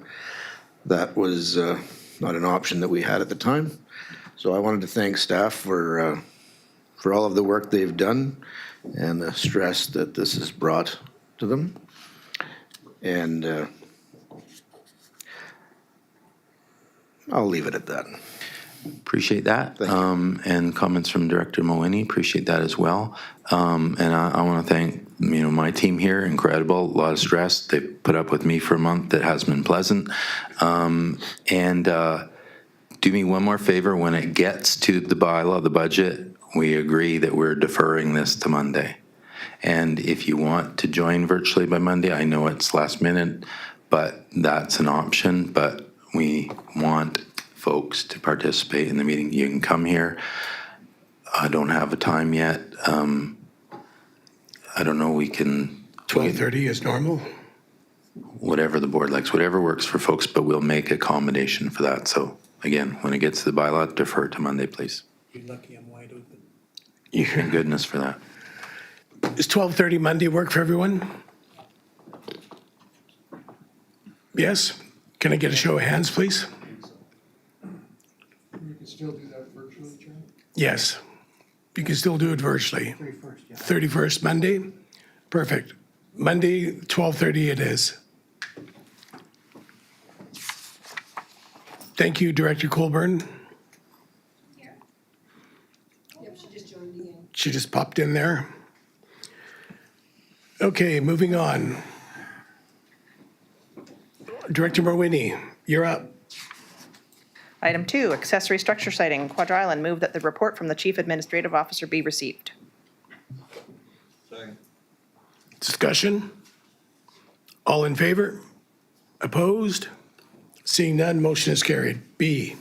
that was not an option that we had at the time. So I wanted to thank staff for all of the work they've done and the stress that this has brought to them. And I'll leave it at that. Appreciate that. And comments from Director Moini, appreciate that as well. And I want to thank, my team here, incredible, a lot of stress. They put up with me for a month. That has been pleasant. And do me one more favor, when it gets to the bylaw, the budget, we agree that we're deferring this to Monday. And if you want to join virtually by Monday, I know it's last minute, but that's an option. But we want folks to participate in the meeting. You can come here. I don't have a time yet. I don't know, we can. 12:30 is normal? Whatever the board likes, whatever works for folks, but we'll make accommodation for that. So again, when it gets to the bylaw, defer to Monday, please. You're lucky I'm wide open. Thank goodness for that. Does 12:30 Monday work for everyone? Yes? Can I get a show of hands, please? You can still do that virtually, Chair? Yes. You can still do it virtually. 31st Monday? Perfect. Monday, 12:30 it is. Thank you, Director Colburn. Yep, she just joined me in. She just popped in there. Okay, moving on. Director Morwini, you're up. Item 2, accessory structure siting, Quadra Island. Move that the report from the Chief Administrative Officer be received. Discussion? All in favor? Opposed? Seeing none, motion is carried. B,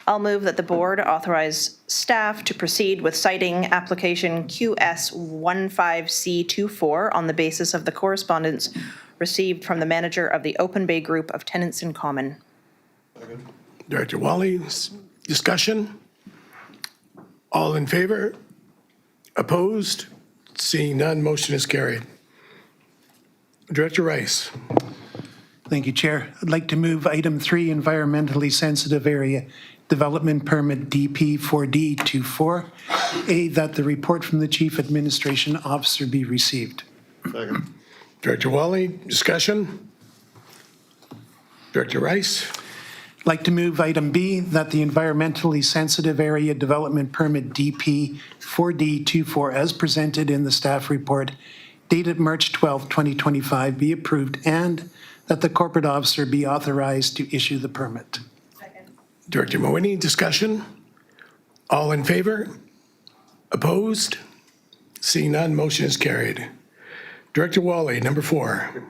I'll move that the board authorize staff to proceed with citing application QS15C24 on the basis of the correspondence received from the manager of the Open Bay Group of Tenants in Common. Director Wally, discussion? All in favor? Opposed? Seeing none, motion is carried. Director Rice. Thank you, Chair. I'd like to move item 3, environmentally sensitive area development permit DP 4D24, A, that the report from the Chief Administration Officer be received. Second. Director Wally, discussion? Director Rice. I'd like to move item B, that the environmentally sensitive area development permit DP 4D24 as presented in the staff report dated March 12, 2025 be approved, and that the corporate officer be authorized to issue the permit. Director Morwini, discussion? All in favor? Opposed? Seeing none, motion is carried. Director Wally, number 4.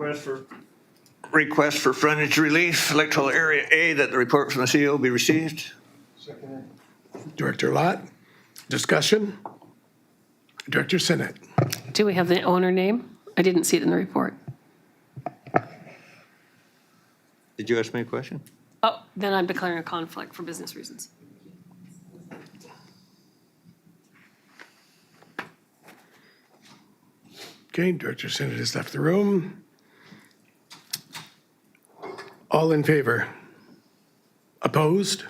Request for frontage relief, electoral area A, that the report from the CEO be received. Director Lott, discussion? Director Sinnott. Do we have the owner name? I didn't see it in the report. Did you ask me a question? Oh, then I'm declaring a conflict for business reasons. Okay, Director Sinnott has left the room. All in favor? Opposed?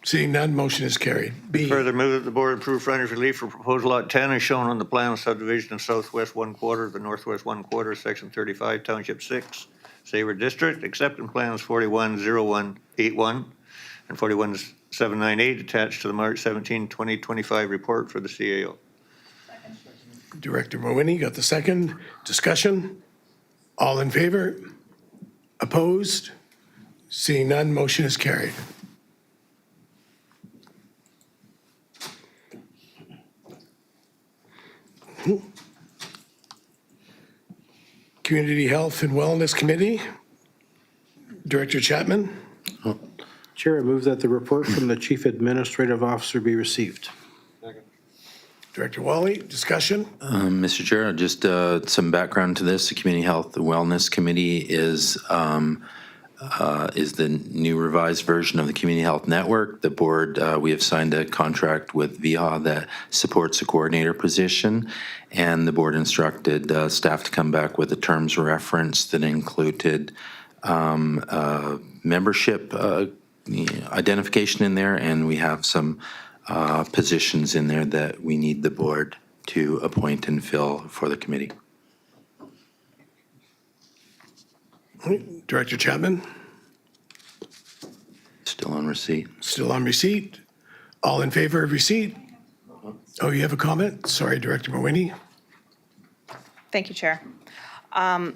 Seeing none, motion is carried. B, Further move that the board approve frontage relief for proposed lot 10 as shown on the plan of subdivision of southwest 1/4, the northwest 1/4, section 35, township 6, Sabre District, accepting plans 410181 and 41798 attached to the March 17, 2025 report for the CAO. Director Morwini got the second. Discussion? All in favor? Opposed? Seeing none, motion is carried. Community Health and Wellness Committee. Director Chapman. Chair, I move that the report from the Chief Administrative Officer be received. Director Wally, discussion? Mr. Chair, just some background to this. The Community Health and Wellness Committee is the new revised version of the Community Health Network. The board, we have signed a contract with VIHA that supports a coordinator position, and the board instructed staff to come back with a terms reference that included membership identification in there, and we have some positions in there that we need the board to appoint and fill for the committee. Director Chapman? Still on receipt. Still on receipt. All in favor of receipt? Oh, you have a comment? Sorry, Director Morwini. Thank you, Chair. Are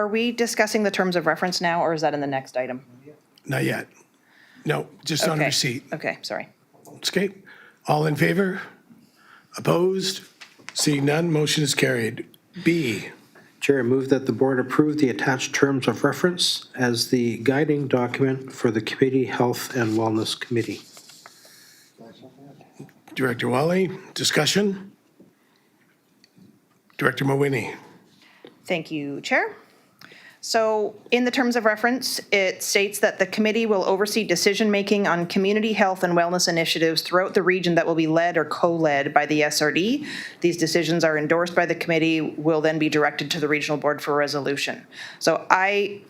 we discussing the terms of reference now, or is that in the next item? Not yet. No, just on Okay. receipt. Okay, sorry. Okay. All in favor? Opposed? Seeing none, motion is carried. B, Chair, I move that the board approve the attached terms of reference as the guiding document for the Community Health and Wellness Committee. Director Wally, discussion? Director Mawini. Thank you, Chair. So in the terms of reference, it states that the committee will oversee decision-making on community health and wellness initiatives throughout the region that will be led or co-led by the SRD. These decisions are endorsed by the committee, will then be directed to the regional board for resolution. So I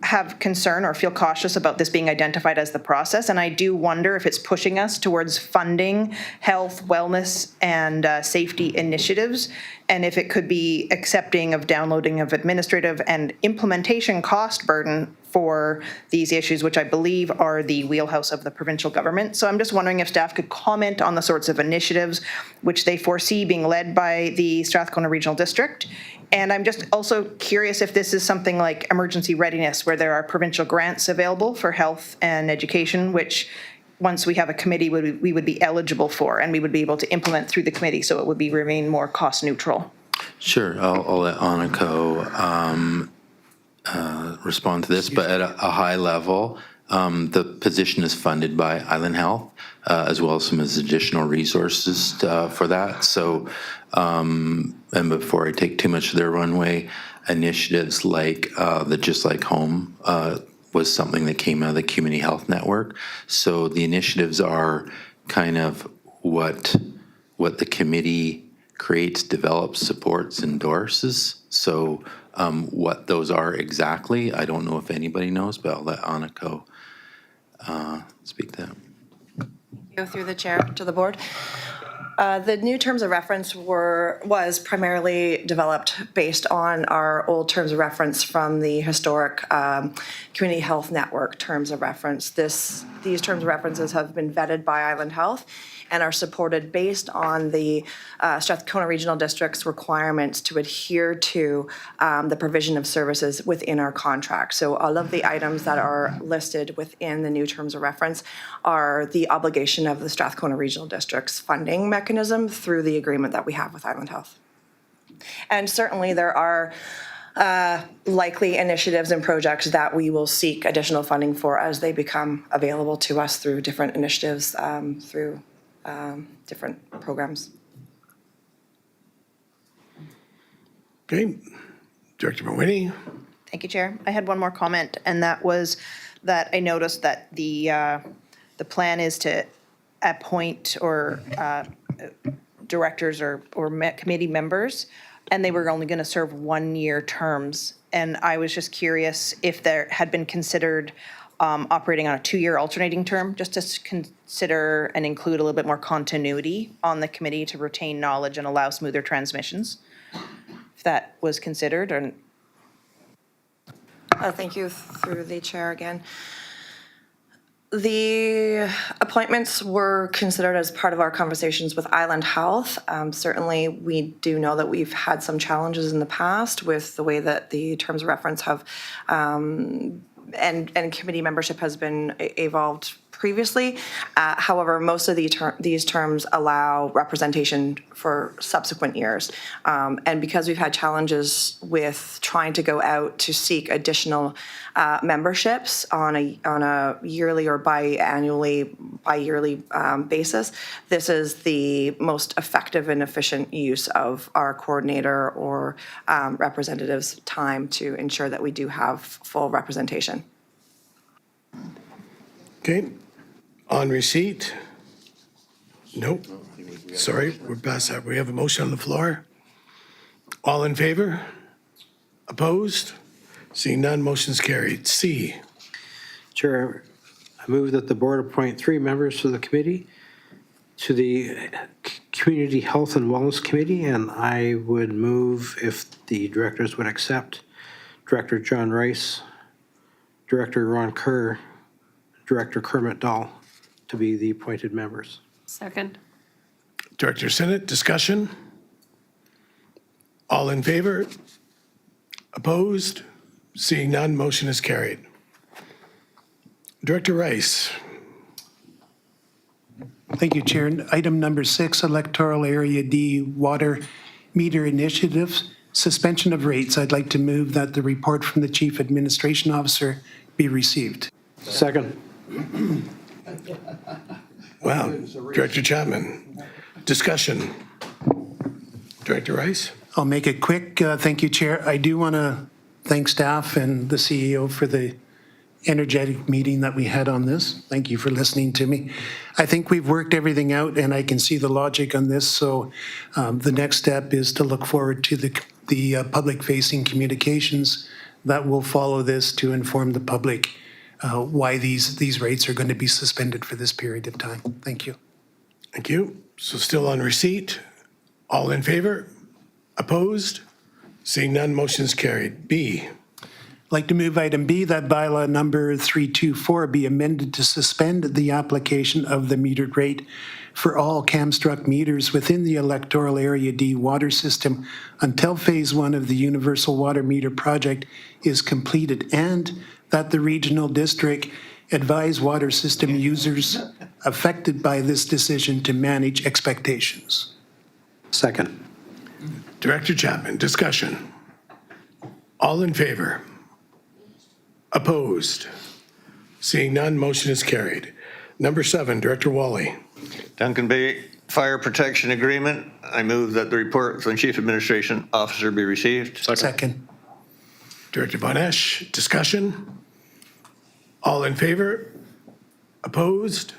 have concern or feel cautious about this being identified as the process, and I do wonder if it's pushing us towards funding health, wellness, and safety initiatives, and if it could be accepting of downloading of administrative and implementation cost burden for these issues, which I believe are the wheelhouse of the provincial government. So I'm just wondering if staff could comment on the sorts of initiatives which they foresee being led by the Strathcona Regional District. And I'm just also curious if this is something like emergency readiness, where there are provincial grants available for health and education, which once we have a committee, we would be eligible for, and we would be able to implement through the committee, so it would be remain more cost neutral. Sure, I'll let Aniko respond to this, but at a high level, the position is funded by Island Health, as well as some additional resources for that. So, and before I take too much of their runway, initiatives like the Just Like Home was something that came out of the Community Health Network. So the initiatives are kind of what the committee creates, develops, supports, endorses. So what those are exactly, I don't know if anybody knows, but I'll let Aniko speak to that. Go through the chair to the board. The new terms of reference was primarily developed based on our old terms of reference from the historic Community Health Network terms of reference. These terms of references have been vetted by Island Health and are supported based on the Strathcona Regional District's requirements to adhere to the provision of services within our contract. So all of the items that are listed within the new terms of reference are the obligation of the Strathcona Regional District's funding mechanism through the agreement that we have with Island Health. And certainly there are likely initiatives and projects that we will seek additional funding for as they become available to us through different initiatives, through different programs. Okay, Director Mawini. Thank you, Chair. I had one more comment, and that was that I noticed that the plan is to appoint or directors or committee members, and they were only going to serve 1-year terms. And I was just curious if there had been considered operating on a 2-year alternating term, just to consider and include a little bit more continuity on the committee to retain knowledge and allow smoother transmissions, if that was considered. Or Thank you, through the chair again. The appointments were considered as part of our conversations with Island Health. Certainly, we do know that we've had some challenges in the past with the way that the terms of reference have and committee membership has been evolved previously. However, most of these terms allow representation for subsequent years. And because we've had challenges with trying to go out to seek additional memberships on a yearly or bi-yearly basis, this is the most effective and efficient use of our coordinator or representative's time to ensure that we do have full representation. Okay, on receipt? Nope. Sorry, we're past that. We have a motion on the floor. All in favor? Opposed? Seeing none, motion's carried. C. Chair, I move that the board appoint 3 members to the committee, to the Community Health and Wellness Committee, and I would move, if the directors would accept, Director John Rice, Director Ron Kerr, Director Kermit Dahl to be the appointed members. Second. Director Sinnott, discussion? All in favor? Opposed? Seeing none, motion is carried. Director Rice. Thank you, Chair. Item number 6, Electoral Area D Water Meter Initiatives. suspension of rates, I'd like to move that the report from the Chief Administration Officer be received. Second. Wow. Director Chapman. Discussion. Director Rice? I'll make it quick. Thank you, Chair. I do want to thank staff and the CEO for the energetic meeting that we had on this. Thank you for listening to me. I think we've worked everything out, and I can see the logic on this. So the next step is to look forward to the public-facing communications that will follow this to inform the public why these rates are going to be suspended for this period of time. Thank you. Thank you. So still on receipt. All in favor? Opposed? Seeing none, motion is carried. B. I'd like to move item B, that bylaw number 324 be amended to suspend the application of the metered rate for all Camstruck meters within the electoral area D water system until phase 1 of the universal water meter project is completed, and that the regional district advise water system users affected by this decision to manage expectations. Second. Director Chapman, discussion. All in favor? Opposed? Seeing none, motion is carried. Number 7, Director Wally. Duncan Bay Fire Protection Agreement. I move that the report from the Chief Administration Officer be received. Second. Director Von Esch, discussion. All in favor? Opposed?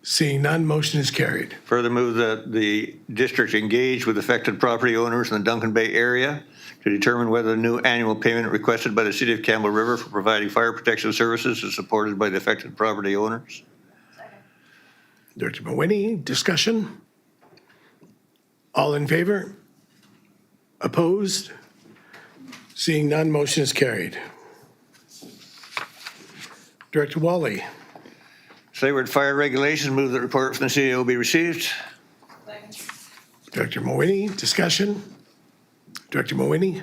Seeing none, motion is carried. Further move that the district engage with affected property owners in the Duncan Bay area to determine whether the new annual payment requested by the City of Campbell River for providing fire protection services is supported by the affected property owners. Director Mawhinney, discussion. All in favor? Opposed? Seeing none, motion is carried. Director Wally. Sayward Fire Regulations, move that report from the CEO be received. Director Mawhinney, discussion. Director Mawhinney.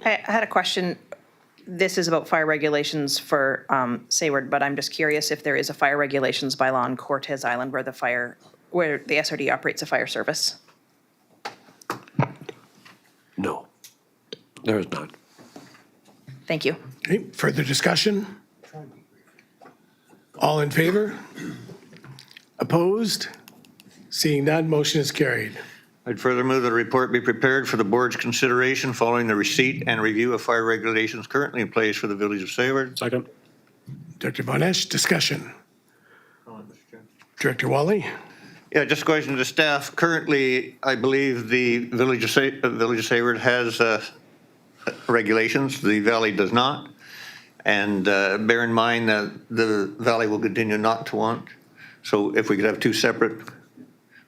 I had a question. This is about fire regulations for Sayward, but I'm just curious if there is a fire regulations bylaw on Cortez Island where the SRD operates a fire service. No, there is not. Thank you. Okay, further discussion? All in favor? Opposed? Seeing none, motion is carried. I'd further move that a report be prepared for the board's consideration following the receipt and review of fire regulations currently in place for the village of Sayward. Second. Director Von Esch, discussion. Director Wally. Yeah, just a question to staff. Currently, I believe the village of Sayward has regulations. The valley does not. And bear in mind that the valley will continue not to want. So if we could have two separate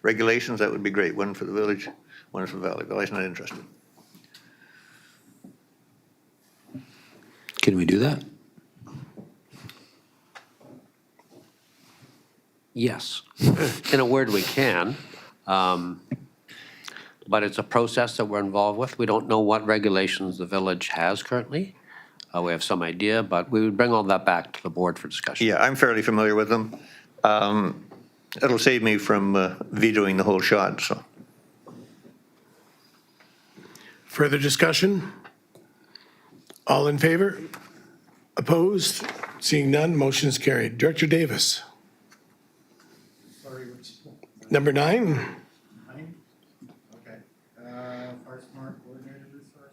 regulations, that would be great. One for the village, one for the valley. Valley's not interested. Can we do that? Yes. In a word, we can. But it's a process that we're involved with. We don't know what regulations the village has currently. We have some idea, but we would bring all that back to the board for discussion. Yeah, I'm fairly familiar with them. It'll save me from vetoing the whole shot, so. Further discussion? All in favor? Opposed? Seeing none, motion is carried. Director Davis. Number 9. Okay. Fire Smart Coordinator Resource.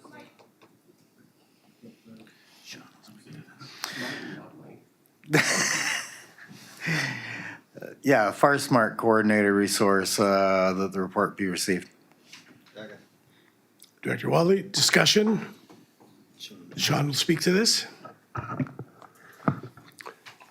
Yeah, Fire Smart Coordinator Resource, that the report be received. Director Wally, discussion? Sean will speak to this.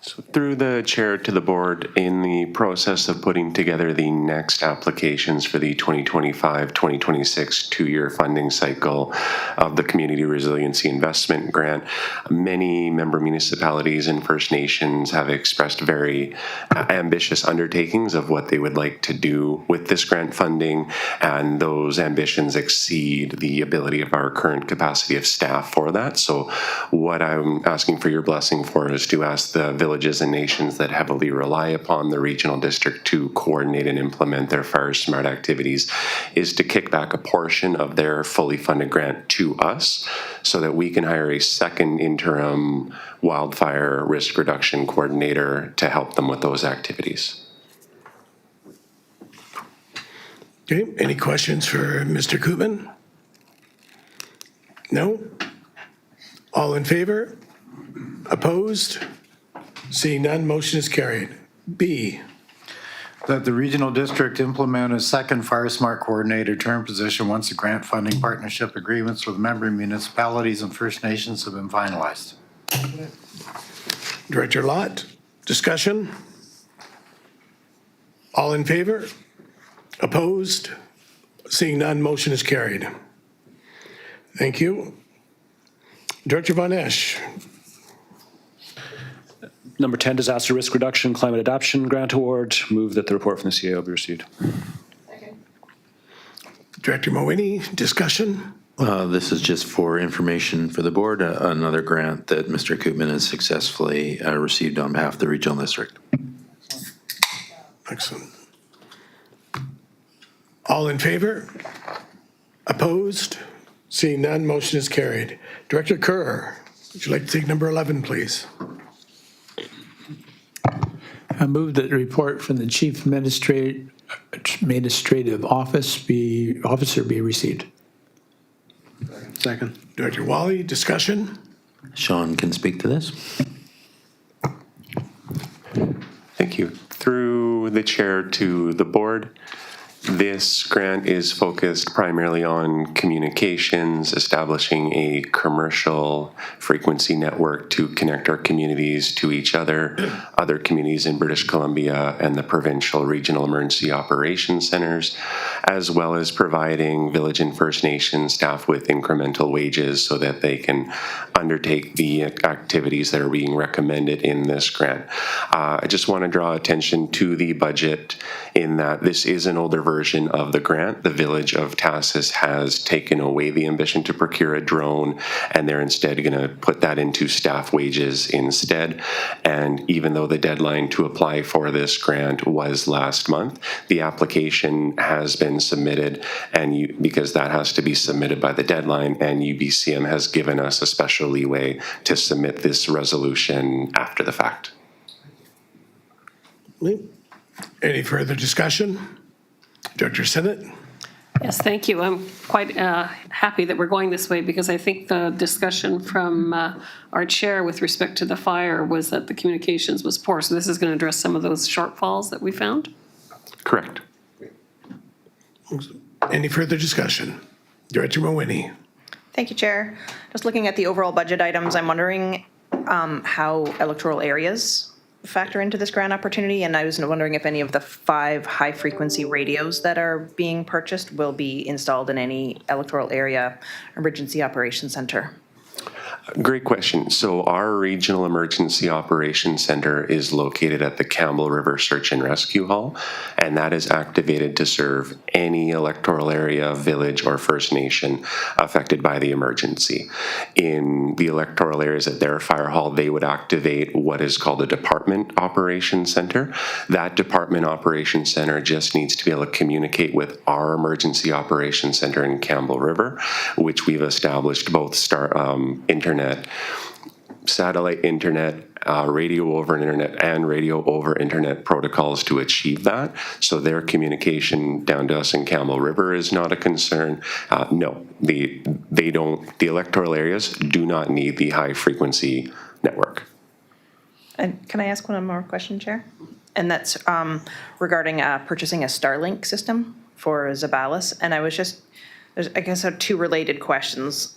So through the chair to the board, in the process of putting together the next applications for the 2025-2026 two-year funding cycle of the Community Resiliency Investment Grant, many member municipalities and First Nations have expressed very ambitious undertakings of what they would like to do with this grant funding, and those ambitions exceed the ability of our current capacity of staff for that. So what I'm asking for your blessing for is to ask the villages and nations that heavily rely upon the regional district to coordinate and implement their fire smart activities is to kick back a portion of their fully funded grant to us so that we can hire a second interim wildfire risk reduction coordinator to help them with those activities. Okay, any questions for Mr. Koopman? No? All in favor? Opposed? Seeing none, motion is carried. B, That the regional district implement a second Fire Smart Coordinator term position once the grant funding partnership agreements with member municipalities and First Nations have been finalized. Director Lott, discussion? All in favor? Opposed? Seeing none, motion is carried. Thank you. Director Von Esch. Number 10, Disaster Risk Reduction Climate Adaptation Grant Award. Move that the report from the CAO be received. Director Mowini, discussion? This is just for information for the board, another grant that Mr. Koopman has successfully received on behalf of the regional district. Excellent. All in favor? Opposed? Seeing none, motion is carried. Director Kerr, would you like to take number 11, please? I move that the report from the Chief Administrative Officer be received. Second. Director Wally, discussion? Sean can speak to this. Thank you. Through the chair to the board, this grant is focused primarily on communications, establishing a commercial frequency network to connect our communities to each other communities in British Columbia, and the provincial regional emergency operations centers, as well as providing Village and First Nation staff with incremental wages so that they can undertake the activities that are being recommended in this grant. I just want to draw attention to the budget in that this is an older version of the grant. The Village of Tassis has taken away the ambition to procure a drone, and they're instead going to put that into staff wages instead. And even though the deadline to apply for this grant was last month, the application has been submitted, and because that has to be submitted by the deadline, and UBCM has given us a special leeway to submit this resolution after the fact. Any further discussion? Director Sinnott? Yes, thank you. I'm quite happy that we're going this way because I think the discussion from our chair with respect to the fire was that the communications was poor. So this is going to address some of those shortfalls that we found. Correct. Any further discussion? Director Mowini? Thank you, Chair. Just looking at the overall budget items, I'm wondering how electoral areas factor into this grant opportunity, and I was wondering if any of the 5 high-frequency radios that are being purchased will be installed in any electoral area emergency operations center. Great question. So our Regional Emergency Operations Center is located at the Campbell River Search and Rescue Hall, and that is activated to serve any electoral area, village, or First Nation affected by the emergency. In the electoral areas at their fire hall, they would activate what is called a Department Operations Center. That Department Operations Center just needs to be able to communicate with our Emergency Operations Center in Campbell River, which we've established both satellite internet, radio over internet, and radio over internet protocols to achieve that. So their communication down to us in Campbell River is not a concern. No, the electoral areas do not need the high frequency network. And can I ask one more question, Chair? And that's regarding purchasing a Starlink system for Zabalis. And I was just, I guess, I have 2 related questions.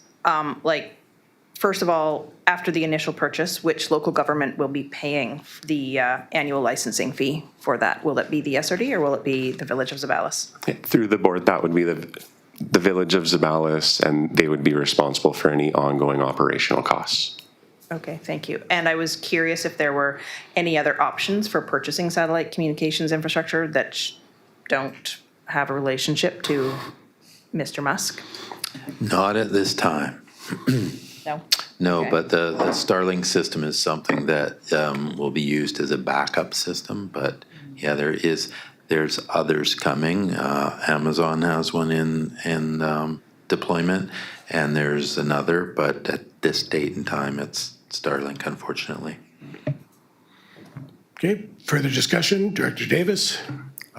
First of all, after the initial purchase, which local government will be paying the annual licensing fee for that? Will it be the SRD or will it be the Village of Zabalis? Through the board, that would be the Village of Zabalis, and they would be responsible for any ongoing operational costs. Okay, thank you. And I was curious if there were any other options for purchasing satellite communications infrastructure that don't have a relationship to Mr. Musk? Not at this time. No? No, Okay. but the Starlink system is something that will be used as a backup system. But yeah, there's others coming. Amazon has one in deployment, and there's another. But at this date and time, it's Starlink, unfortunately. Okay, further discussion, Director Davis?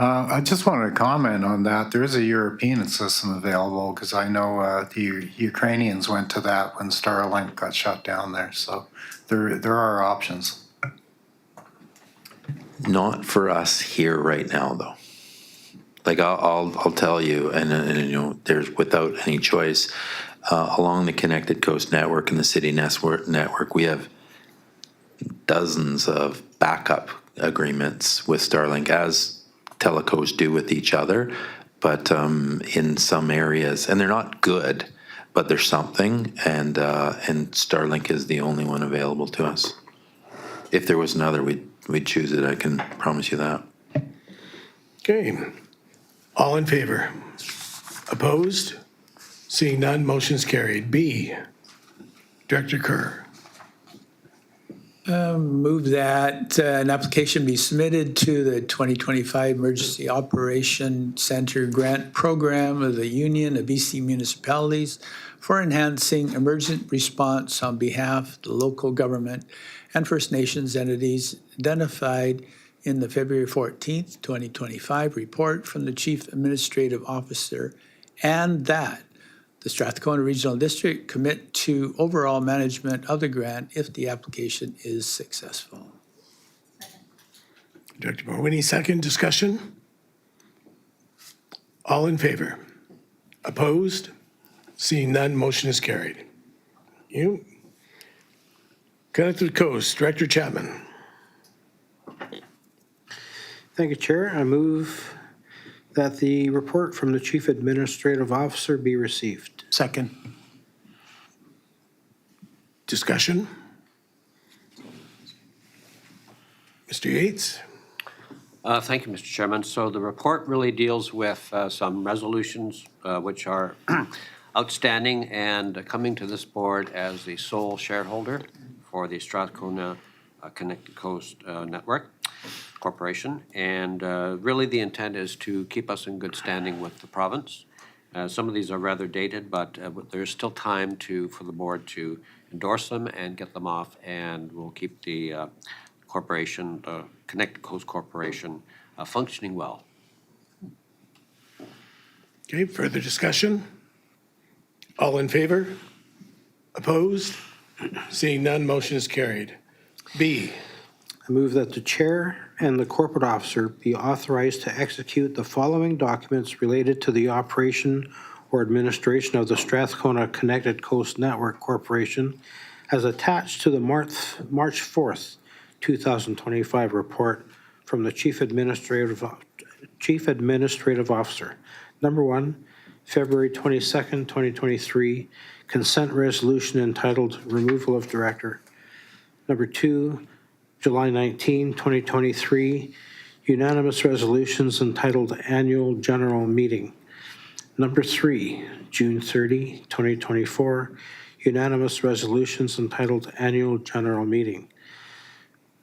I just wanted to comment on that. There is a European system available because I know the Ukrainians went to that when Starlink got shut down there. So there are options. Not for us here right now, though. Like I'll tell you, and you know, there's without any choice along the Connected Coast Network and the City Network, we have dozens of backup agreements with Starlink, as telecos do with each other. But in some areas, and they're not good, but there's something, and Starlink is the only one available to us. If there was another, we'd choose it. I can promise you that. Okay, all in favor? Opposed? Seeing none, motion is carried. B, Director Kerr. Move that an application be submitted to the 2025 Emergency Operation Center Grant Program of the Union of BC Municipalities for enhancing emergent response on behalf of the local government and First Nations entities identified in the February 14th, 2025 report from the Chief Administrative Officer, and that the Strathcona Regional District commit to overall management of the grant if the application is successful. Director Morwini, second. Discussion? All in favor? Opposed? Seeing none, motion is carried. You. Connected Coast, Director Chapman. Thank you, Chair. I move that the report from the Chief Administrative Officer be received. Second. Discussion? Mr. Yates? Thank you, Mr. Chairman. So the report really deals with some resolutions which are outstanding and coming to this board as the sole shareholder for the Strathcona Connected Coast Network Corporation. And really the intent is to keep us in good standing with the province. Some of these are rather dated, but there's still time for the board to endorse them and get them off, and we'll keep the corporation, the Connected Coast Corporation, functioning well. Okay, further discussion? All in favor? Opposed? Seeing none, motion is carried. B, I move that the Chair and the Corporate Officer be authorized to execute the following documents related to the operation or administration of the Strathcona Connected Coast Network Corporation as attached to the March 4th, 2025 report from the Chief Administrative Officer. Number 1, February 22nd, 2023, consent resolution entitled Removal of Director. Number 2, July 19, 2023, unanimous resolutions entitled Annual General Meeting. Number 3, June 30, 2024, unanimous resolutions entitled Annual General Meeting.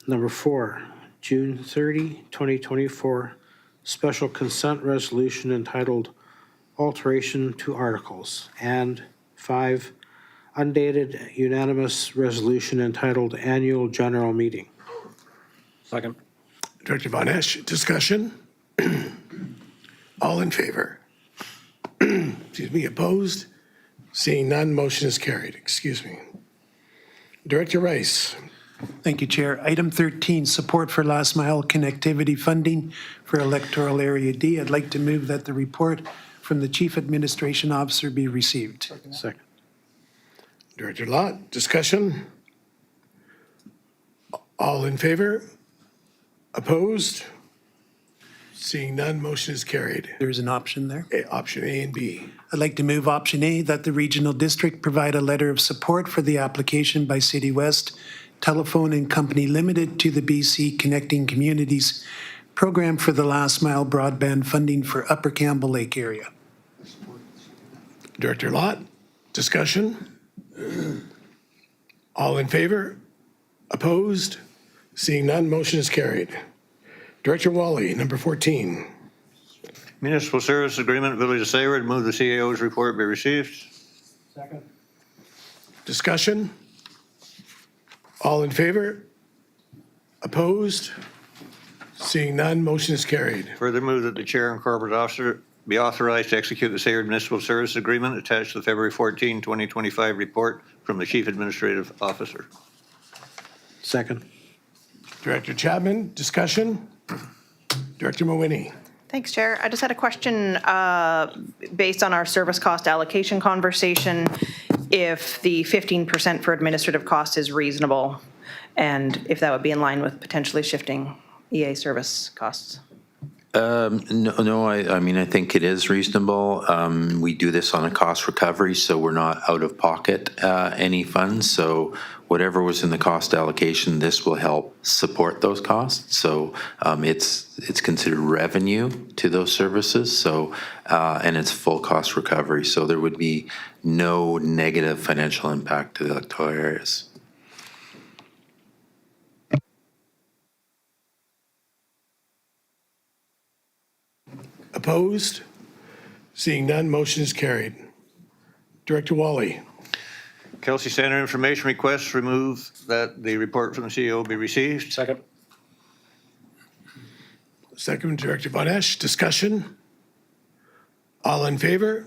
Number 4, June 30, 2024, special consent resolution entitled Alteration to Articles. And 5, undated unanimous resolution entitled Annual General Meeting. Second. Director Von Esch, discussion? All in favor? Excuse me, opposed? Seeing none, motion is carried. Excuse me. Director Rice. Thank you, Chair. Item 13, support for last mile connectivity funding for electoral area D. I'd like to move that the report from the Chief Administration Officer be received. Second. Director Lott, discussion? All in favor? Opposed? Seeing none, motion is carried. There's an option there. Option A and B. I'd like to move option A, that the regional district provide a letter of support for the application by City West Telephone and Company Limited to the BC Connecting Communities program for the last mile broadband funding for Upper Campbell Lake area. Director Lott, discussion? All in favor? Opposed? Seeing none, motion is carried. Director Wally, number 14. Municipal Service Agreement, Village of Sayward, move the CAO's report be received. Second. Discussion? All in favor? Opposed? Seeing none, motion is carried. Further move that the chair and corporate officer be authorized to execute the Sayward Municipal Service Agreement attached to the February 14, 2025 report from the Chief Administrative Officer. Second. Director Chapman, discussion? Director Mawhinney. Thanks, Chair. I just had a question based on our service cost allocation conversation, if the 15% for administrative cost is reasonable, and if that would be in line with potentially shifting EA service costs. No, I mean, I think it is reasonable. We do this on a cost recovery, so we're not out of pocket any funds. So whatever was in the cost allocation, this will help support those costs. So it's considered revenue to those services. So and it's full cost recovery. So there would be no negative financial impact to the electoral areas. Opposed? Seeing none, motion is carried. Director Wally. Kelsey Center information request, remove that the report from the CEO be received. Second. Second, Director Von Esch. Discussion? All in favor?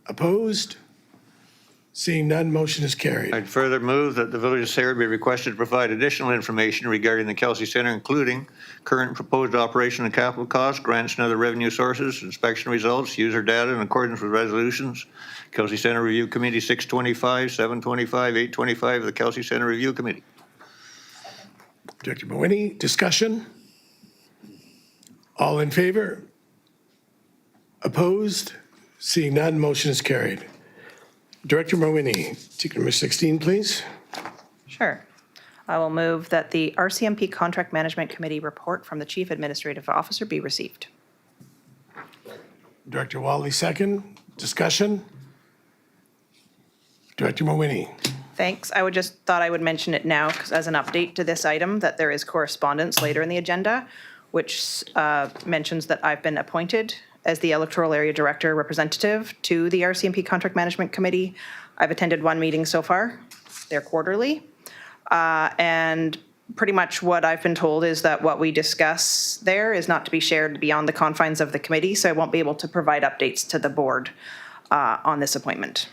Opposed? Seeing none, motion is carried. I'd further move that the Village of Sayward be requested to provide additional information regarding the Kelsey Center, including current proposed operation and capital costs, grants and other revenue sources, inspection results, user data in accordance with resolutions. Kelsey Center Review Committee 625, 725, 825 of the Kelsey Center Review Committee. Director Mawhinney, discussion? All in favor? Opposed? Seeing none, motion is carried. Director Mawhinney, ticket number 16, please. Sure. I will move that the RCMP Contract Management Committee report from the Chief Administrative Officer be received. Director Wally, second. Discussion? Director Mawhinney. Thanks. I just thought I would mention it now because as an update to this item, that there is correspondence later in the agenda, which mentions that I've been appointed as the electoral area director representative to the RCMP Contract Management Committee. I've attended one meeting so far. They're quarterly. And pretty much what I've been told is that what we discuss there is not to be shared beyond the confines of the committee, so I won't be able to provide updates to the board on this appointment.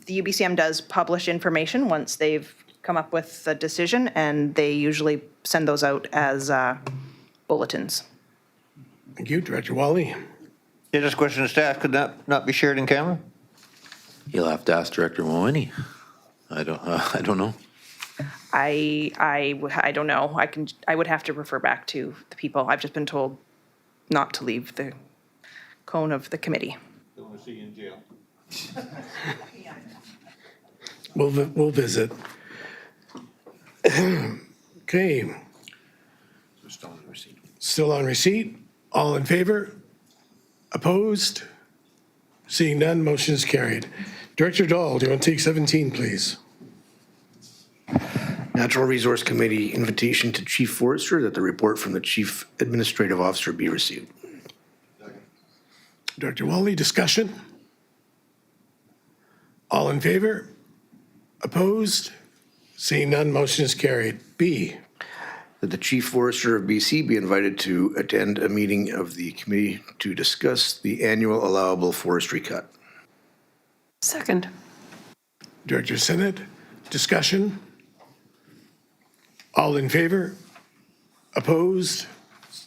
The UBCM does publish information once they've come up with a decision, and they usually send those out as bulletins. Thank you. Director Wally. Yeah, just a question to staff, could that not be shared in camera? You'll have to ask Director Mawhinney. I don't know. I don't know. I would have to refer back to the people. I've just been told not to leave the cone of the committee. Don't want to see you in jail. We'll visit. Okay. Still on receipt. All in favor? Opposed? Seeing none, motion is carried. Director Dahl, do you want to take 17, please? Natural Resource Committee invitation to Chief Forester that the report from the Chief Administrative Officer be received. Director Wally, discussion? All in favor? Opposed? Seeing none, motion is carried. B, That the Chief Forester of BC be invited to attend a meeting of the committee to discuss the annual allowable forestry cut. Second. Director Sinnott, discussion? All in favor? Opposed?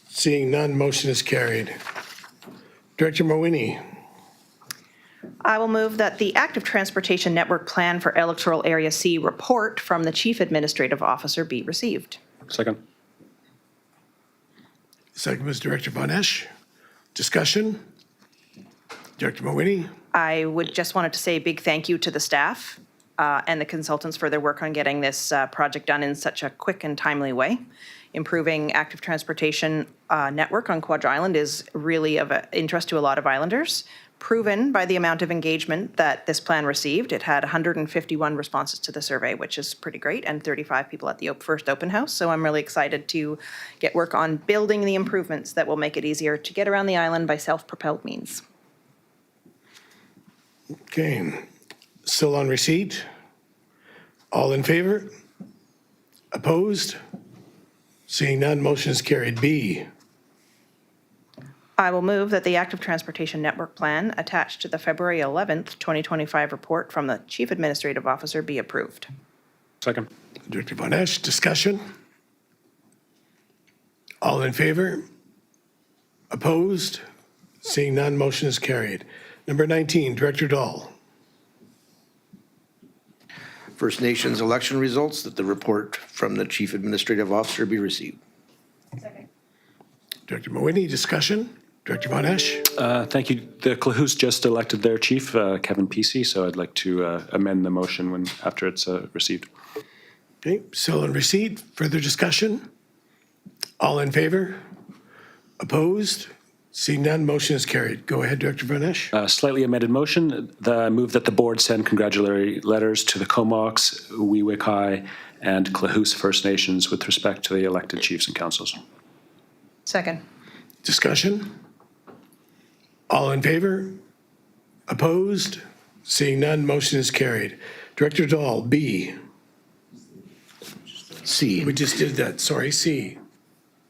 Seeing none, motion is carried. Director Mawhinney. I will move that the Active Transportation Network Plan for Electoral Area C report from the Chief Administrative Officer be received. Second. Second was Director Von Esch. Discussion? Director Mawhinney. I would just wanted to say a big thank you to the staff and the consultants for their work on getting this project done in such a quick and timely way. Improving active transportation network on Quadra Island is really of interest to a lot of islanders, proven by the amount of engagement that this plan received. It had 151 responses to the survey, which is pretty great, and 35 people at the first open house. So I'm really excited to get work on building the improvements that will make it easier to get around the island by self-propelled means. Okay, still on receipt? All in favor? Opposed? Seeing none, motion is carried. B. I will move that the Active Transportation Network Plan attached to the February 11th, 2025 report from the Chief Administrative Officer be approved. Second. Director Von Esch, discussion? All in favor? Opposed? Seeing none, motion is carried. Number 19, Director Dahl. First Nations election results, that the report from the Chief Administrative Officer be received. Director Mawhinney, discussion? Director Von Esch? Thank you. The Klahoos just elected their chief, Kevin Pesey, so I'd like to amend the motion after it's received. Okay, still on receipt. Further discussion? All in favor? Opposed? Seeing none, motion is carried. Go ahead, Director Von Esch. Slightly amended motion. I move that the board send congratulatory letters to the Comox, Weewikai, and Klahoos First Nations with respect to the elected chiefs and councils. Second. Discussion? All in favor? Opposed? Seeing none, motion is carried. Director Dahl, B. C. We just did that, sorry, C.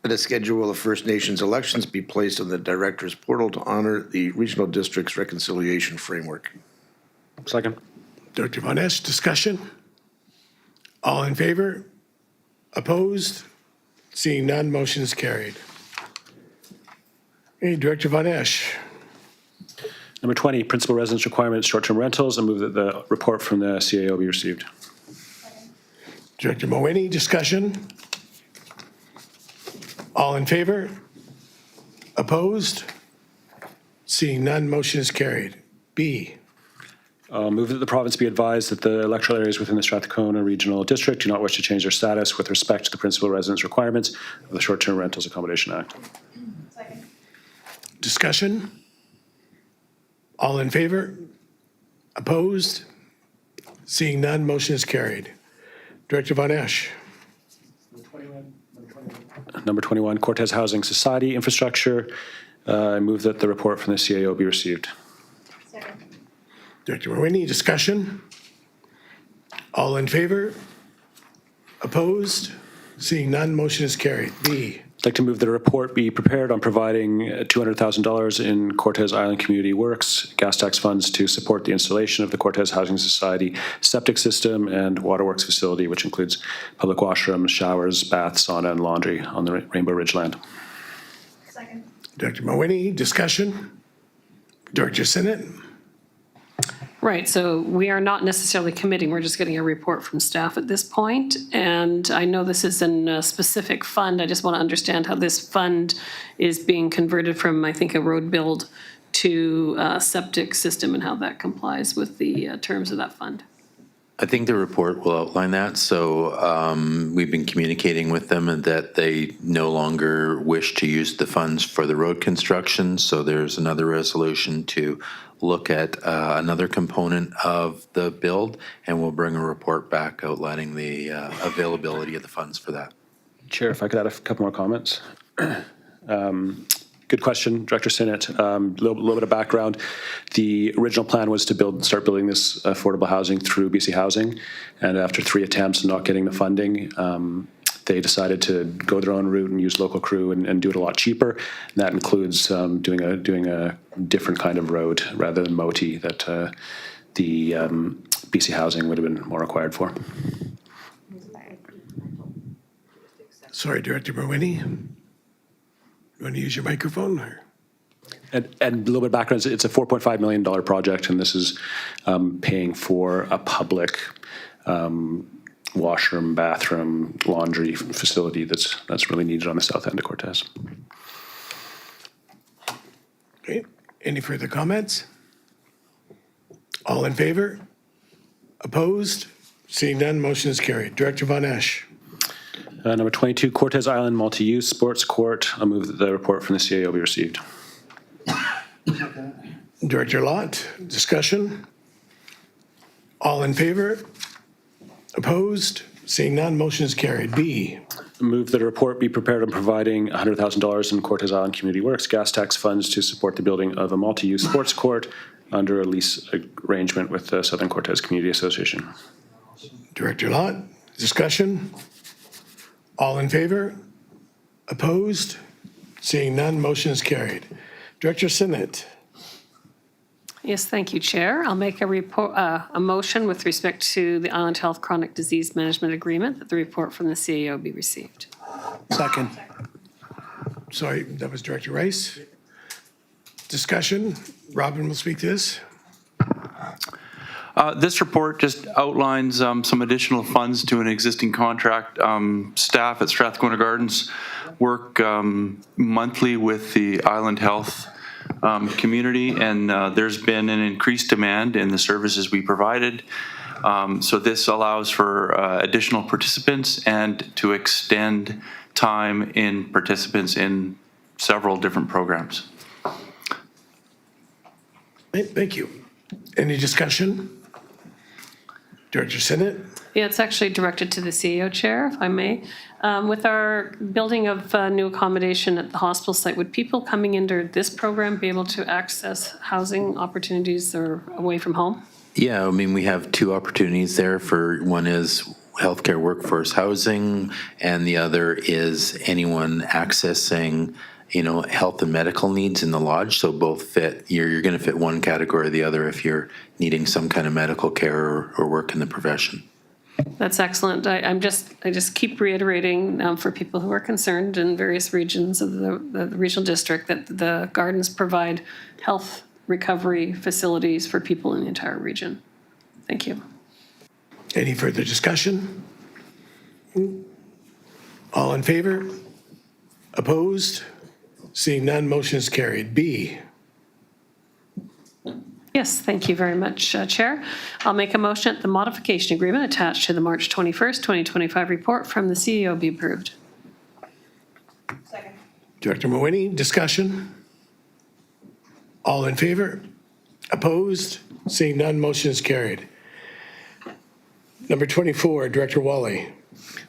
That a schedule of First Nations elections be placed on the Director's portal to honor the Regional District's reconciliation framework. Second. Director Von Esch, discussion? All in favor? Opposed? Seeing none, motion is carried. Hey, Director Von Esch. Number 20, principal residence requirements, short-term rentals. I move that the report from the CAO be received. Director Mawhinney, discussion? All in favor? Opposed? Seeing none, motion is carried. B. Move that the province be advised that the electoral areas within the Strathcona Regional District do not wish to change their status with respect to the principal residence requirements of the Short-Term Rentals Accommodation Act. Discussion? All in favor? Opposed? Seeing none, motion is carried. Director Von Esch. Number 21, Cortez Housing Society Infrastructure. I move that the report from the CAO be received. Director Mawhinney, discussion? All in favor? Opposed? Seeing none, motion is carried. B. I'd like to move that a report be prepared on providing $200,000 in Cortez Island Community Works gas tax funds to support the installation of the Cortez Housing Society septic system and waterworks facility, which includes public washrooms, showers, baths, sauna, and laundry on the Rainbow Ridge land. Director Mawhinney, discussion? Director Sinnott? Right, so we are not necessarily committing, we're just getting a report from staff at this point. And I know this is in a specific fund, I just want to understand how this fund is being converted from, I think, a road build to a septic system and how that complies with the terms of that fund. I think the report will outline that. So we've been communicating with them and that they no longer wish to use the funds for the road construction. So there's another resolution to look at another component of the build, and we'll bring a report back outlining the availability of the funds for that. Chair, if I could add a couple more comments. Good question, Director Sinnott. Little bit of background. The original plan was to start building this affordable housing through BC Housing, and after 3 attempts and not getting the funding, they decided to go their own route and use local crew and do it a lot cheaper. And that includes doing a different kind of road rather than MOTI that the BC Housing would have been more required for. Sorry, Director Mawhinney. You want to use your microphone? Or? And a little bit of background, it's a $4.5 million project, and this is paying for a public washroom, bathroom, laundry facility that's really needed on the south end of Cortez. Okay, any further comments? All in favor? Opposed? Seeing none, motion is carried. Director Von Esch. Number 22, Cortez Island Multi-Use Sports Court. I'll move that the report from the CAO be received. Director Lott, discussion? All in favor? Opposed? Seeing none, motion is carried. B, Move that a report be prepared on providing $100,000 in Cortez Island Community Works gas tax funds to support the building of a multi-use sports court under a lease arrangement with the Southern Cortez Community Association. Director Lott, discussion? All in favor? Opposed? Seeing none, motion is carried. Director Sinnott. Yes, thank you, Chair. I'll make a motion with respect to the Island Health Chronic Disease Management Agreement that the report from the CAO be received. Second. Sorry, that was Director Rice. Discussion? Robin will speak to this. This report just outlines some additional funds to an existing contract. Staff at Strathcona Gardens work monthly with the Island Health community, and there's been an increased demand in the services we provided. So this allows for additional participants and to extend time in participants in several different programs. Thank you. Any discussion? Director Sinnott? Yeah, it's actually directed to the CEO Chair, if I may. With our building of new accommodation at the hospital site, would people coming into this program be able to access housing opportunities or away from home? Yeah, I mean, we have two opportunities there. For one is healthcare workforce housing, and the other is anyone accessing, health and medical needs in the lodge. So both fit. You're going to fit one category or the other if you're needing some kind of medical care or work in the profession. That's excellent. I just keep reiterating for people who are concerned in various regions of the regional district that the gardens provide health recovery facilities for people in the entire region. Thank you. Any further discussion? All in favor? Opposed? Seeing none, motion is carried. B, Yes, thank you very much, Chair. I'll make a motion that the modification agreement attached to the March 21st, 2025 report from the CEO be approved. Director Mawhinney, discussion? All in favor? Opposed? Seeing none, motion is carried. Number 24, Director Wally.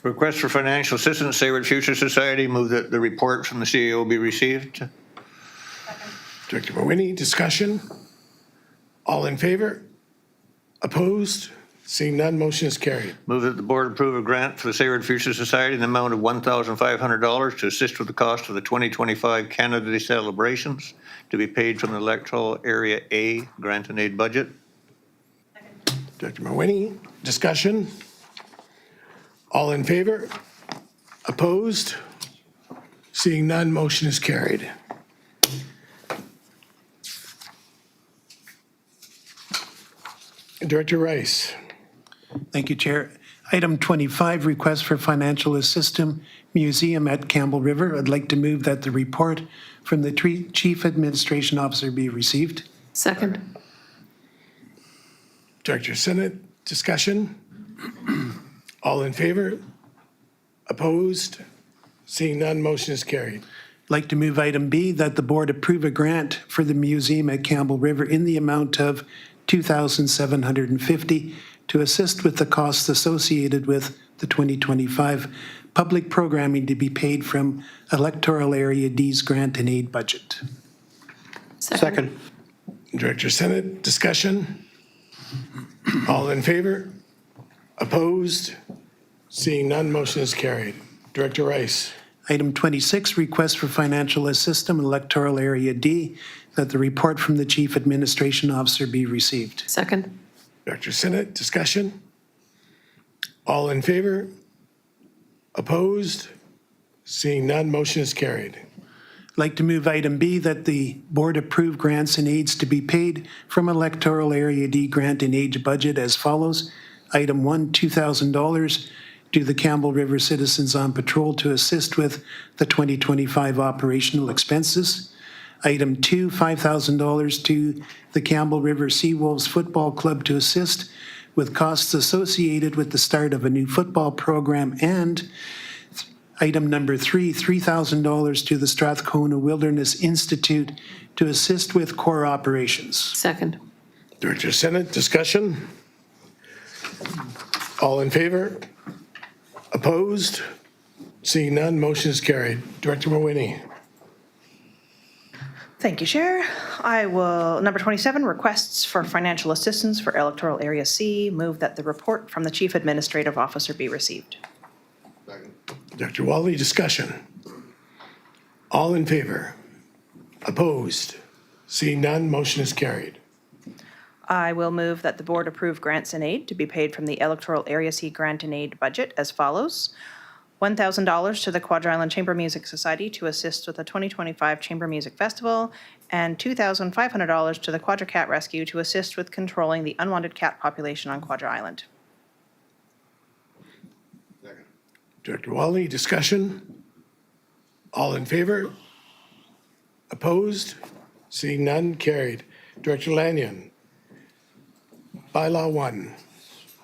Request for financial assistance, Sayward Future Society. Move that the report from the CEO be received. Director Mawhinney, discussion? All in favor? Opposed? Seeing none, motion is carried. Move that the board approve a grant for the Sayward Future Society in the amount of $1,500 to assist with the cost of the 2025 Canada Day celebrations to be paid from the Electoral Area A grant and aid budget. Director Mawhinney, discussion? All in favor? Opposed? Seeing none, motion is carried. Director Rice. Thank you, Chair. Item 25, request for financial assistance, museum at Campbell River. I'd like to move that the report from the Chief Administration Officer be received. Second. Director Sinnott, discussion? All in favor? Opposed? Seeing none, motion is carried. I'd like to move item B, that the board approve a grant for the museum at Campbell River in the amount of $2,750 to assist with the costs associated with the 2025 public programming to be paid from Electoral Area D's grant and aid budget. Second. Director Sinnott, discussion? All in favor? Opposed? Seeing none, motion is carried. Director Rice. Item 26, request for financial assistance, Electoral Area D, that the report from the Chief Administration Officer be received. Second. Director Sinnott, discussion? All in favor? Opposed? Seeing none, motion is carried. I'd like to move item B, that the board approve grants and aids to be paid from Electoral Area D grant and aid budget as follows. Item 1, $2,000 to the Campbell River Citizens on Patrol to assist with the 2025 operational expenses. Item 2, $5,000 to the Campbell River Seawolves Football Club to assist with costs associated with the start of a new football program, and Item number 3, $3,000 to the Strathcona Wilderness Institute to assist with core operations. Second. Director Senate, discussion? All in favor? Opposed? Seeing none, motion is carried. Director Mawhinney. Thank you, Chair. I will, number 27, requests for financial assistance for electoral area C. Move that the report from the Chief Administrative Officer be received. Dr. Wally, discussion? All in favor? Opposed? Seeing none, motion is carried. I will move that the board approve grants and aid to be paid from the electoral area C grant and aid budget as follows. $1,000 to the Quadra Island Chamber Music Society to assist with the 2025 Chamber Music Festival, and $2,500 to the Quadra Cat Rescue to assist with controlling the unwanted cat population on Quadra Island. Director Wally, discussion? All in favor? Opposed? Seeing none, carried. Director Lanyon. Bylaw 1.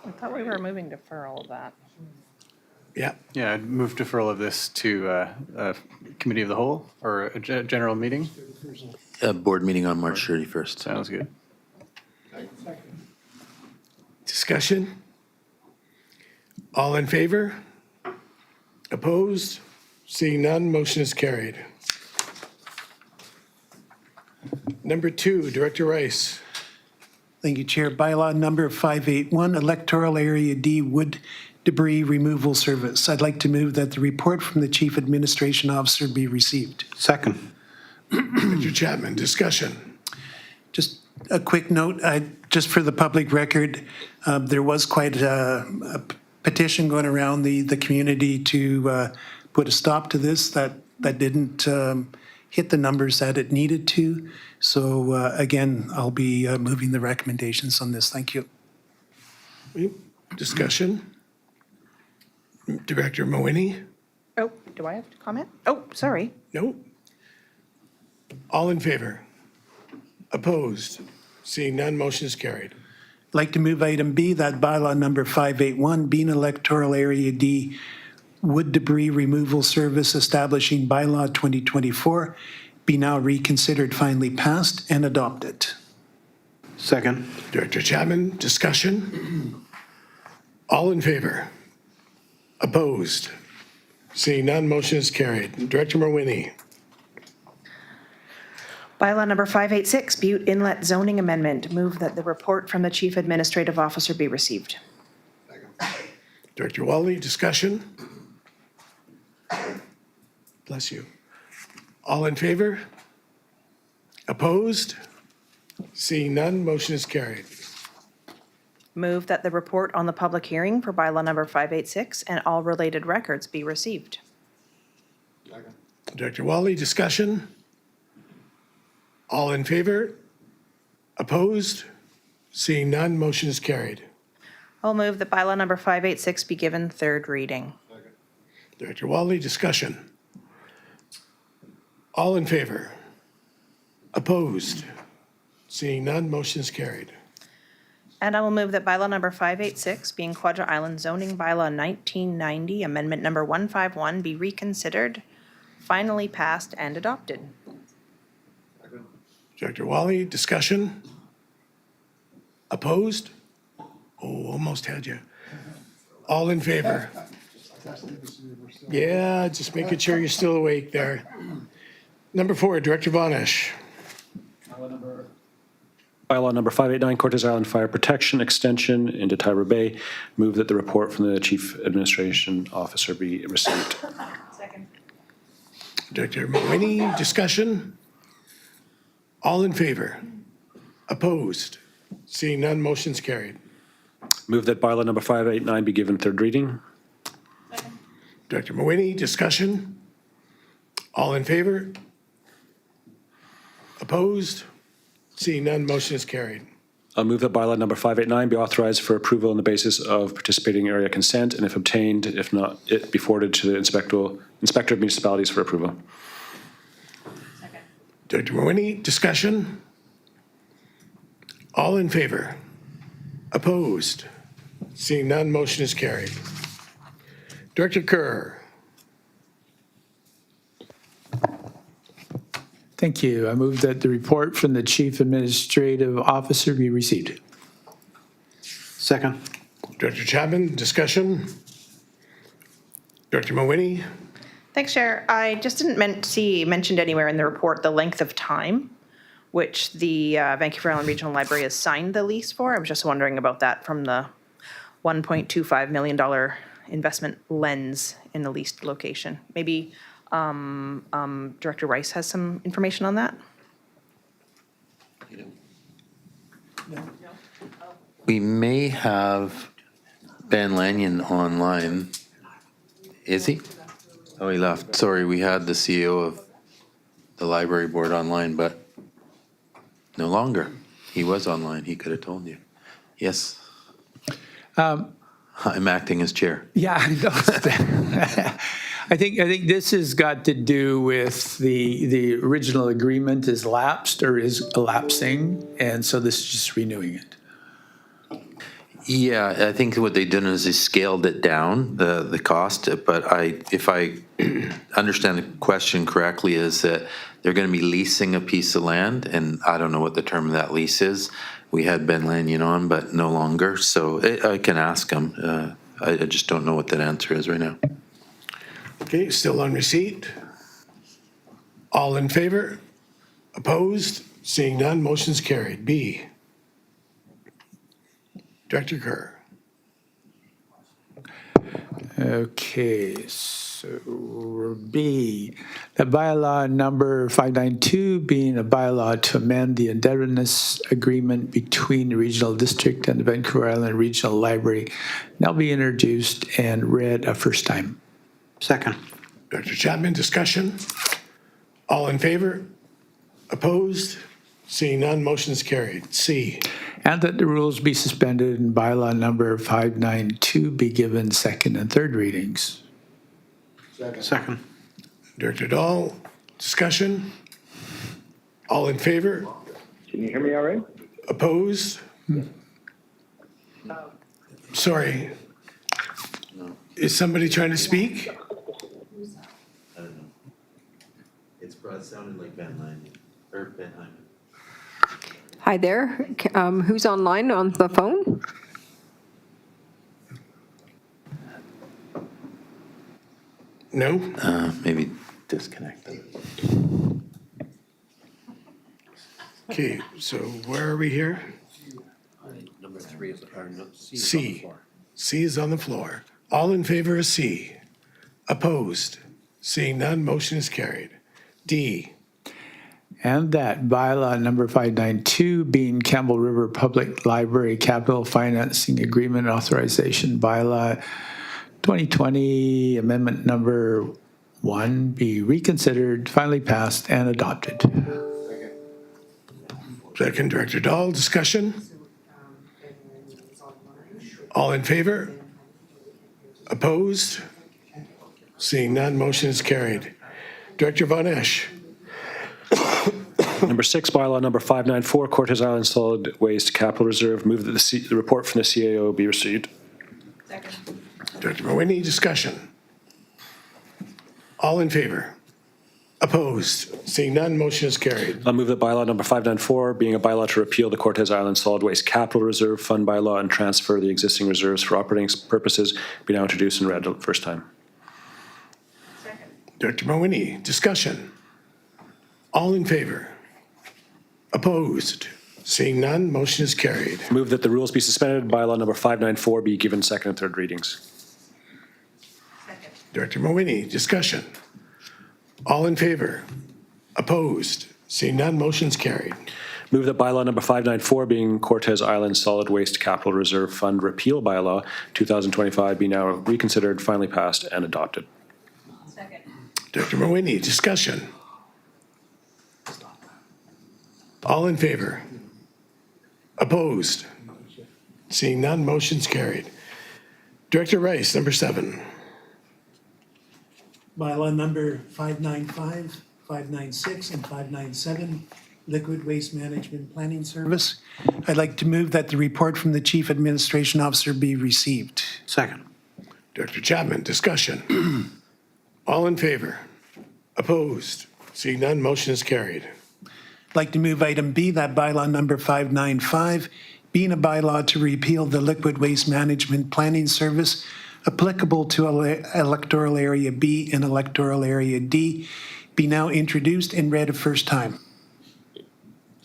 I thought we were moving deferral of that. Yeah. Yeah, I'd move deferral of this to a committee of the whole or a general meeting. A board meeting on March 31st. Sounds good. Discussion? All in favor? Opposed? Seeing none, motion is carried. Number 2, Director Rice. Thank you, Chair. Bylaw number 581, Electoral Area D Wood Debris Removal Service. I'd like to move that the report from the Chief Administration Officer be received. Second. Director Chapman, discussion? Just a quick note, just for the public record, there was quite a petition going around the community to put a stop to this. That didn't hit the numbers that it needed to. So again, I'll be moving the recommendations on this. Thank you. Discussion? Director Mawhinney? Oh, do I have to comment? Oh, sorry. No. All in favor? Opposed? Seeing none, motion is carried. I'd like to move item B, that bylaw number 581, Bean Electoral Area D Wood Debris Removal Service establishing bylaw 2024, be now reconsidered, finally passed, and adopted. Second. Director Chapman, discussion? All in favor? Opposed? Seeing none, motion is carried. Director Mawhinney. Bylaw number 586, Butte Inlet Zoning Amendment. Move that the report from the Chief Administrative Officer be received. Director Wally, discussion? Bless you. All in favor? Opposed? Seeing none, motion is carried. Move that the report on the public hearing for bylaw number 586 and all related records be received. Director Wally, discussion? All in favor? Opposed? Seeing none, motion is carried. I'll move that bylaw number 586 be given third reading. Director Wally, discussion? All in favor? Opposed? Seeing none, motion is carried. And I will move that bylaw number 586, being Quadra Island zoning bylaw 1990, amendment number 151, be reconsidered, finally passed and adopted. Director Wally, discussion? Opposed? Oh, almost had you. All in favor? Yeah, just making sure you're still awake there. Number 4, Director Vonesh. Bylaw number 589, Cortes Island Fire Protection Extension into Tyra Bay. Move that the report from the Chief Administration Officer be received. Second. Director Mawhinney, discussion? All in favor? Opposed? Seeing none, motion's carried. Move that bylaw number 589 be given third reading. Director Mawhinney, discussion? All in favor? Opposed? Seeing none, motion is carried. I'll move that bylaw number 589 be authorized for approval on the basis of participating area consent, and if obtained, if not, it be forwarded to the Inspector of Municipalities for approval. Director Mawhinney, discussion? All in favor? Opposed? Seeing none, motion is carried. Director Kerr. Thank you. I move that the report from the Chief Administrative Officer be received. Second. Director Chapman, discussion? Director Mawhinney? Thanks, Chair. I just didn't see mentioned anywhere in the report the length of time which the Vancouver Island Regional Library has signed the lease for. I was just wondering about that from the $1.25 million investment lens in the leased location. Maybe Director Rice has some information on that? We may have Ben Lanyon online. Is he? Oh, he left. Sorry, we had the CEO of the library board online, but no longer. He was online. He could have told you. Yes. I'm acting as chair. Yeah, I know. I think this has got to do with the original agreement is lapsed or is elapsing, and so this is just renewing it. Yeah, I think what they did is they scaled it down, the cost, but if I understand the question correctly, is that they're going to be leasing a piece of land, and I don't know what the term of that lease is. We had Ben Lanyon on, but no longer, so I can ask him. I just don't know what that answer is right now. Okay, still on receipt. All in favor? Opposed? Seeing none, motion's carried. B. Director Kerr. Okay, so B, the bylaw number 592 being a bylaw to amend the indebtedness agreement between the Regional District and the Vancouver Island Regional Library, now be introduced and read a first time. Second. Director Chapman, discussion? All in favor? Opposed? Seeing none, motion's carried. C. And that the rules be suspended and bylaw number 592 be given second and third readings. Second. Director Dahl, discussion? All in favor? Can you hear me all right? Opposed? Sorry. Is somebody trying to speak? I don't know. It sounded like Ben Lanyon, or Ben Hyman. Hi there. Who's online on the phone? No? Maybe disconnect them. Okay, so where are we here? Number 3 is, or no, C is on the C. floor. C is on the floor. All in favor of C? Opposed? Seeing none, motion is carried. D. And that bylaw number 592 being Campbell River Public Library Capital Financing Agreement Authorization bylaw 2020 amendment number 1 be reconsidered, finally passed and adopted. Second, Director Dahl, discussion? All in favor? Opposed? Seeing none, motion is carried. Director Von Esch. Number 6, bylaw number 594, Cortes Island Solid Waste Capital Reserve. Move that the report from the CAO be received. Director Mawhinney, discussion? All in favor? Opposed? Seeing none, motion is carried. I'll move that bylaw number 594, being a bylaw to repeal the Cortes Island Solid Waste Capital Reserve Fund bylaw and transfer the existing reserves for operating purposes, be now introduced and read the first time. Director Mawhinney, discussion? All in favor? Opposed? Seeing none, motion is carried. Move that the rules be suspended, bylaw number 594 be given second and third readings. Director Mawhinney, discussion? All in favor? Opposed? Seeing none, motion's carried. Move that bylaw number 594 being Cortes Island Solid Waste Capital Reserve Fund repeal bylaw 2025 be now reconsidered, finally passed and adopted. Director Mawhinney, discussion? All in favor? Opposed? Seeing none, motion's carried. Director Rice, number 7. Bylaw number 595, 596, and 597, Liquid Waste Management Planning Service. I'd like to move that the report from the Chief Administration Officer be received. Second. Director Chapman, discussion? All in favor? Opposed? Seeing none, motion is carried. I'd like to move item B, that bylaw number 595, being a bylaw to repeal the liquid waste management planning service applicable to electoral area B and electoral area D, be now introduced and read a first time.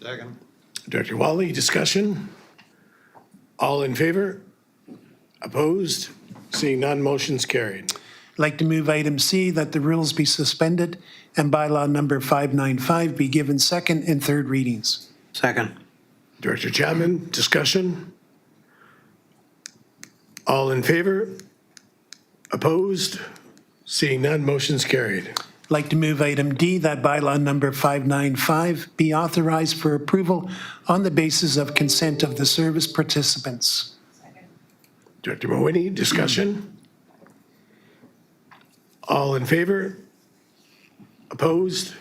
Second. Director Wally, discussion? All in favor? Opposed? Seeing none, motion's carried. I'd like to move item C, that the rules be suspended and bylaw number 595 be given second and third readings. Second. Director Chapman, discussion? All in favor? Opposed? Seeing none, motion's carried. I'd like to move item D, that bylaw number 595 be authorized for approval on the basis of consent of the service participants. Director Mawhinney, discussion? All in favor? Opposed?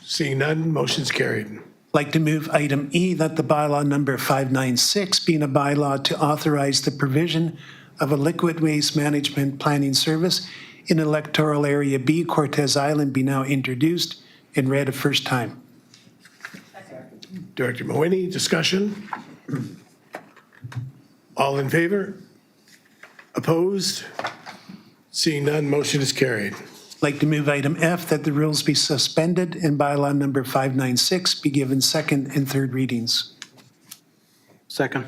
Seeing none, motion's carried. I'd like to move item E, that the bylaw number 596, being a bylaw to authorize the provision of a liquid waste management planning service in electoral area B, Cortez Island, be now introduced and read a first time. Director Mawhinney, discussion? All in favor? Opposed? Seeing none, motion is carried. I'd like to move item F, that the rules be suspended and bylaw number 596 be given second and third readings. Second.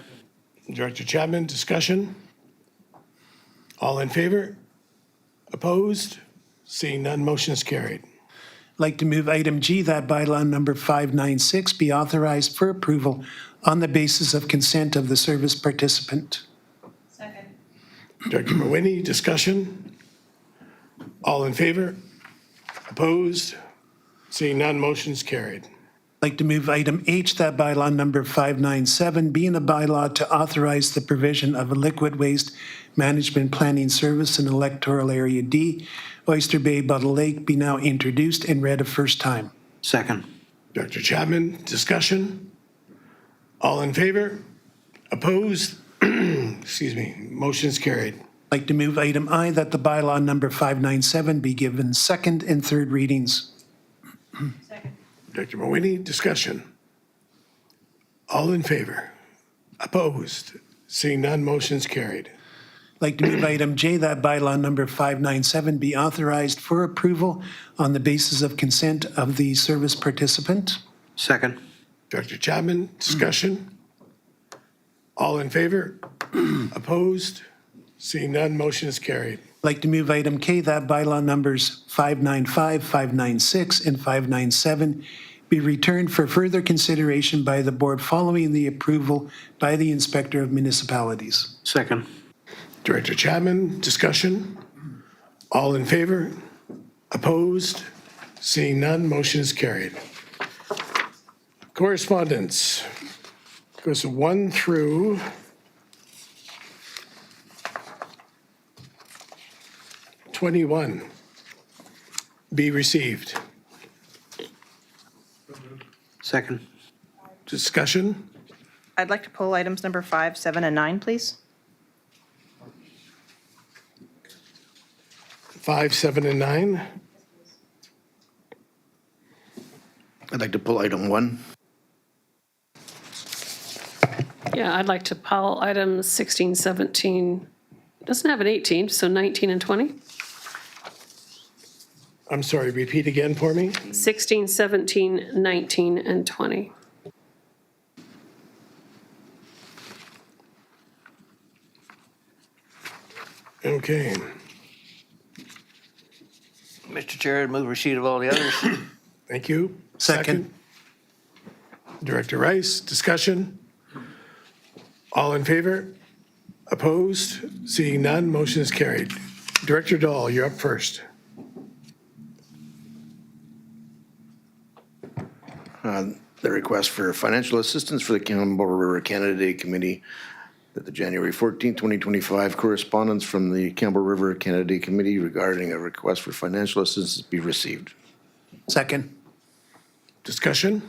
Director Chapman, discussion? All in favor? Opposed? Seeing none, motion is carried. I'd like to move item G, that bylaw number 596 be authorized for approval on the basis of consent of the service participant. Director Mawhinney, discussion? All in favor? Opposed? Seeing none, motion is carried. I'd like to move item H, that bylaw number 597, being a bylaw to authorize the provision of a liquid waste management planning service in electoral area D, Oyster Bay, Buttle Lake, be now introduced and read a first time. Second. Director Chapman, discussion? All in favor? Opposed? Excuse me, motion is carried. I'd like to move item I, that the bylaw number 597 be given second and third readings. Director Mawhinney, discussion? All in favor? Opposed? Seeing none, motion is carried. I'd like to move item J, that bylaw number 597 be authorized for approval on the basis of consent of the service participant. Second. Director Chapman, discussion? All in favor? Opposed? Seeing none, motion is carried. I'd like to move item K, that bylaw numbers 595, 596, and 597 be returned for further consideration by the board following the approval by the Inspector of Municipalities. Second. Director Chapman, discussion? All in favor? Opposed? Seeing none, motion is carried. Correspondence goes 1 through 21. Be received. Second. Discussion? I'd like to pull items number 5, 7, and 9, please. 5, 7, and 9. I'd like to pull item 1. Yeah, I'd like to pull items 16, 17, doesn't have an 18, so 19 and 20. I'm sorry, repeat again for me? 16, 17, 19, and 20. Okay. Mr. Chair, I'd move receipt of all the others. Thank you. Second. Director Rice, discussion? All in favor? Opposed? Seeing none, motion is carried. Director Dahl, you're up first. The request for financial assistance for the Campbell River Canada Day Committee, that the January 14, 2025 correspondence from the Campbell River Canada Day Committee regarding a request for financial assistance be received. Second. Discussion?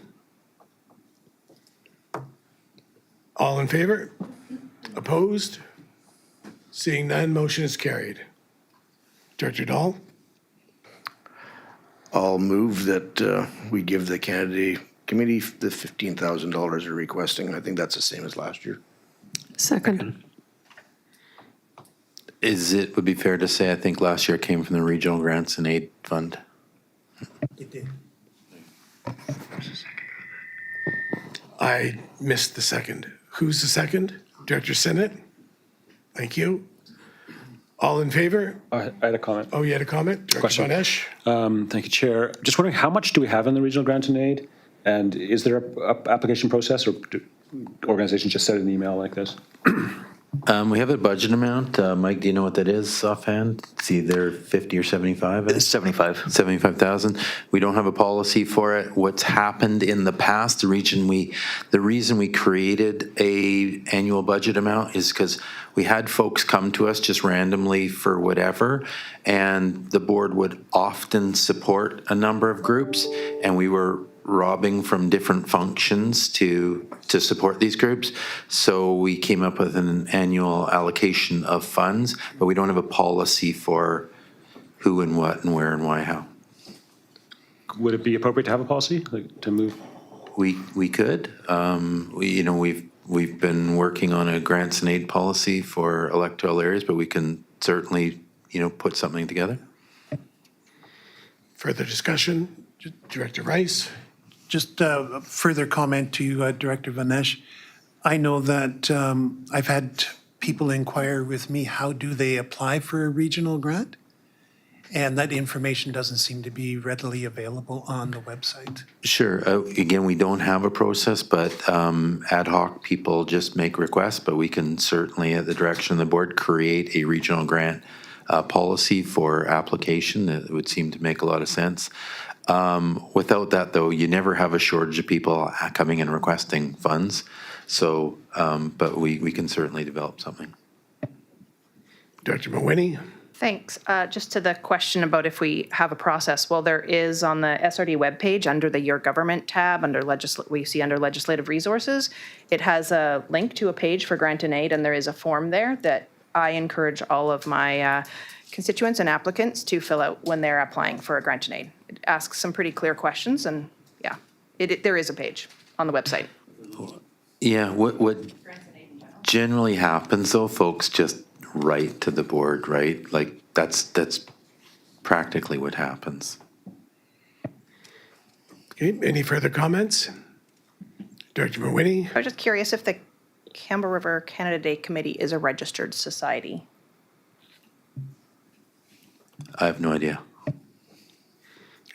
All in favor? Opposed? Seeing none, motion is carried. Director Dahl? I'll move that we give the candidate committee the $15,000 they're requesting. I think that's the same as last year. Second. Would be fair to say, I think last year came from the Regional Grants and Aid Fund. It did. I missed the second. Who's the second? Director Sinnott? Thank you. All in favor? I had a comment. Oh, you had a comment? Director Question. Von Esch? Thank you, Chair. Just wondering, how much do we have in the regional grant and aid? And is there a application process, or do organizations just send an email like this? We have a budget amount. Mike, do you know what that is offhand? It's either 50 or 75? It's 75. 75,000. We don't have a policy for it. What's happened in the past, the reason we created a annual budget amount is because we had folks come to us just randomly for whatever, and the board would often support a number of groups, and we were robbing from different functions to support these groups. So we came up with an annual allocation of funds, but we don't have a policy for who and what and where and why, how. Would it be appropriate to have a policy, like to move? We could. We've been working on a grants and aid policy for electoral areas, but we can certainly, put something together. Further discussion? Director Rice? Just a further comment to you, Director Van Esch. I know that I've had people inquire with me, how do they apply for a regional grant? And that information doesn't seem to be readily available on the website. Sure. Again, we don't have a process, but ad hoc people just make requests, but we can certainly, at the direction of the board, create a regional grant policy for application. That would seem to make a lot of sense. Without that, though, you never have a shortage of people coming and requesting funds. So, but we can certainly develop something. Director Mawhinney? Thanks. Just to the question about if we have a process, well, there is on the SRD webpage under the Your Government tab, we see under Legislative Resources, it has a link to a page for grant and aid, and there is a form there that I encourage all of my constituents and applicants to fill out when they're applying for a grant and aid. It asks some pretty clear questions, and yeah, there is a page on the website. Yeah, what generally happens, though, folks just write to the board, right? Like, that's practically what happens. Okay, any further comments? Director Mawhinney? I was just curious if the Campbell River Canada Day Committee is a registered society. I have no idea.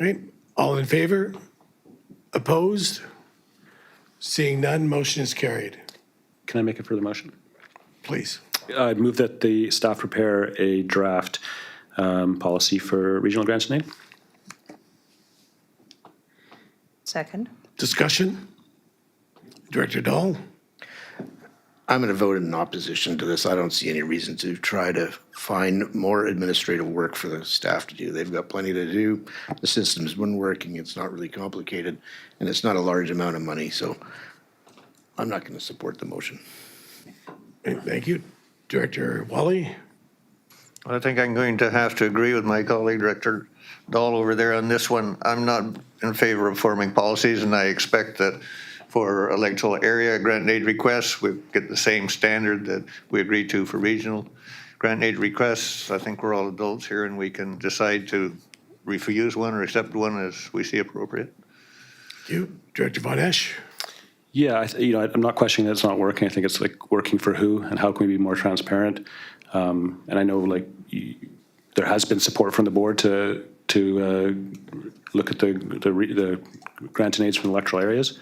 Okay, all in favor? Opposed? Seeing none, motion is carried. Can I make a further motion? Please. I move that the staff prepare a draft policy for regional grants and aid. Second. Discussion? Director Dahl? I'm going to vote in opposition to this. I don't see any reason to try to find more administrative work for the staff to do. They've got plenty to do. The system's been working. It's not really complicated, and it's not a large amount of money, so I'm not going to support the motion. Thank you. Director Wally? I think I'm going to have to agree with my colleague, Director Dahl, over there on this one. I'm not in favor of forming policies, and I expect that for electoral area grant and aid requests, we get the same standard that we agreed to for regional grant and aid requests. I think we're all adults here, and we can decide to refuse one or accept one as we see appropriate. Thank you. Director Von Esch? Yeah, I'm not questioning that it's not working. I think it's like working for who, and how can we be more transparent? And I know there has been support from the board to look at the grant and aids from electoral areas.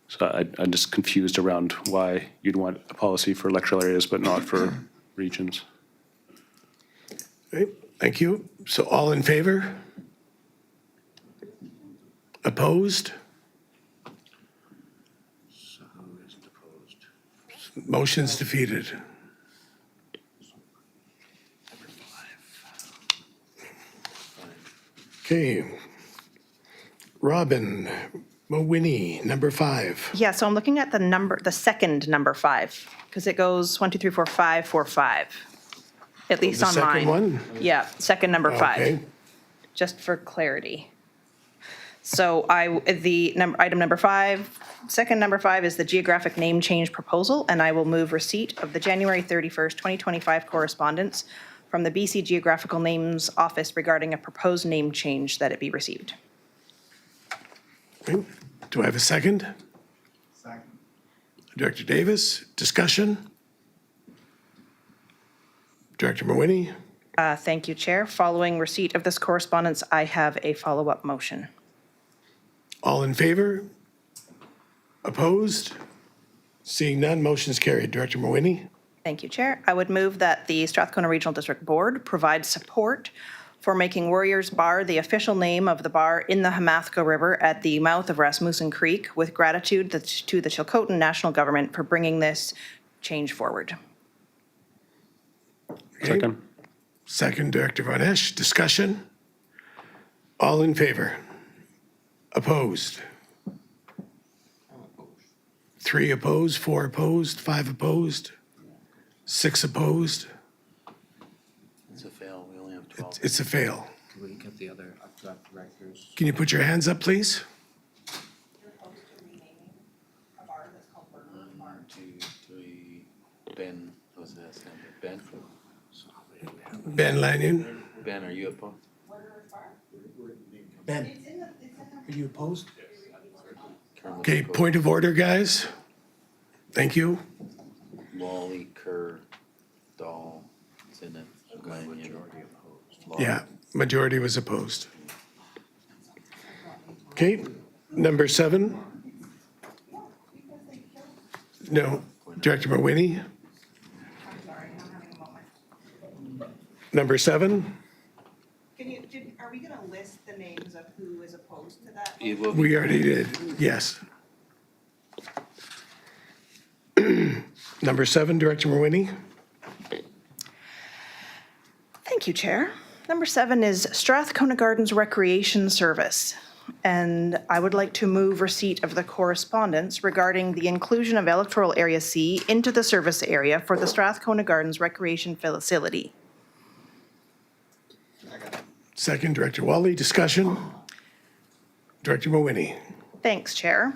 So I'm just confused around why you'd want a policy for electoral areas but not for regions. Okay, thank you. So all in favor? Opposed? Motion's defeated. Okay. Robin Mawhinney, number 5. Yeah, so I'm looking at the second number 5, because it goes 1, 2, 3, 4, 5, 4, 5. At least The on second mine. one? Yeah, second number 5. Okay. Just for clarity. So item number 5, second number 5 is the geographic name change proposal, and I will move receipt of the January 31st, 2025 correspondence from the BC Geographical Names Office regarding a proposed name change that it be received. Okay. Do I have a second? Second. Director Davis, discussion? Director Mawhinney? Thank you, Chair. Following receipt of this correspondence, I have a follow-up motion. All in favor? Opposed? Seeing none, motion is carried. Director Mawhinney? Thank you, Chair. I would move that the Strathcona Regional District Board provide support for making Warriors Bar the official name of the bar in the Hamathko River at the mouth of Rasmussen Creek, with gratitude to the Chilcotin National Government for bringing this change forward. Second. Second, Director Von Esch. Discussion? All in favor? Opposed? 3 opposed, 4 opposed, 5 opposed, 6 opposed. It's a fail. We only have 12. It's a fail. Can we get the other directors? Can you put your hands up, please? 1, 2, 3. Ben, what's that? Ben? Ben Lanyon? Ben, are you opposed? Ben, are you opposed? Okay, point of order, guys. Thank you. Wally, Kerr, Dahl, Zinnet, Lanyon. Yeah, majority was opposed. Okay, number 7. No, Director Mawhinney. Number 7. Are we going to list the names of who is opposed to that? We already did, yes. Number 7, Director Mawhinney. Thank you, Chair. Number 7 is Strathcona Gardens Recreation Service. And I would like to move receipt of the correspondence regarding the inclusion of Electoral Area C into the service area for the Strathcona Gardens Recreation Facility. Second, Director Wally. Discussion? Director Mawhinney. Thanks, Chair.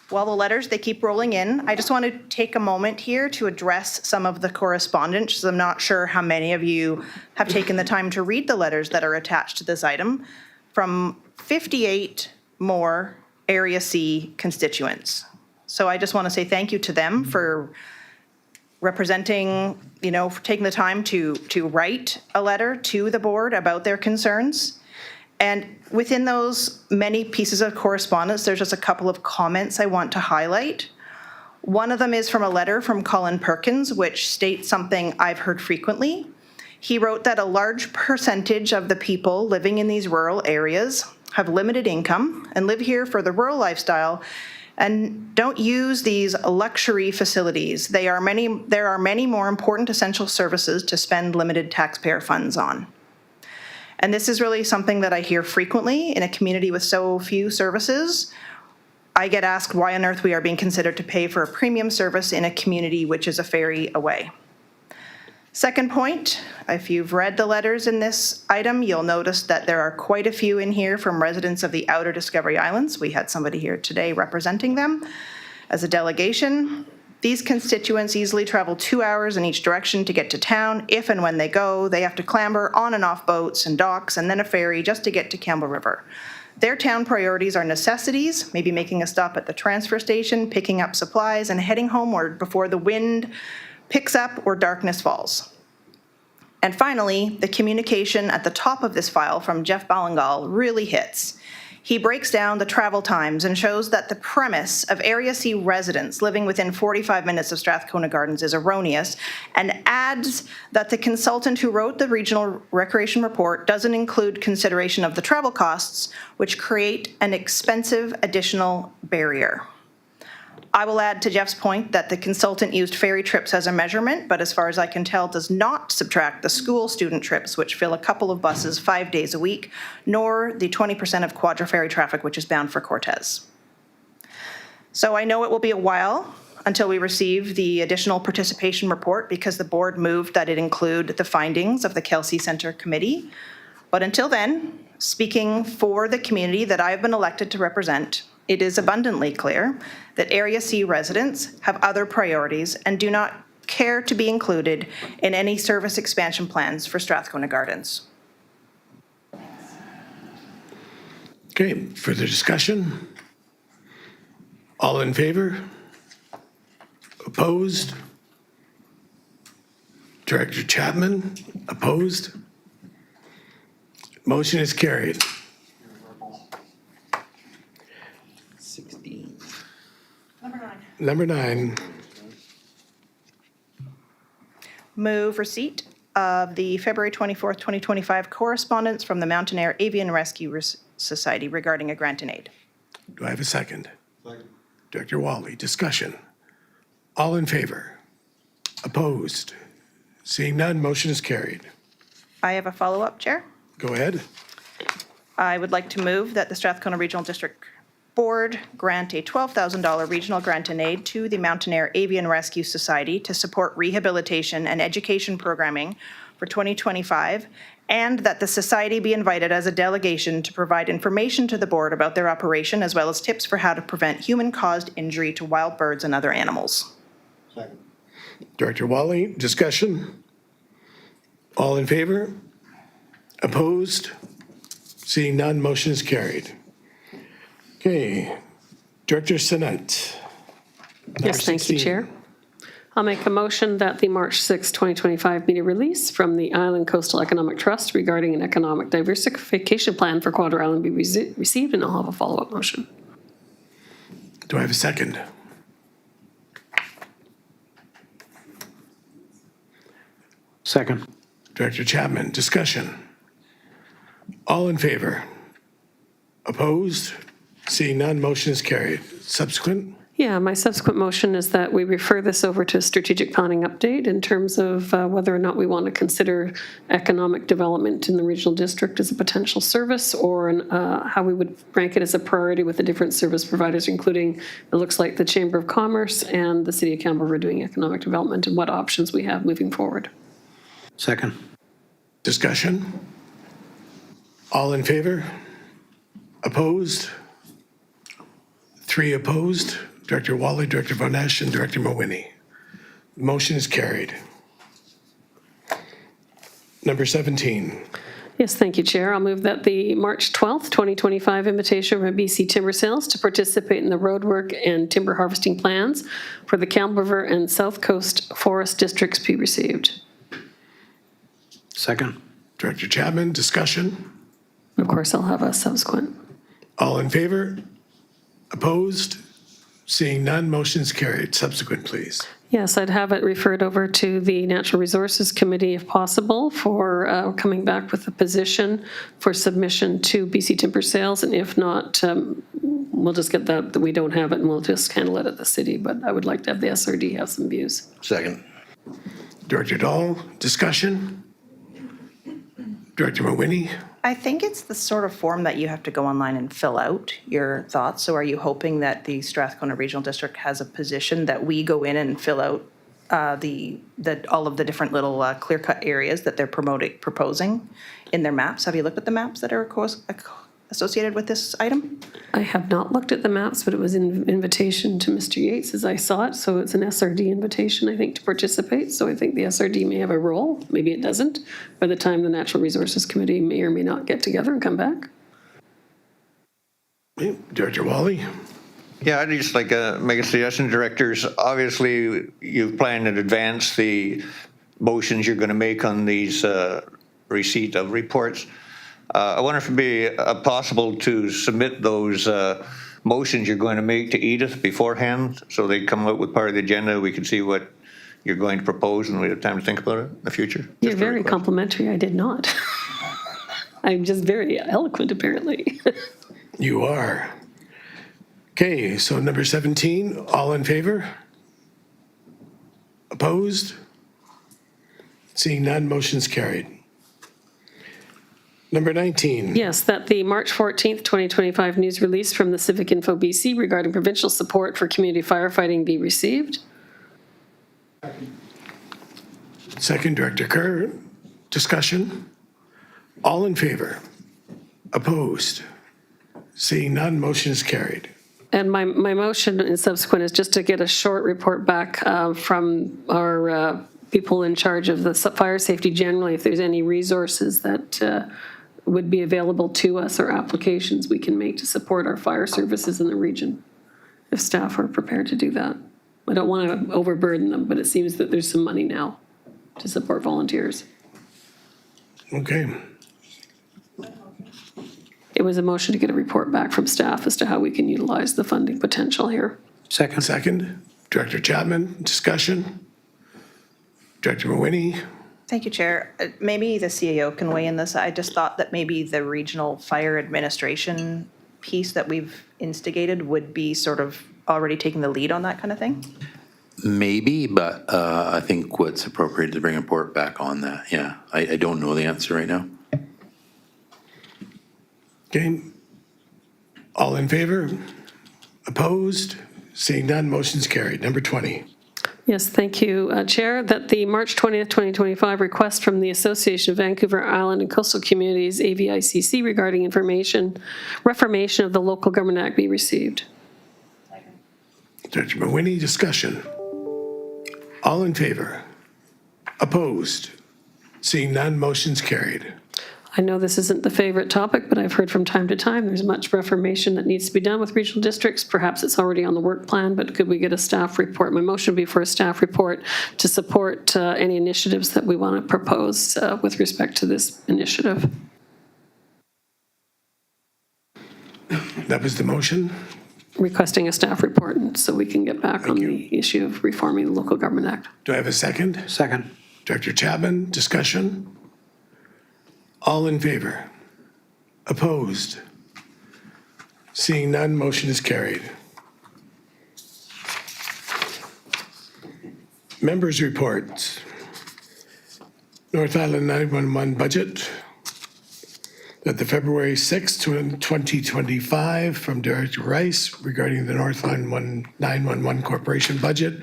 While the letters, they keep rolling in, I just want to take a moment here to address some of the correspondence. I'm not sure how many of you have taken the time to read the letters that are attached to this item from 58 more Area C constituents. So I just want to say thank you to them for representing, for taking the time to write a letter to the board about their concerns. And within those many pieces of correspondence, there's just a couple of comments I want to highlight. One of them is from a letter from Colin Perkins, which states something I've heard frequently. He wrote that a large percentage of the people living in these rural areas have limited income and live here for the rural lifestyle and don't use these luxury facilities. There are many more important essential services to spend limited taxpayer funds on. And this is really something that I hear frequently in a community with so few services. I get asked why on earth we are being considered to pay for a premium service in a community which is a ferry away. Second point, if you've read the letters in this item, you'll notice that there are quite a few in here from residents of the Outer Discovery Islands. We had somebody here today representing them as a delegation. These constituents easily travel 2 hours in each direction to get to town. If and when they go, they have to clamber on and off boats and docks and then a ferry just to get to Campbell River. Their town priorities are necessities, maybe making a stop at the transfer station, picking up supplies, and heading homeward before the wind picks up or darkness falls. And finally, the communication at the top of this file from Jeff Ballingal really hits. He breaks down the travel times and shows that the premise of Area C residents living within 45 minutes of Strathcona Gardens is erroneous, and adds that the consultant who wrote the Regional Recreation Report doesn't include consideration of the travel costs, which create an expensive additional barrier. I will add to Jeff's point that the consultant used ferry trips as a measurement, but as far as I can tell, does not subtract the school student trips, which fill a couple of buses 5 days a week, nor the 20% of Quadra ferry traffic, which is bound for Cortez. So I know it will be a while until we receive the additional participation report because the board moved that it include the findings of the Kelsey Center Committee. But until then, speaking for the community that I have been elected to represent, it is abundantly clear that Area C residents have other priorities and do not care to be included in any service expansion plans for Strathcona Gardens. Okay, further discussion? All in favor? Opposed? Director Chapman, opposed? Motion is carried. 16. Number 9. Move receipt of the February 24th, 2025 correspondence from the Mountain Air Avian Rescue Society regarding a grant and aid. Do I have a second? Second. Director Wally, discussion. All in favor? Opposed? Seeing none, motion is carried. I have a follow-up, Chair. Go ahead. I would like to move that the Strathcona Regional District Board grant a $12,000 regional grant and aid to the Mountain Air Avian Rescue Society to support rehabilitation and education programming for 2025, and that the society be invited as a delegation to provide information to the board about their operation, as well as tips for how to prevent human-caused injury to wild birds and other animals. Second. Director Wally, discussion. All in favor? Opposed? Seeing none, motion is carried. Okay, Director Sinnott. Yes, thank you, Chair. I'll make a motion that the March 6, 2025 media release from the Island Coastal Economic Trust regarding an economic diversification plan for Quadra Island be received, and I'll have a follow-up motion. Do I have a second? Second. Director Chapman, discussion. All in favor? Opposed? Seeing none, motion is carried. Subsequent? Yeah, my subsequent motion is that we refer this over to strategic planning update in terms of whether or not we want to consider economic development in the regional district as a potential service, or how we would rank it as a priority with the different service providers, including, it looks like, the Chamber of Commerce and the City of Campbell River doing economic development, and what options we have moving forward. Second. Discussion? All in favor? Opposed? 3 opposed. Director Wally, Director Von Esch, and Director Mawhinney. Motion is carried. Number 17. Yes, thank you, Chair. I'll move that the March 12th, 2025 invitation from BC Timber Sales to participate in the roadwork and timber harvesting plans for the Campbell River and South Coast Forest Districts be received. Second. Director Chapman, discussion? Of course, I'll have a subsequent. All in favor? Opposed? Seeing none, motion is carried. Subsequent, please. Yes, I'd have it referred over to the Natural Resources Committee if possible for coming back with a position for submission to BC Timber Sales. And if not, we'll just get that we don't have it and we'll just handle it at the city. But I would like to have the SRD have some views. Second. Director Dahl, discussion? Director Mawhinney? I think it's the sort of form that you have to go online and fill out your thoughts. So are you hoping that the Strathcona Regional District has a position that we go in and fill out all of the different little clear-cut areas that they're proposing in their maps? Have you looked at the maps that are associated with this item? I have not looked at the maps, but it was an invitation to Mr. Yates as I saw it. So it's an SRD invitation, I think, to participate. So I think the SRD may have a role. Maybe it doesn't. By the time the Natural Resources Committee may or may not get together and come back. Director Wally? Yeah, I'd just like to make a suggestion, directors. Obviously, you've planned in advance the motions you're going to make on these receipt of reports. I wonder if it'd be possible to submit those motions you're going to make to Edith beforehand, so they come out with part of the agenda. We can see what you're going to propose, and we have time to think about it in the future. You're very complimentary. I did not. I'm just very eloquent, apparently. You are. Okay, so number 17, all in favor? Opposed? Seeing none, motion's carried. Number 19. Yes, that the March 14th, 2025 news release from the Civic Info BC regarding provincial support for community firefighting be received. Second, Director Kerr. Discussion? All in favor? Opposed? Seeing none, motion is carried. And my motion and subsequent is just to get a short report back from our people in charge of the fire safety generally, if there's any resources that would be available to us or applications we can make to support our fire services in the region, if staff are prepared to do that. I don't want to overburden them, but it seems that there's some money now to support volunteers. Okay. It was a motion to get a report back from staff as to how we can utilize the funding potential here. Second. Second. Director Chapman, discussion. Director Mawhinney. Thank you, Chair. Maybe the CAO can weigh in this. I just thought that maybe the regional fire administration piece that we've instigated would be sort of already taking the lead on that kind of thing. Maybe, but I think what's appropriate to bring a report back on that. Yeah, I don't know the answer right now. Okay. All in favor? Opposed? Seeing none, motion's carried. Number 20. Yes, thank you, Chair. That the March 20th, 2025 request from the Association of Vancouver Island and Coastal Communities, AVICC, regarding reformation of the Local Government Act be received. Director Mawhinney, discussion. All in favor? Opposed? Seeing none, motion's carried. I know this isn't the favorite topic, but I've heard from time to time there's much reformation that needs to be done with regional districts. Perhaps it's already on the work plan, but could we get a staff report? My motion would be for a staff report to support any initiatives that we want to propose with respect to this initiative. That was the motion. Requesting a staff report so we can get back on the issue of reforming the Local Government Act. Do I have a second? Second. Director Chapman, discussion. All in favor? Opposed? Seeing none, motion is carried. Members' reports. North Island 911 budget. That the February 6, 2025 from Director Rice regarding the North Island 911 Corporation budget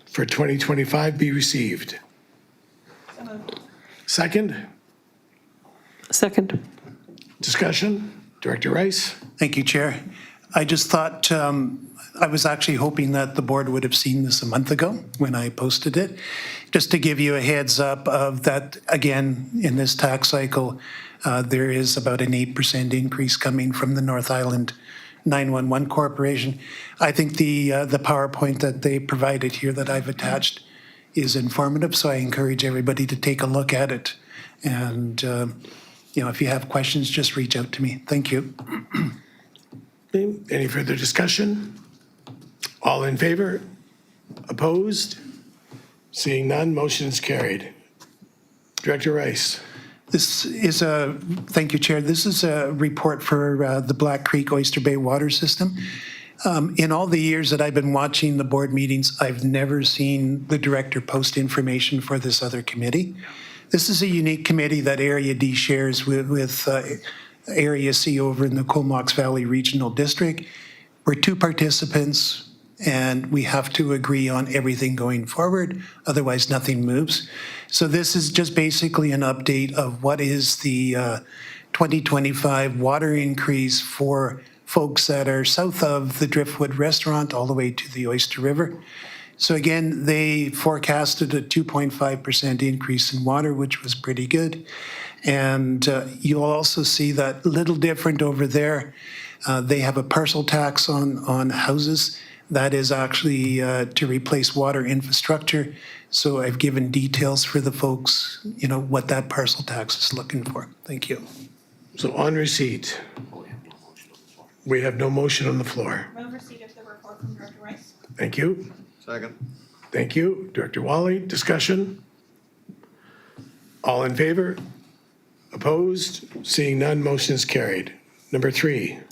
for 2025 be received. Second? Second. Discussion? Director Rice? Thank you, Chair. I just thought, I was actually hoping that the board would have seen this a month ago when I posted it. Just to give you a heads up of that, again, in this tax cycle, there is about an 8% increase coming from the North Island 911 Corporation. I think the PowerPoint that they provided here that I've attached is informative, so I encourage everybody to take a look at it. And if you have questions, just reach out to me. Thank you. Any further discussion? All in favor? Opposed? Seeing none, motion is carried. Director Rice. Thank you, Chair. This is a report for the Black Creek Oyster Bay water system. In all the years that I've been watching the board meetings, I've never seen the director post information for this other committee. This is a unique committee that Area D shares with Area C over in the Comox Valley Regional District. We're two participants, and we have to agree on everything going forward, otherwise nothing moves. So this is just basically an update of what is the 2025 water increase for folks that are south of the Driftwood Restaurant all the way to the Oyster River. So again, they forecasted a 2.5% increase in water, which was pretty good. And you'll also see that little different over there. They have a parcel tax on houses. That is actually to replace water infrastructure. So I've given details for the folks, what that parcel tax is looking for. Thank you. So on receipt. We have no motion on the floor. Move receipt of the report from Director Rice. Thank you. Second. Thank you. Director Wally, discussion? All in favor? Opposed? Seeing none, motion is carried. Number 3. I'd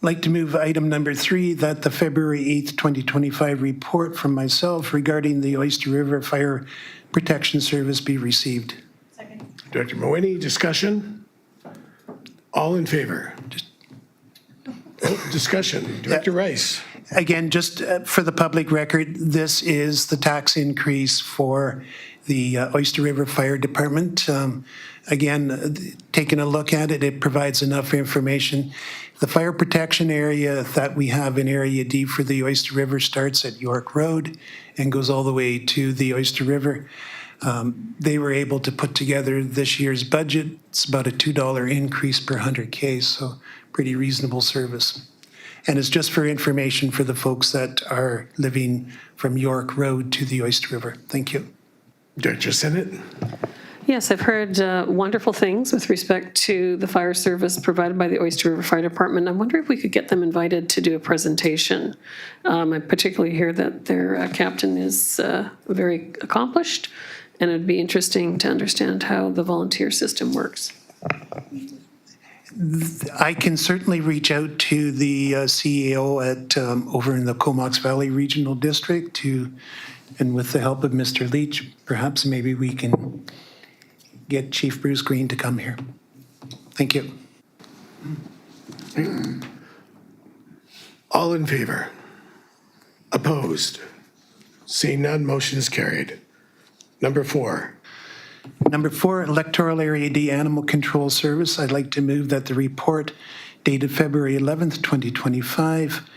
like to move item number 3, that the February 8th, 2025 report from myself regarding the Oyster River Fire Protection Service be received. Second. Director Mawhinney, discussion? All in favor? Discussion. Director Rice. Again, just for the public record, this is the tax increase for the Oyster River Fire Department. Again, taking a look at it, it provides enough information. The fire protection area that we have in Area D for the Oyster River starts at York Road and goes all the way to the Oyster River. They were able to put together this year's budget. It's about a $2 increase per 100K, so pretty reasonable service. And it's just for information for the folks that are living from York Road to the Oyster River. Thank you. Director Sinnott? Yes, I've heard wonderful things with respect to the fire service provided by the Oyster River Fire Department. I wonder if we could get them invited to do a presentation. I particularly hear that their captain is very accomplished, and it'd be interesting to understand how the volunteer system works. I can certainly reach out to the CEO at over in the Comox Valley Regional District and with the help of Mr. Leach, perhaps maybe we can get Chief Bruce Green to come here. Thank you. All in favor? Opposed? Seeing none, motion is carried. Number 4. Number 4, Electoral Area D Animal Control Service. I'd like to move that the report dated February 11th, 2025,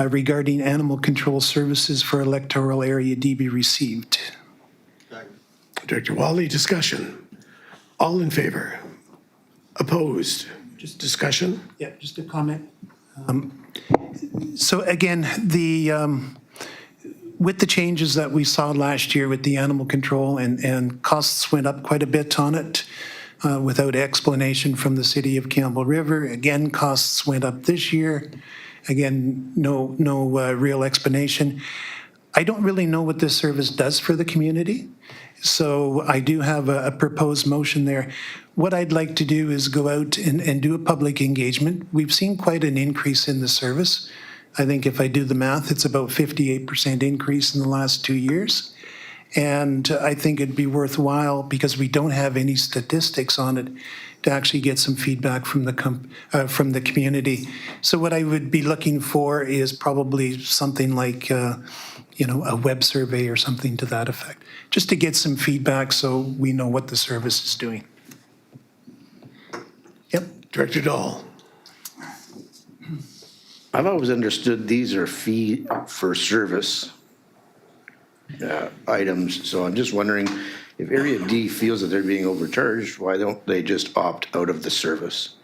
regarding animal control services for Electoral Area D be received. Director Wally, discussion. All in favor? Opposed? Just discussion? Yeah, just a comment. So again, with the changes that we saw last year with the animal control and costs went up quite a bit on it without explanation from the city of Campbell River. Again, costs went up this year. Again, no real explanation. I don't really know what this service does for the community. So I do have a proposed motion there. What I'd like to do is go out and do a public engagement. We've seen quite an increase in the service. I think if I do the math, it's about 58% increase in the last 2 years. And I think it'd be worthwhile, because we don't have any statistics on it, to actually get some feedback from the community. So what I would be looking for is probably something like, a web survey or something to that effect, just to get some feedback so we know what the service is doing. Yep. Director Dahl? I've always understood these are fee for service items, so I'm just wondering if Area D feels that they're being overcharged, why don't they just opt out of the service?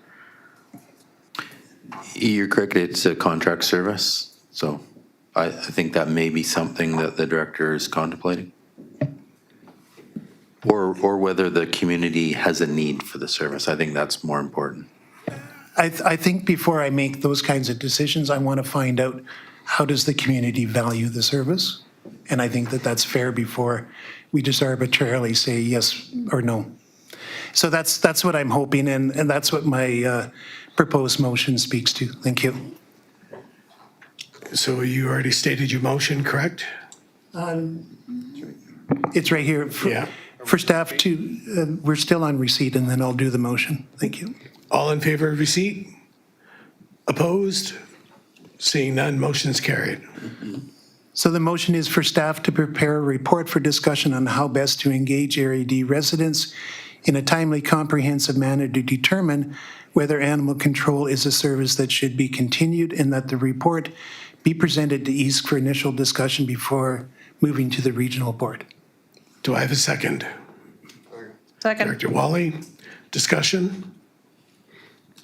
You're correct, it's a contract service, so I think that may be something that the director is contemplating. Or whether the community has a need for the service. I think that's more important. I think before I make those kinds of decisions, I want to find out how does the community value the service? And I think that that's fair before we just arbitrarily say yes or no. So that's what I'm hoping, and that's what my proposed motion speaks to. Thank you. So you already stated your motion, correct? It's right here. For staff to, we're still on receipt, and then I'll do the motion. Thank you. All in favor of receipt? Opposed? Seeing none, motion is carried. So the motion is for staff to prepare a report for discussion on how best to engage Area D residents in a timely, comprehensive manner to determine whether animal control is a service that should be continued, and that the report be presented to EASC for initial discussion before moving to the regional board. Do I have a second? Second. Director Wally, discussion?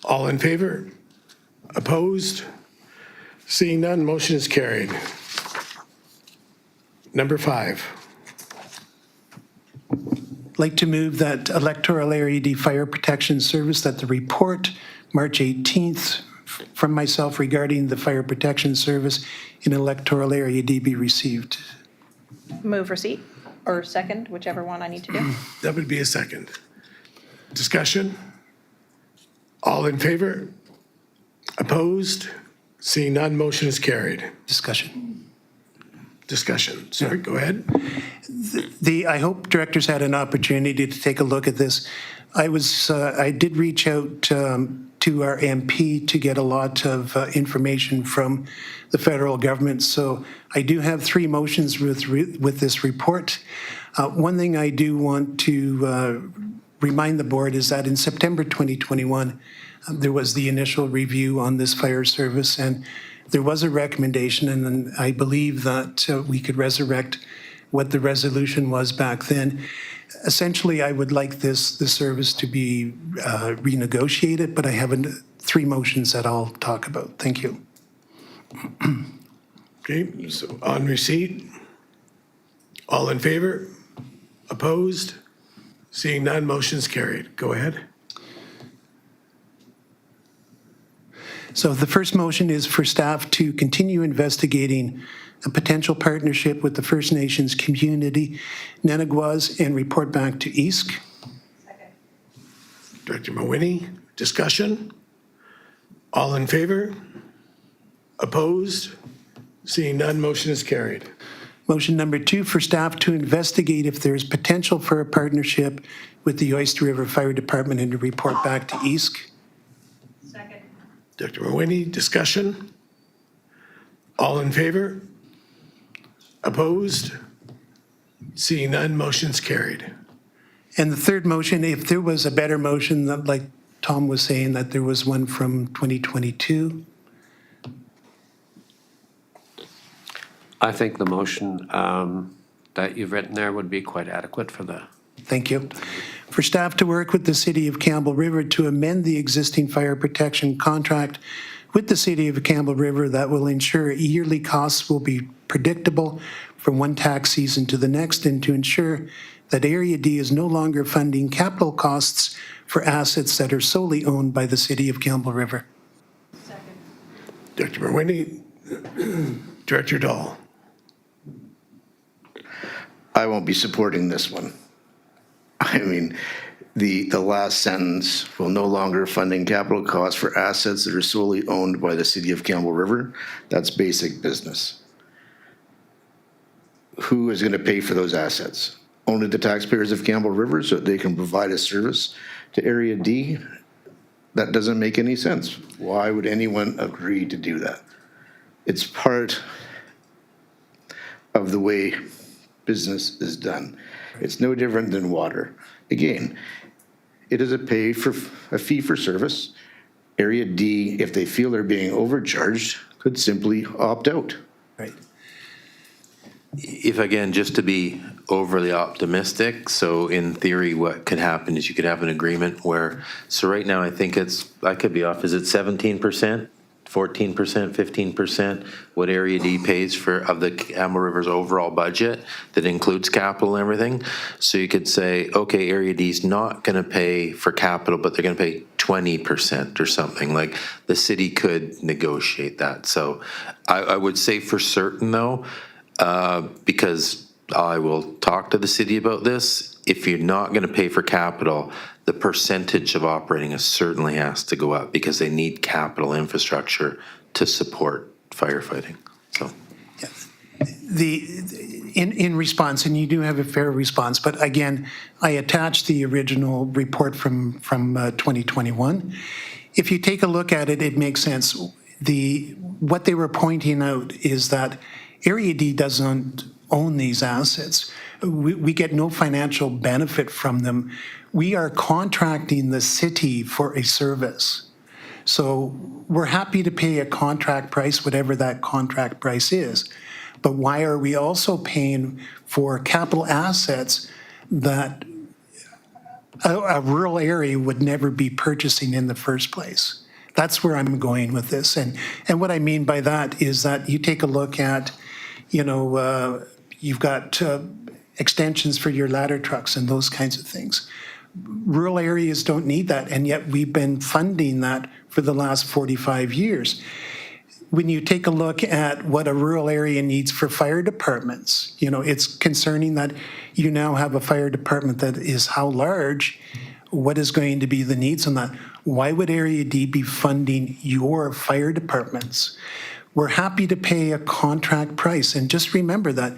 All in favor? Opposed? Seeing none, motion is carried. Number 5. I'd like to move that Electoral Area D Fire Protection Service, that the report, March 18th, from myself regarding the fire protection service in Electoral Area D be received. Move receipt, or second, whichever one I need to do. That would be a second. Discussion? All in favor? Opposed? Seeing none, motion is carried. Discussion. Sorry, go ahead. I hope directors had an opportunity to take a look at this. I did reach out to our MP to get a lot of information from the federal government. So I do have 3 motions with this report. One thing I do want to remind the board is that in September 2021, there was the initial review on this fire service, and there was a recommendation, and I believe that we could resurrect what the resolution was back then. Essentially, I would like the service to be renegotiated, but I have 3 motions that I'll talk about. Thank you. Okay, so on receipt, all in favor? Opposed? Seeing none, motion's carried. Go ahead. So the first motion is for staff to continue investigating a potential partnership with the First Nations community, Nenegwas, and report back to EASC. Director Mawhinney, discussion? All in favor? Opposed? Seeing none, motion is carried. Motion number 2 for staff to investigate if there is potential for a partnership with the Oyster River Fire Department and to report back to EASC. Director Mawhinney, discussion? All in favor? Opposed? Seeing none, motion's carried. And the third motion, if there was a better motion, that, like Tom was saying, that there was one from 2022. I think the motion that you've written there would be quite adequate for the. Thank you. For staff to work with the City of Campbell River to amend the existing fire protection contract with the City of Campbell River that will ensure yearly costs will be predictable from one tax season to the next, and to ensure that Area D is no longer funding capital costs for assets that are solely owned by the City of Campbell River. Director Mawhinney, Director Dahl. I won't be supporting this one. I mean, the last sentence, will no longer funding capital costs for assets that are solely owned by the City of Campbell River. That's basic business. Who is going to pay for those assets? Only the taxpayers of Campbell River so that they can provide a service to Area D? That doesn't make any sense. Why would anyone agree to do that? It's part of the way business is done. It's no different than water. Again, it is a fee for service. Area D, if they feel they're being overcharged, could simply opt out. Right. If, again, just to be overly optimistic, so in theory, what could happen is you could have an agreement where, so right now, I think I could be off, is it 17%? 14%, 15%, what Area D pays of the Campbell River's overall budget that includes capital and everything. So you could say, okay, Area D's not going to pay for capital, but they're going to pay 20% or something. Like the city could negotiate that. So I would say for certain though, because I will talk to the city about this, if you're not going to pay for capital, the percentage of operating certainly has to go up because they need capital infrastructure to support firefighting. So, in response, and you do have a fair response, but again, I attached the original report from 2021. If you take a look at it, it makes sense. What they were pointing out is that Area D doesn't own these assets. We get no financial benefit from them. We are contracting the city for a service. So we're happy to pay a contract price, whatever that contract price is. But why are we also paying for capital assets that a rural area would never be purchasing in the first place? That's where I'm going with this. And what I mean by that is that you take a look at, you've got extensions for your ladder trucks and those kinds of things. Rural areas don't need that, and yet we've been funding that for the last 45 years. When you take a look at what a rural area needs for fire departments, it's concerning that you now have a fire department that is how large, what is going to be the needs on that? Why would Area D be funding your fire departments? We're happy to pay a contract price, and just remember that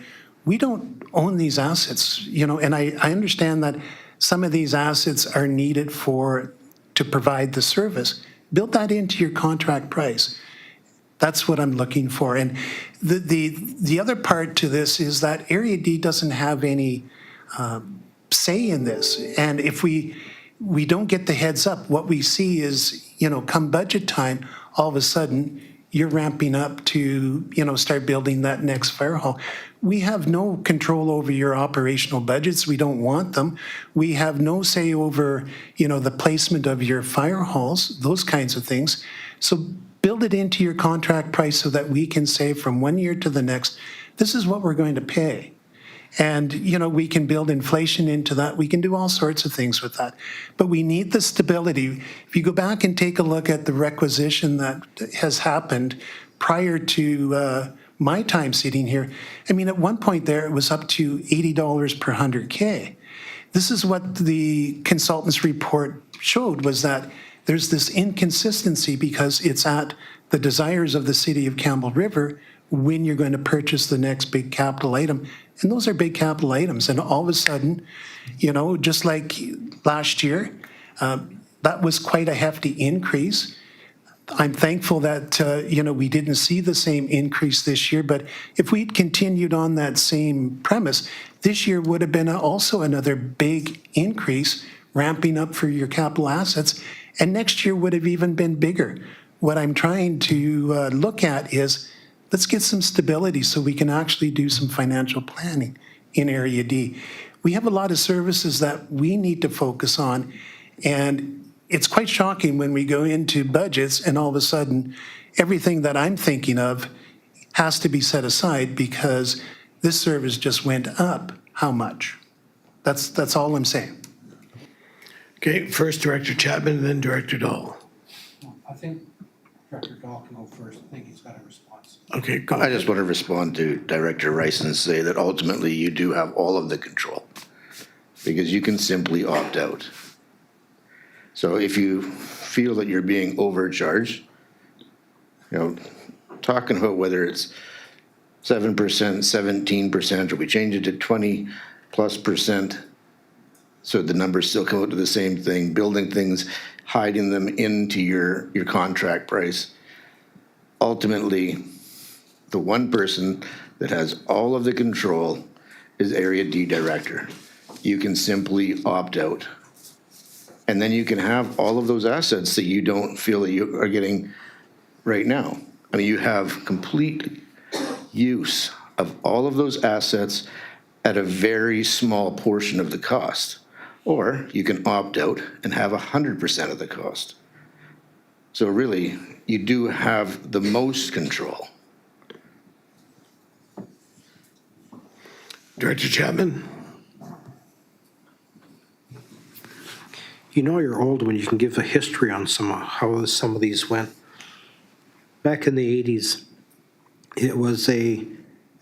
we don't own these assets, and I understand that some of these assets are needed to provide the service. Build that into your contract price. That's what I'm looking for. And the other part to this is that Area D doesn't have any say in this. And if we don't get the heads up, what we see is, come budget time, all of a sudden, you're ramping up to, start building that next fire hall. We have no control over your operational budgets. We don't want them. We have no say over, the placement of your fire halls, those kinds of things. So build it into your contract price so that we can say from one year to the next, this is what we're going to pay. And, we can build inflation into that. We can do all sorts of things with that. But we need the stability. If you go back and take a look at the requisition that has happened prior to my time sitting here, at one point there, it was up to $80 per 100K. This is what the consultant's report showed, was that there's this inconsistency because it's at the desires of the city of Campbell River when you're going to purchase the next big capital item. And those are big capital items. And all of a sudden, just like last year, that was quite a hefty increase. I'm thankful that, we didn't see the same increase this year. But if we'd continued on that same premise, this year would have been also another big increase, ramping up for your capital assets. And next year would have even been bigger. What I'm trying to look at is, let's get some stability so we can actually do some financial planning in Area D. We have a lot of services that we need to focus on, and it's quite shocking when we go into budgets and all of a sudden everything that I'm thinking of has to be set aside because this service just went up. How much? That's all I'm saying. Okay, first Director Chapman, then Director Dahl. I think Director Dahl can go first. I think he's got a response. Okay, go I just want to respond to Director Rice and say that ultimately you do have all of the control because you can simply opt out. So if you feel that you're being overcharged, talking about whether it's 7%, 17%, or we change it to 20+%, so the numbers still come out to the same thing, building things, hiding them into your contract price. Ultimately, the one person that has all of the control is Area D Director. You can simply opt out. And then you can have all of those assets that you don't feel that you are getting right now. You have complete use of all of those assets at a very small portion of the cost. Or you can opt out and have 100% of the cost. So really, you do have the most control. Director Chapman? You're old when you can give a history on how some of these went. Back in the 80s, it was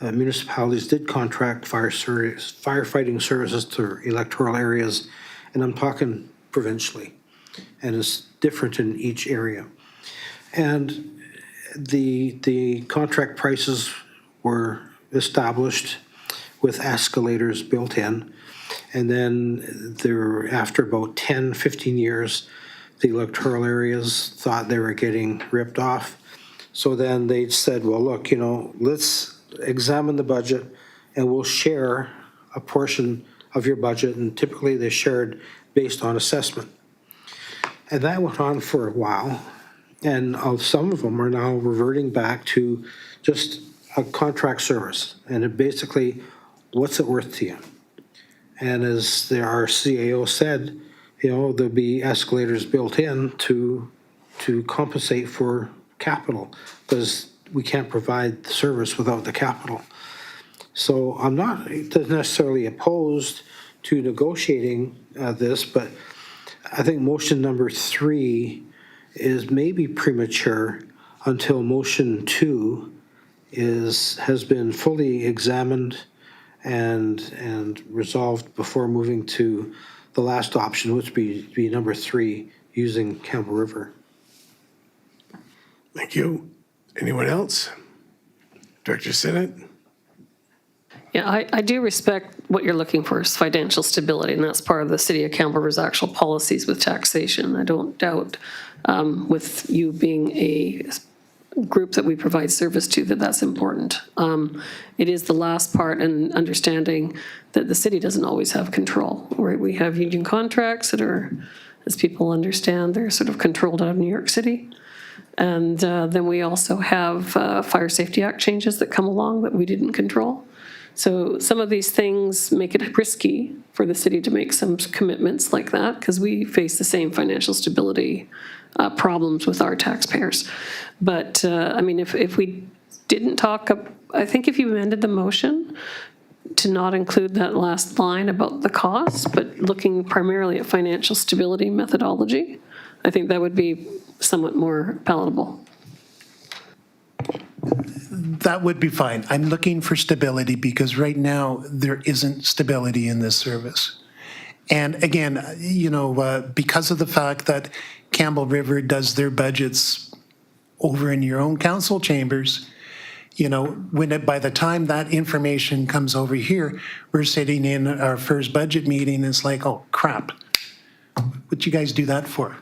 municipalities did contract firefighting services to electoral areas, and I'm talking provincially, and it's different in each area. And the contract prices were established with escalators built in, and then after about 10, 15 years, the electoral areas thought they were getting ripped off. So then they said, well, look, let's examine the budget and we'll share a portion of your budget. And typically they shared based on assessment. And that went on for a while. And some of them are now reverting back to just a contract service. And it basically, what's it worth to you? And as our CAO said, there'll be escalators built in to compensate for capital, because we can't provide the service without the capital. So I'm not necessarily opposed to negotiating this, but I think motion number 3 is maybe premature until motion 2 has been fully examined and resolved before moving to the last option, which would be number 3, using Campbell River. Thank you. Anyone else? Director Sinnott? Yeah, I do respect what you're looking for is financial stability, and that's part of the City of Campbell River's actual policies with taxation. I don't doubt with you being a group that we provide service to that that's important. It is the last part and understanding that the city doesn't always have control. Right? We have union contracts that are, as people understand, they're sort of controlled out of New York City. And then we also have Fire Safety Act changes that come along that we didn't control. So some of these things make it risky for the city to make some commitments like that because we face the same financial stability problems with our taxpayers. But, I mean, if we didn't talk, I think if you amended the motion to not include that last line about the cost, but looking primarily at financial stability methodology, I think that would be somewhat more palatable. That would be fine. I'm looking for stability because right now there isn't stability in this service. And again, you know, because of the fact that Campbell River does their budgets over in your own council chambers, you know, by the time that information comes over here, we're sitting in our first budget meeting and it's like, oh crap, what'd you guys do that for?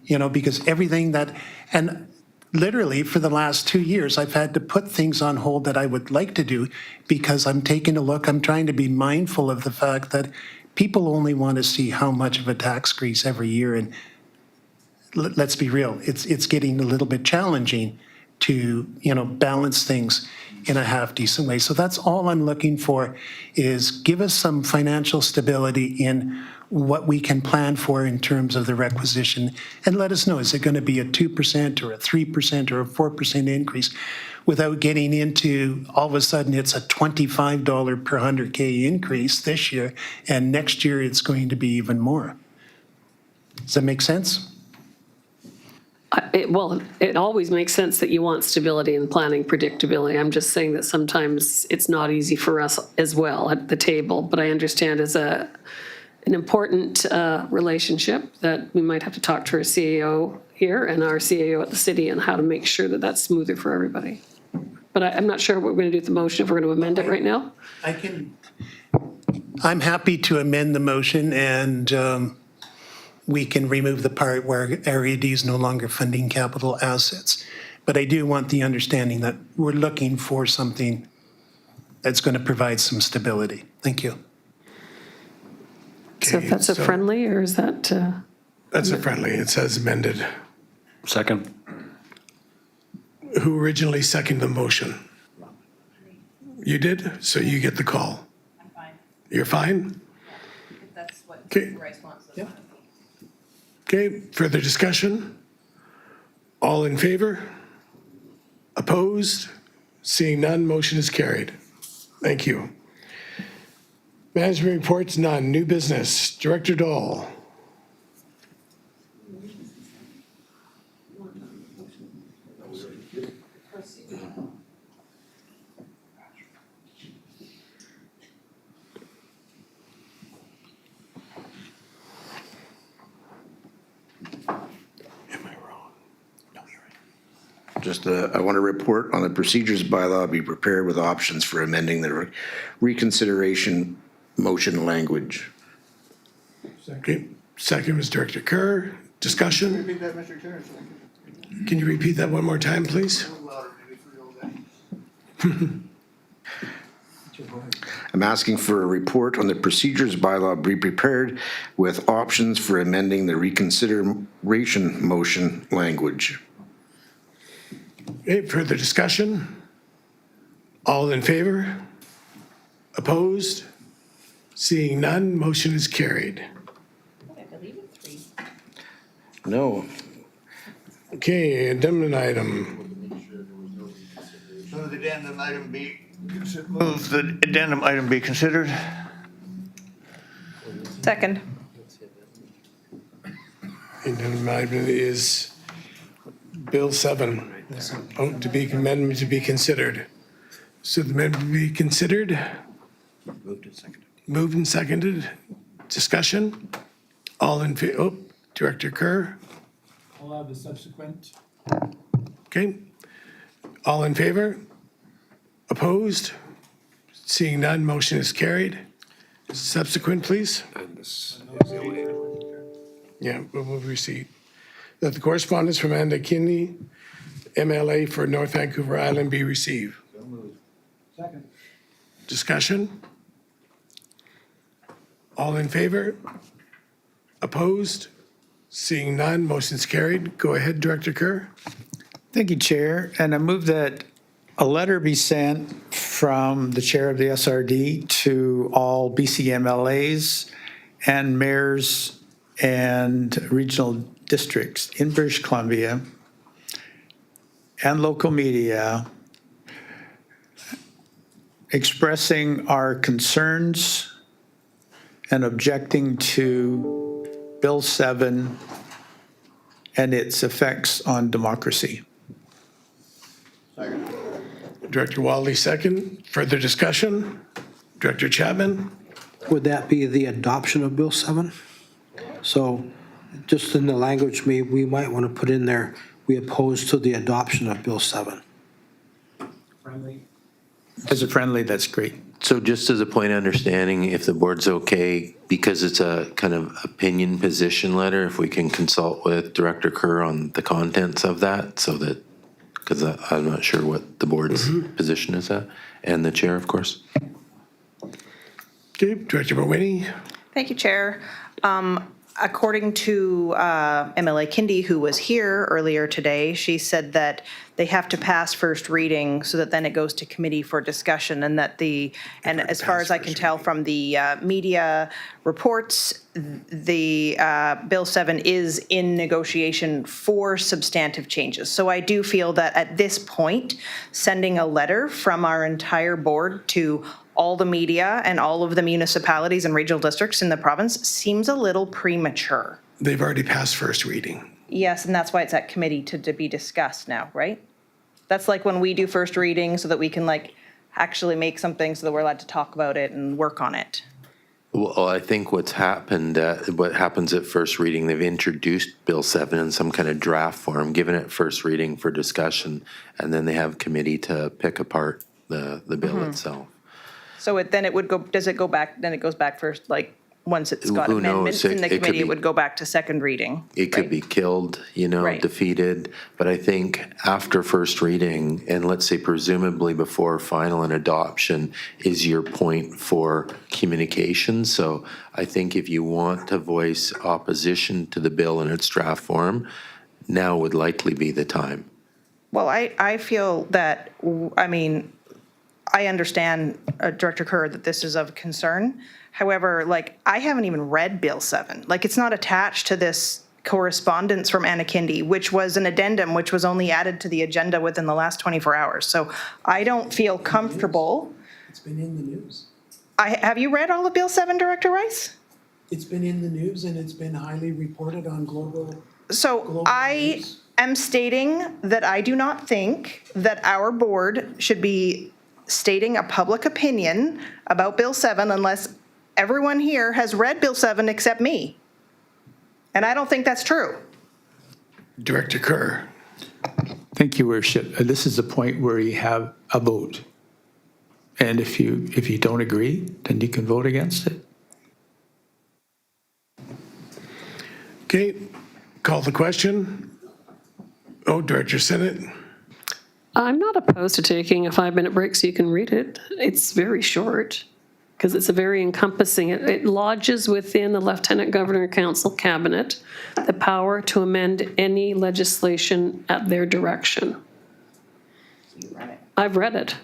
You know, because everything that, and literally for the last 2 years, I've had to put things on hold that I would like to do because I'm taking a look, I'm trying to be mindful of the fact that people only want to see how much of a tax increase every year. And let's be real, it's getting a little bit challenging to, you know, balance things in a half decent way. So that's all I'm looking for is give us some financial stability in what we can plan for in terms of the requisition and let us know, is it going to be a 2% or a 3% or a 4% increase without getting into all of a sudden it's a $25 per 100K increase this year and next year it's going to be even more. Does that make sense? Well, it always makes sense that you want stability and planning predictability. I'm just saying that sometimes it's not easy for us as well at the table, but I understand as an important relationship that we might have to talk to our CAO here and our CAO at the city and how to make sure that that's smoother for everybody. But I'm not sure what we're going to do with the motion, if we're going to amend it right now. I'm happy to amend the motion and we can remove the part where Area D is no longer funding capital assets. But I do want the understanding that we're looking for something that's going to provide some stability. Thank you. So if that's a friendly or is that? That's a friendly. It says amended. Second. Who originally seconded the motion? You did? So you get the call. I'm fine. You're fine? If that's what Bryce wants. Yeah. Okay, further discussion? All in favor? Opposed? Seeing none, motion is carried. Thank you. Management reports, none. New business, Director Dahl. Just, I want to report on the procedures bylaw be prepared with options for amending the reconsideration motion language. Okay, second was Director Kerr. Discussion? Repeat that, Mr. Chair. Can you repeat that one more time, please? I'm asking for a report on the procedures bylaw be prepared with options for amending the reconsideration motion language. Okay, further discussion? All in favor? Opposed? Seeing none, motion is carried. No. Okay, addendum item. Move the addendum item be, move the addendum item be considered. Second. Addendum item is Bill 7. Amendment to be considered. So the amendment be considered? Moved and seconded. Moved and seconded. Discussion? All in favor? Oh, Director Kerr? I'll have the subsequent. Okay. All in favor? Opposed? Seeing none, motion is carried. Subsequent, please. Yeah, we'll receipt. That the correspondence from Amanda Kinney MLA for North Vancouver Island be received? Second. Discussion? All in favor? Opposed? Seeing none, motion's carried. Go ahead, Director Kerr. Thank you, Chair. And I move that a letter be sent from the Chair of the SRD to all BCMLAs and mayors and regional districts in British Columbia and local media expressing our concerns and objecting to Bill 7 and its effects on democracy. Director Wally, second. Further discussion? Director Chapman? Would that be the adoption of Bill 7? So just in the language, we might want to put in there, we oppose to the adoption of Bill 7. As a friendly, that's great. So just as a point of understanding, if the board's okay, because it's a kind of opinion position letter, if we can consult with Director Kerr on the contents of that, so that, because I'm not sure what the board's position is at, and the chair, of course. Okay, Director Mawhinney? Thank you, Chair. According to MLA Kindy, who was here earlier today, she said that they have to pass first reading so that then it goes to committee for discussion, and that and as far as I can tell from the media reports, the Bill 7 is in negotiation for substantive changes. So I do feel that at this point, sending a letter from our entire board to all the media and all of the municipalities and regional districts in the province seems a little premature. They've already passed first reading. Yes, and that's why it's at committee to be discussed now, right? That's like when we do first reading so that we can actually make something so that we're allowed to talk about it and work on it. Well, I think what happens at first reading, they've introduced Bill 7 in some kind of draft form, given it first reading for discussion, and then they have committee to pick apart the bill itself. So then it would go, does it go back, then it goes back first, once it's got Who knows? amendments in the It could committee, it be- would go back to second reading. It could be killed, Right. defeated. But I think after first reading, and let's say presumably before final and adoption, is your point for communication. So I think if you want to voice opposition to the bill in its draft form, now would likely be the time. Well, I feel that, I understand, Director Kerr, that this is of concern. However, I haven't even read Bill 7. It's not attached to this correspondence from Anna Kindy, which was an addendum, which was only added to the agenda within the last 24 hours. So I don't feel comfortable. It's been in the news. Have you read all of Bill 7, Director Rice? It's been in the news and it's been highly reported on global. So I am stating that I do not think that our board should be stating a public opinion about Bill 7 unless everyone here has read Bill 7 except me. And I don't think that's true. Director Kerr. Thank you, Worship. This is the point where you have a vote. And if you don't agree, then you can vote against it. Okay, call the question. Oh, Director Senate. I'm not opposed to taking a 5-minute break so you can read it. It's very short because it's a very encompassing, it lodges within the Lieutenant Governor Council Cabinet the power to amend any legislation at their direction. I've read it.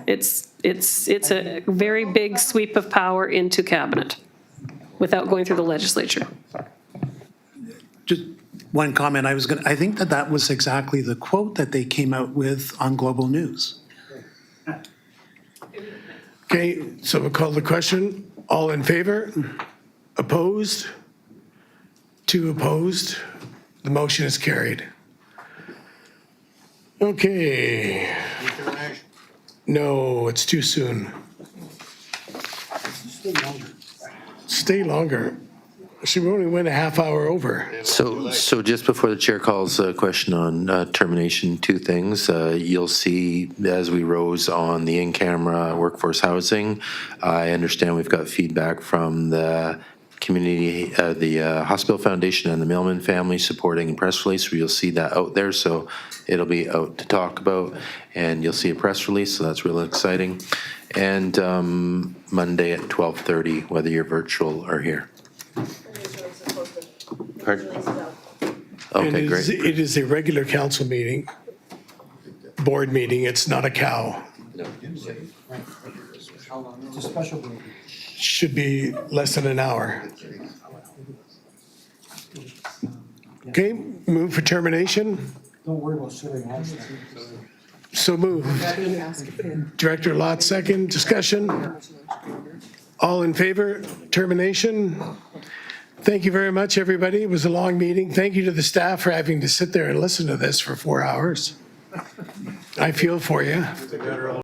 It's a very big sweep of power into cabinet without going through the legislature. Just one comment, I think that was exactly the quote that they came out with on Global News. Okay, so we'll call the question. All in favor? Opposed? 2 opposed. The motion is carried. Okay. No, it's too soon. Stay longer. See, we only went a half hour over. So just before the chair calls a question on termination, 2 things. You'll see as we rose on the in-camera workforce housing, I understand we've got feedback from the the Hospital Foundation and the Millman family supporting a press release. You'll see that out there, so it'll be out to talk about, and you'll see a press release, so that's really exciting. And Monday at 12:30, whether you're virtual or here. Okay, great. It is a regular council meeting, board meeting. It's not a cow. It's a special meeting. Should be less than an hour. Okay, move for termination. Don't worry about sitting next to So moved. Director Lott, second. Discussion? All in favor? Termination? Thank you very much, everybody. It was a long meeting. Thank you to the staff for having to sit there and listen to this for 4 hours. I feel for you.